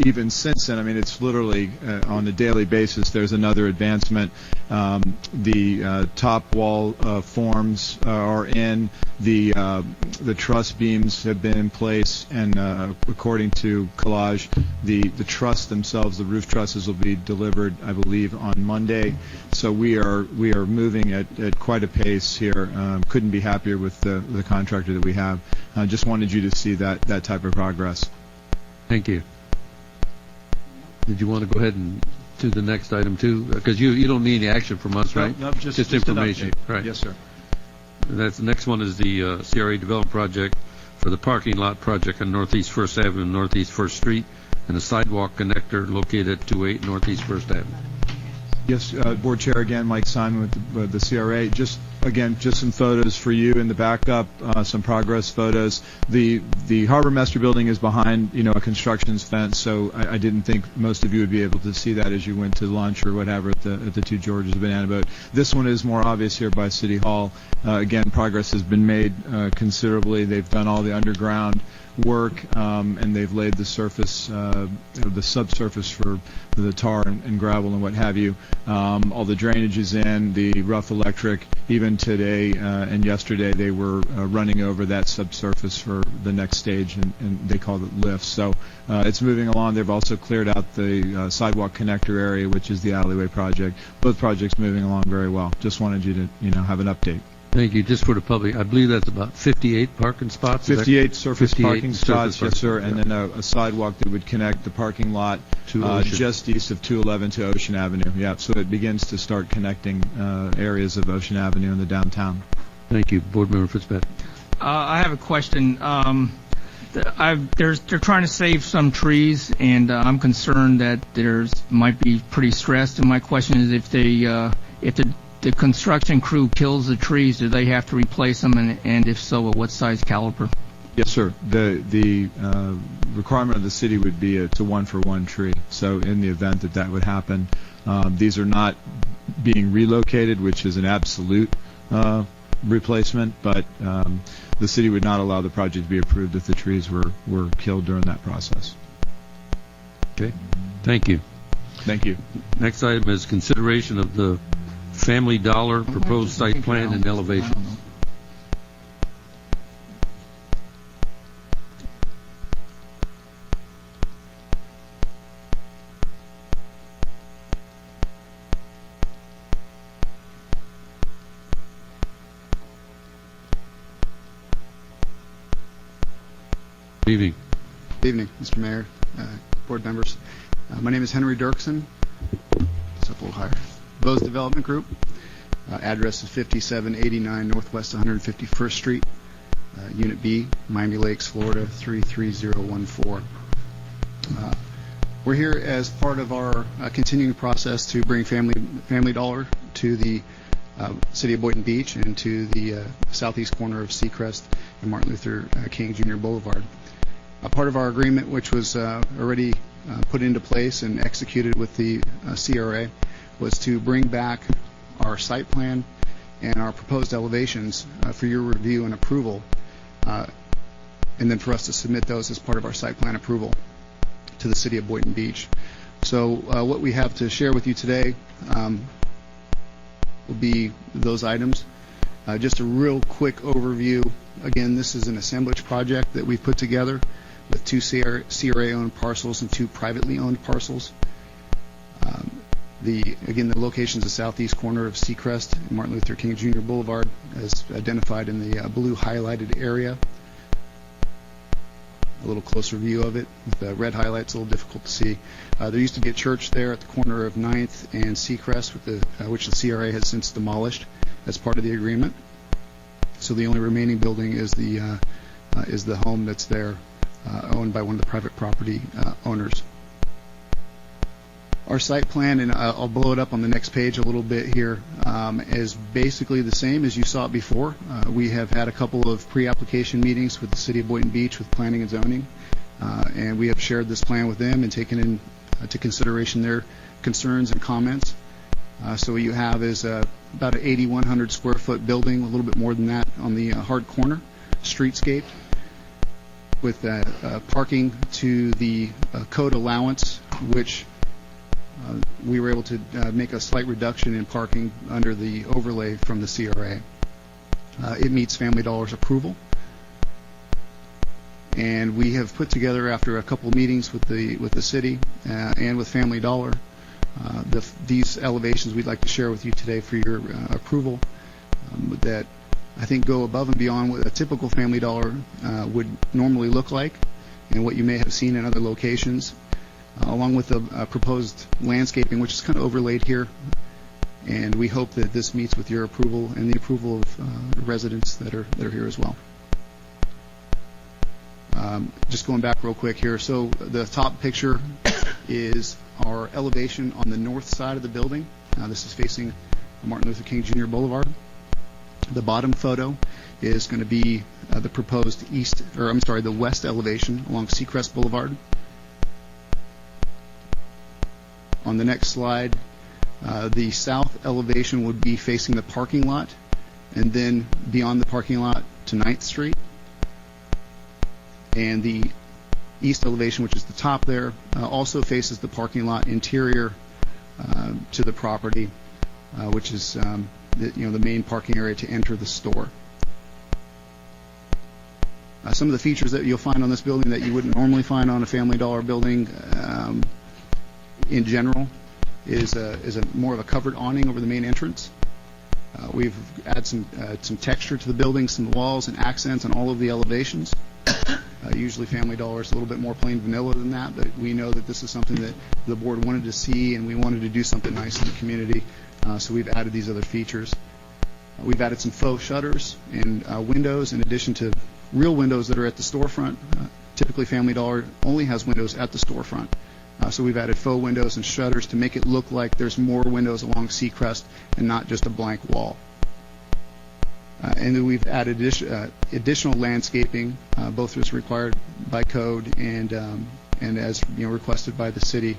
even since then, I mean, it's literally on a daily basis. There's another advancement. The top wall forms are in. The truss beams have been in place, and according to Collage, the truss themselves, the roof trusses, will be delivered, I believe, on Monday. So we are moving at quite a pace here. Couldn't be happier with the contractor that we have. Just wanted you to see that type of progress. Thank you. Did you want to go ahead and to the next item too? Because you don't need any action from us, right? No, just information, an update. right? Yes, sir. That's the next one is the CRA Development Project for the parking lot project on Northeast First Avenue and Northeast First Street, and a sidewalk connector located at 28 Northeast First Avenue. Yes, Board Chair, again, Mike Simon with the CRA. Just some photos for you in the backup, some progress photos. The Harbor Master Building is behind, a construction fence, so I didn't think most of you would be able to see that as you went to lunch or whatever at the Two Georges Banana Boat. This one is more obvious here by City Hall. Again, progress has been made considerably. They've done all the underground work, and they've laid the surface, the subsurface for the tar and gravel and what have you. All the drainage is in, the rough electric. Even today and yesterday, they were running over that subsurface for the next stage, and they called it lifts. So it's moving along. They've also cleared out the sidewalk connector area, which is the alleyway project. Both projects moving along very well. Just wanted you to have an update. Thank you. Just for the public, I believe that's about 58 parking spots. 58 surface 58 parking spots, surface yes, sir, parking, and then a sidewalk that would connect the parking lot To Ocean. just east of 211 to Ocean Avenue. Yeah, so it begins to start connecting areas of Ocean Avenue in the downtown. Thank you. Board Member Fitzpatrick. I have a question. They're trying to save some trees, and I'm concerned that might be pretty stressed. And my question is, if the construction crew kills the trees, do they have to replace them, and if so, at what size caliber? Yes, sir. The requirement of the city would be it's a one-for-one tree. So in the event that would happen, these are not being relocated, which is an absolute replacement, but the city would not allow the project to be approved if the trees were killed during that process. Okay. Thank you. Thank you. Next item is consideration of the Family Dollar proposed site plan and elevation. Good evening. Good evening, Mr. Mayor, board members. My name is Henry Dirksen. It's up a little higher. Bose Development Group. Address is 5789 Northwest 151st Street, Unit B, Miami Lakes, Florida 33014. We're here as part of our continuing process to bring Family Dollar to the city of Boynton Beach and to the southeast corner of Seacrest and Martin Luther King Jr. Boulevard. A part of our agreement, which was already put into place and executed with the CRA, was to bring back our site plan and our proposed elevations for your review and approval, and then for us to submit those as part of our site plan approval to the city of Boynton Beach. So what we have to share with you today will be those items. Just a real quick overview. Again, this is an assemblage project that we've put together with 2 CRA-owned parcels and 2 privately owned parcels. The location is the southeast corner of Seacrest and Martin Luther King Jr. Boulevard, as identified in the blue highlighted area. A little closer view of it with the red highlights, a little difficult to see. There used to be a church there at the corner of 9th and Seacrest, which the CRA has since demolished as part of the agreement. So the only remaining building is the home that's there, owned by one of the private property owners. Our site plan, and I'll blow it up on the next page a little bit here, is basically the same as you saw it before. We have had a couple of pre-application meetings with the city of Boynton Beach with planning and zoning, and we have shared this plan with them and taken into consideration their concerns and comments. So what you have is about an 8,100 square foot building, a little bit more than that on the hard corner, streetscape, with parking to the code allowance, which we were able to make a slight reduction in parking under the overlay from the CRA. It meets Family Dollar's approval. And we have put together, after a couple of meetings with the city and with Family Dollar, these elevations we'd like to share with you today for your approval, that I think go above and beyond what a typical Family Dollar would normally look like and what you may have seen in other locations, along with the proposed landscaping, which is kind of overlaid here. And we hope that this meets with your approval and the approval of the residents that are here as well. Just going back real quick here. So the top picture is our elevation on the north side of the building. This is facing Martin Luther King Jr. Boulevard. The bottom photo is going to be the proposed the west elevation along Seacrest Boulevard. On the next slide, the south elevation would be facing the parking lot, and then beyond the parking lot to 9th Street. And the east elevation, which is the top there, also faces the parking lot interior to the property, which is the main parking area to enter the store. Some of the features that you'll find on this building that you wouldn't normally find on a Family Dollar building in general is more of a covered awning over the main entrance. We've added some texture to the building, some walls and accents on all of the elevations. Usually Family Dollar is a little bit more plain vanilla than that, but we know that this is something that the board wanted to see, and we wanted to do something nice in the community, so we've added these other features. We've added some faux shutters and windows in addition to real windows that are at the storefront. Typically Family Dollar only has windows at the storefront. So we've added faux windows and shutters to make it look like there's more windows along Seacrest and not just a blank wall. And then we've added additional landscaping, both as required by code and as requested by the city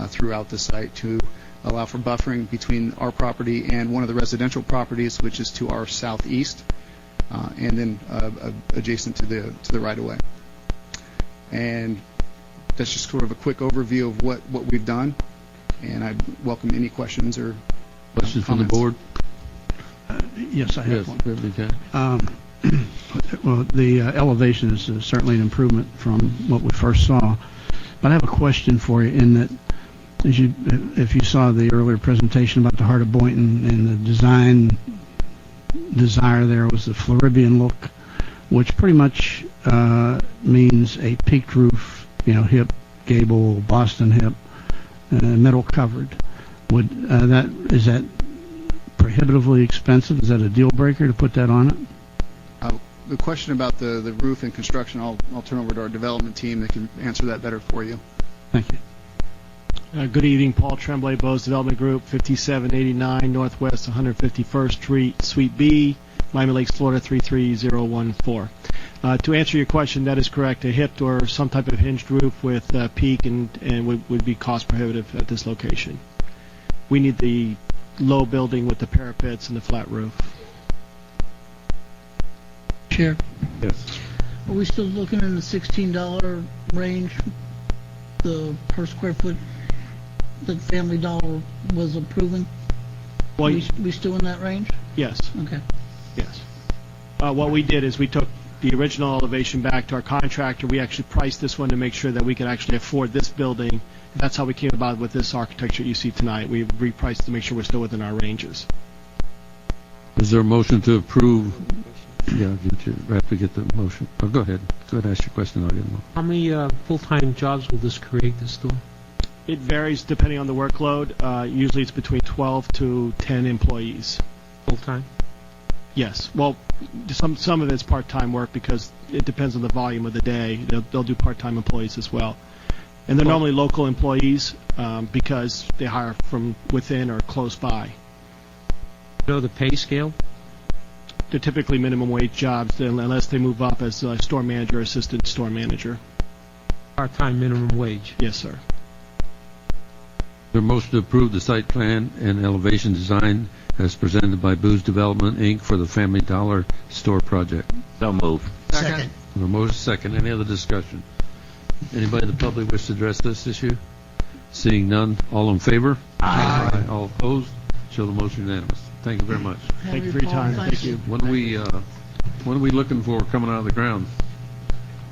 throughout the site, to allow for buffering between our property and one of the residential properties, which is to our southeast, and then adjacent to the right-of-way. And that's just sort of a quick overview of what we've done. and I welcome any questions or Questions from the comments. board? Yes, I have one. Certainly can. Well, the elevation is certainly an improvement from what we first saw. But I have a question for you in that, if you saw the earlier presentation about the heart of Boynton and the design desire there was the Floridian look, which pretty much means a peaked roof, hip, gable, Boston hip, metal covered. Is that prohibitively expensive? Is that a deal breaker to put that on it? The question about the roof and construction, I'll turn over to our development team that can answer that better for you. Thank you. Good evening, Paul Tremblay, Bose Development Group, 5789 Northwest 151st Street, Suite B, Miami Lakes, Florida 33014. To answer your question, that is correct. A hipped or some type of hinged roof with peak and would be cost prohibitive at this location. We need the low building with the parapets and the flat roof. Chair, Yes. are we still looking in the $16 range, the per square foot that Family Dollar was approving? Well, we still in that range? Yes. Okay. Yes. What we did is we took the original elevation back to our contractor. We actually priced this one to make sure that we could actually afford this building. That's how we came about with this architecture you see tonight. We repriced to make sure we're still within our ranges. Is there a motion to approve? Yeah, we have to get the motion. Oh, go ahead. Go ahead, ask your question. I'll get them. How many full-time jobs will this create, this store? It varies depending on the workload. Usually it's between 12 to 10 employees. Full-time? Yes. Well, some of it's part-time work because it depends on the volume of the day. They'll do part-time employees as well. And they're normally local employees because they hire from within or close by. You know the pay scale? They're typically minimum wage jobs unless they move up as a store manager or assistant store manager. Part-time minimum wage? Yes, sir. There a motion to approve the site plan and elevation design as presented by Booz Development, Inc. for the Family Dollar store project. So move. Second. A motion second. Any other discussion? Anybody in the public wish to address this issue? Seeing none, all in favor? Aye. All opposed? Show the motion unanimous. Thank you very much. Thank you for your time. Thank you. When are we looking for coming out of the ground?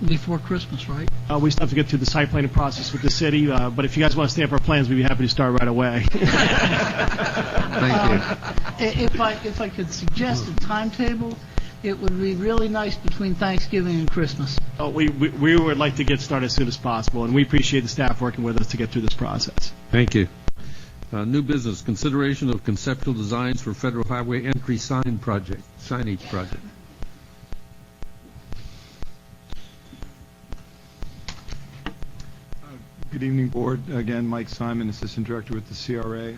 Before Christmas, right? We still have to get through the site planning process with the city, but if you guys want to stay up our plans, we'd be happy to start right away. Thank you. If I could suggest a timetable, it would be really nice between Thanksgiving and Christmas. We would like to get started as soon as possible, and we appreciate the staff working with us to get through this process. Thank you. New business, consideration of conceptual designs for Federal Highway entry signage project. Good evening, Board. Again, Mike Simon, Assistant Director with the CRA.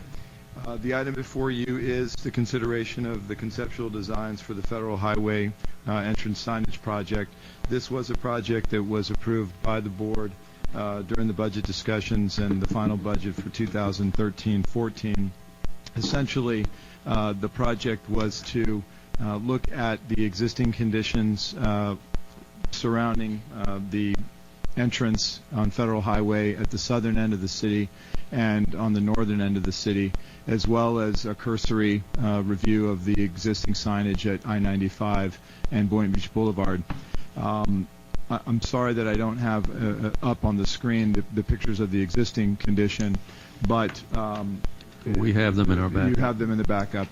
The item before you is the consideration of the conceptual designs for the Federal Highway entrance signage project. This was a project that was approved by the Board during the budget discussions and the final budget for 2013-14. Essentially, the project was to look at the existing conditions surrounding the entrance on Federal Highway at the southern end of the city and on the northern end of the city, as well as a cursory review of the existing signage at I-95 and Boynton Beach Boulevard. I'm sorry that I don't have up on the screen the pictures of the existing condition, but we have them in our backup. You have them in the backup.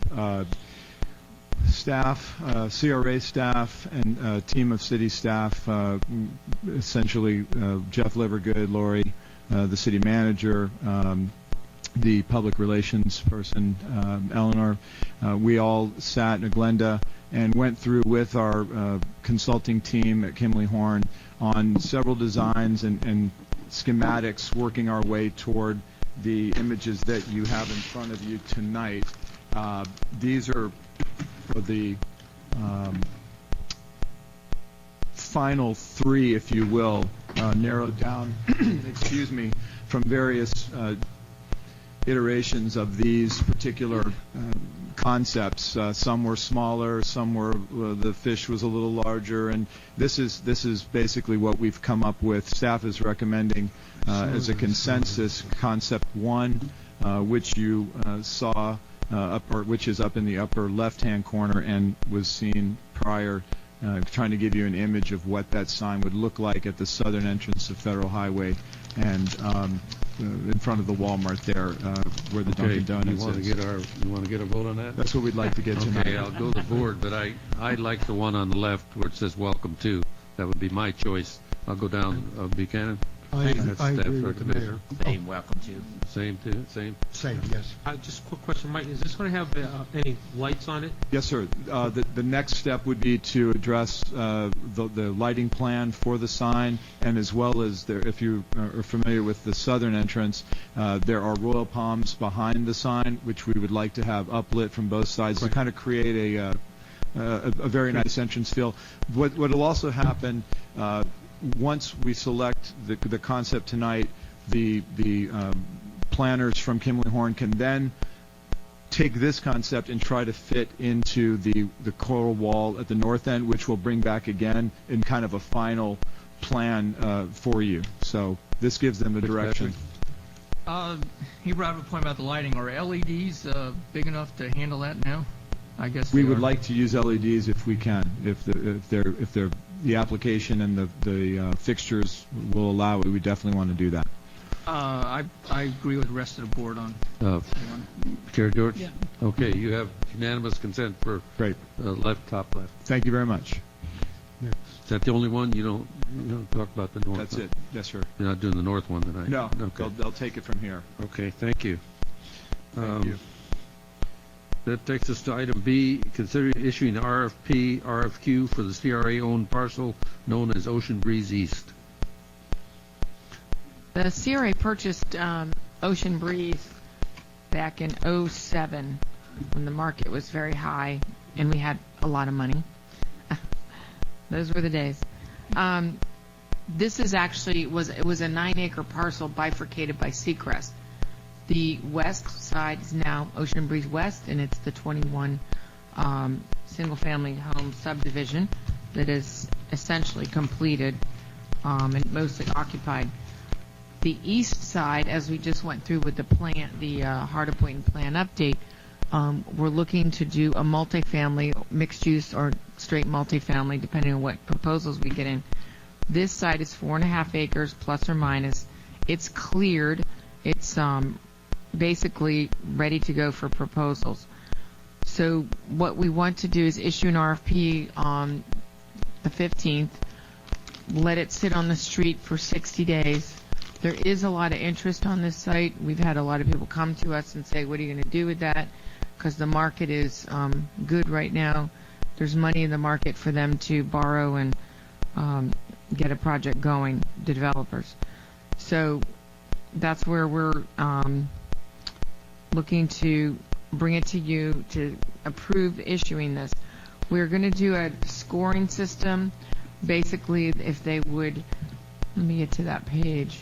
Staff, CRA staff, and a team of city staff, essentially Jeff Livergood, Lori, the city manager, the public relations person, Eleanor, we all sat in Glenda and went through with our consulting team at Kimley Horn on several designs and schematics, working our way toward the images that you have in front of you tonight. These are the final three, if you will, narrowed down, excuse me, from various iterations of these particular concepts. Some were smaller, some were the fish was a little larger, and this is basically what we've come up with. Staff is recommending as a consensus concept one. which you saw which is up in the upper left-hand corner and was seen prior, trying to give you an image of what that sign would look like at the southern entrance of Federal Highway and in front of the Walmart there, where the Dunkin' Donuts you want to get a vote on that? That's what we'd like to get tonight. Okay, I'll go to the board, but I like the one on the left where it says "Welcome to." That would be my choice. I'll go down. Buchanan. I That's agree staff with the recommendation. mayor. Same, welcome to. Same too. Same. Same, yes. Just a quick question, Mike, is this going to have any lights on it? Yes, sir. The next step would be to address the lighting plan for the sign, and as well as if you are familiar with the southern entrance, there are royal palms behind the sign, which we would like to have uplit from both sides to kind of create a very nice entrance feel. What will also happen once we select the concept tonight, the planners from Kimley Horn can then take this concept and try to fit into the coral wall at the north end, which we'll bring back again in kind of a final plan for you. So this gives them a direction. He brought up a point about the lighting. Are LEDs big enough to handle that now? I guess we would like to use LEDs if we can, if the application and the fixtures will allow it. We definitely want to do that. I agree with the rest of the board on. Chair George? Yeah. Okay, you have unanimous consent for Great. Top left. Thank you very much. Is that the only one? You don't talk about the north That's one? it. Yes, sir. You're not doing the north one tonight? No, Okay. they'll take it from here. Okay, thank you. Thank you. That takes us to item B, consider issuing RFQ for the CRA-owned parcel known as Ocean Breeze East. The CRA purchased Ocean Breeze back in '07 when the market was very high and we had a lot of money. Those were the days. This is actually was a 9-acre parcel bifurcated by Seacrest. The west side is now Ocean Breeze West, and it's the 21 single-family home subdivision that is essentially completed and mostly occupied. The east side, as we just went through with the plan, the Heart of Boynton plan update, we're looking to do a multifamily, mixed use, or straight multifamily, depending on what proposals we get in. This side is 4.5 acres, plus or minus. It's cleared. It's basically ready to go for proposals. So what we want to do is issue an RFP on the 15th, let it sit on the street for 60 days. There is a lot of interest on this site. We've had a lot of people come to us and say, what are you going to do with that? Because the market is good right now. There's money in the market for them to borrow and get a project going, the developers. So that's where we're looking to bring it to you to approve issuing this. We're going to do a scoring system. Basically, if they would, let me get to that page.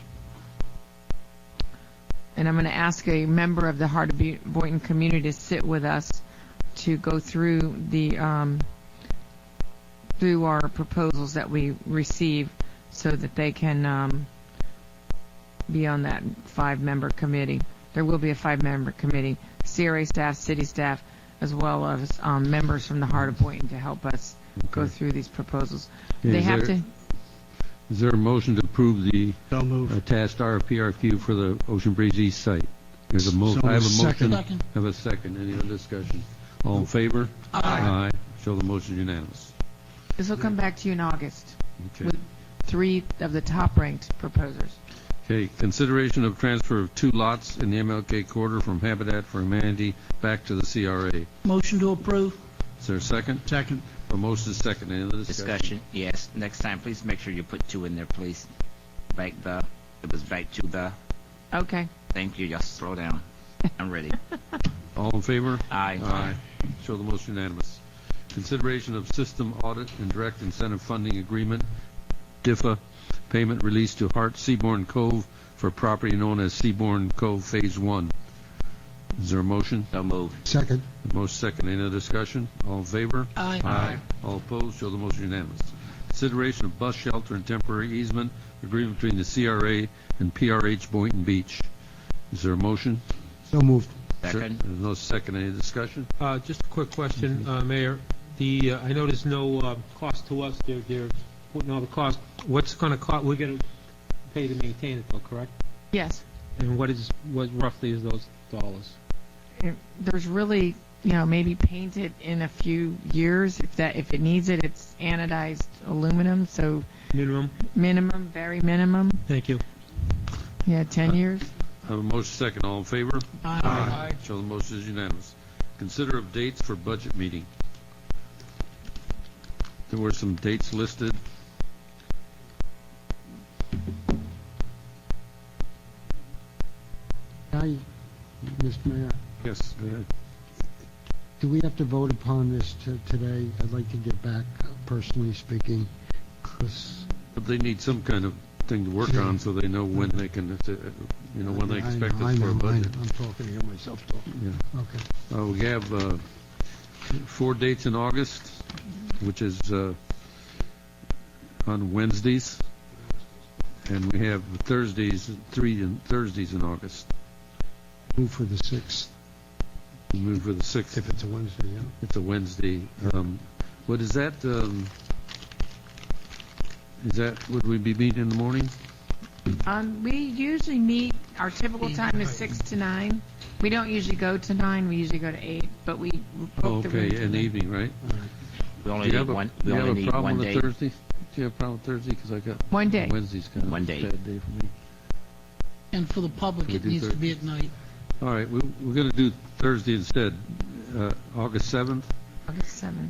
And I'm going to ask a member of the Heart of Boynton community to sit with us to go through through our proposals that we receive so that they can be on that 5-member committee. There will be a 5-member committee, CRA staff, city staff, as well as members from the Heart of Boynton to help us go through these proposals. Okay, They have to. Is there a motion to approve the attached RFQ for the Ocean Breeze East site? There's a motion. I have a motion. Second. Have a second. Any other discussion? All in favor? Aye. Aye. Show the motion unanimous. This will come back to you in August Okay. with 3 of the top-ranked proposers. Okay. Consideration of transfer of 2 lots in the MLK corridor from Habitat for Humanity back to the CRA. Motion to approve. Is there a second? Second. A motion is second. Any other discussion? Discussion, yes. Next time, please make sure you put 2 in there, please. It was back to the, Okay. thank you, just slow down. I'm ready. All in favor? Aye. Aye. Show the motion unanimous. Consideration of system audit and direct incentive funding agreement, DIFA, payment released to Hart Seabourn Cove for property known as Seabourn Cove Phase 1. Is there a motion? So moved. Second. Most second. Any other discussion? All in favor? Aye. Aye. All opposed? Show the motion unanimous. Consideration of bus shelter and temporary easement agreement between the CRA and PRH Boynton Beach. Is there a motion? So moved. Second. There's no second. Any discussion? Just a quick question, Mayor. I know there's no cost to us. They're putting all the cost. What's going to cost? We're going to pay to maintain it, though, correct? Yes. And what roughly is those dollars? There's really, maybe paint it in a few years. If it needs it, it's anodized aluminum, so Minimum? very minimum. Thank you. Yeah, 10 years. Have a motion second. All in favor? Aye. Show the motion is unanimous. Consider of dates for budget meeting. There were some dates listed. Mr. Mayor, Yes, go ahead. do we have to vote upon this today? I'd like to get back, personally speaking, 'cause But they need some kind of thing to work on so they know when they can, when they expect us for a budget. I'm talking to hear myself talking. Yeah. Okay. We have 4 dates in August, which is on Wednesdays, and we have Thursdays, 3 Thursdays in August. Move for the 6th. We move for the 6th. If it's a Wednesday, yeah. It's a Wednesday. What is that? Would we be meeting in the morning? We usually meet, our typical time is 6 to 9. We don't usually go to 9, we usually go to 8, but we book the room. Okay, in the evening, right? We only need one. We only need one day. Thursday? Do you have a problem with Thursday? Because I got One day. Wednesday's kind of One a day. bad day for me. And for the public, Can we it do needs to Thursday? be at night. All right, we're going to do Thursday instead. August 7th. August 7th.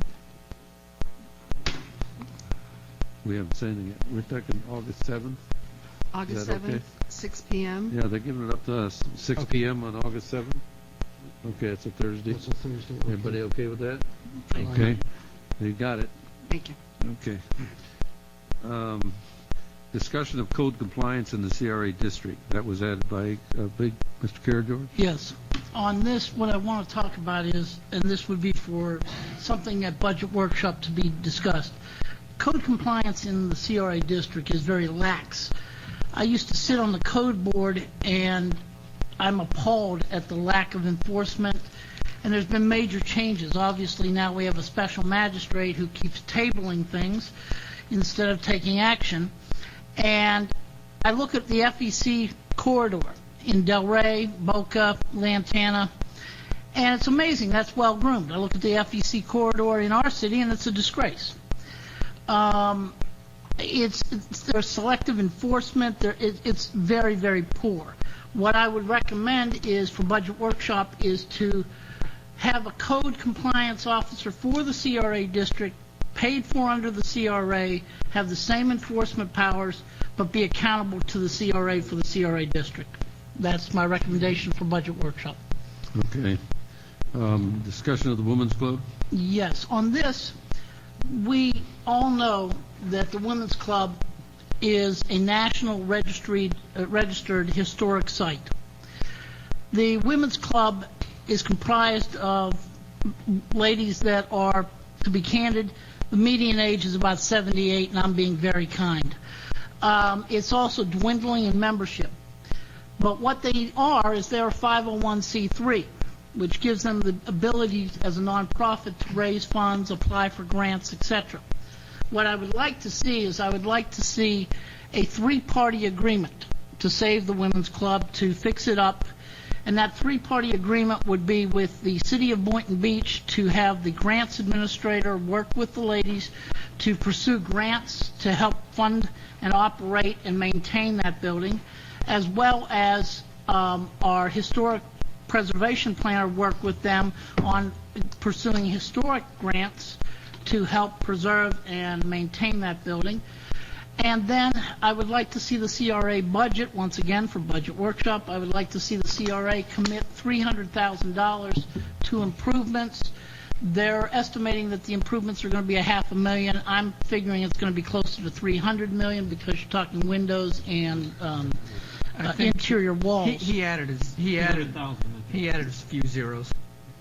We haven't said anything yet. We're talking August 7th. August Is that okay? 7th, 6 p.m. Yeah, they're giving it up to us. 6 p.m. on August 7th. Okay, it's a Thursday. It's a Thursday. Everybody okay with that? Okay. You got it. Thank you. Okay. Discussion of code compliance in the CRA district. That was added by Mr. Carajord. Yes. On this, what I want to talk about is, and this would be for something at budget workshop to be discussed, code compliance in the CRA district is very lax. I used to sit on the code board, and I'm appalled at the lack of enforcement, and there's been major changes. Obviously, now we have a special magistrate who keeps tabling things instead of taking action. And I look at the FEC corridor in Delray, Boca, Lantana, and it's amazing. That's well groomed. I look at the FEC corridor in our city, and it's a disgrace. There's selective enforcement. It's very, very poor. What I would recommend is for budget workshop is to have a code compliance officer for the CRA district, paid for under the CRA, have the same enforcement powers, but be accountable to the CRA for the CRA district. That's my recommendation for budget workshop. Okay. Discussion of the Women's Club. Yes, on this, we all know that the Women's Club is a national registered historic site. The Women's Club is comprised of ladies that are, to be candid, the median age is about 78, and I'm being very kind. It's also dwindling in membership. But what they are is they're a 501c3, which gives them the ability as a nonprofit to raise funds, apply for grants, etc. What I would like to see is I would like to see a 3-party agreement to save the Women's Club, to fix it up. And that 3-party agreement would be with the City of Boynton Beach to have the grants administrator work with the ladies to pursue grants to help fund and operate and maintain that building, as well as our historic preservation planner work with them on pursuing historic grants to help preserve and maintain that building. And then I would like to see the CRA budget, once again for budget workshop, I would like to see the CRA commit $300,000 to improvements. They're estimating that the improvements are going to be $500,000. I'm figuring it's going to be closer to $300 million because you're talking windows and interior walls. He added a few zeros.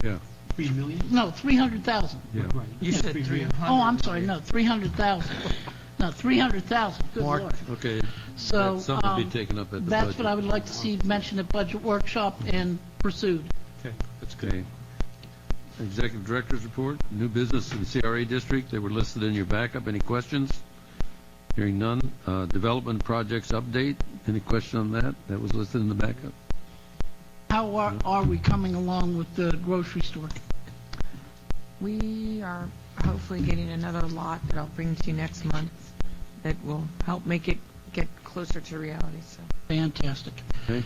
Yeah. 3 million? No, 300,000. Yeah. Right. You said 300. Oh, I'm sorry, no, 300,000. No, 300,000, good Mark. Lord. Okay. So That's something to be taken up at the that's budget. what I would like to see mentioned at budget workshop, and pursued. Okay, that's good. Okay. Executive Director's Report, new business in CRA District, they were listed in your backup. Any questions? Hearing none. Development projects update, any question on that? That was listed in the backup. How are we coming along with the grocery store? We are hopefully getting another lot that I'll bring to you next month that will help make it get closer to reality. So. Fantastic. Okay.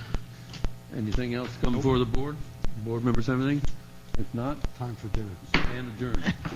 Anything else come before the board? Board members have anything? If not, Time for dinner. stand adjourned.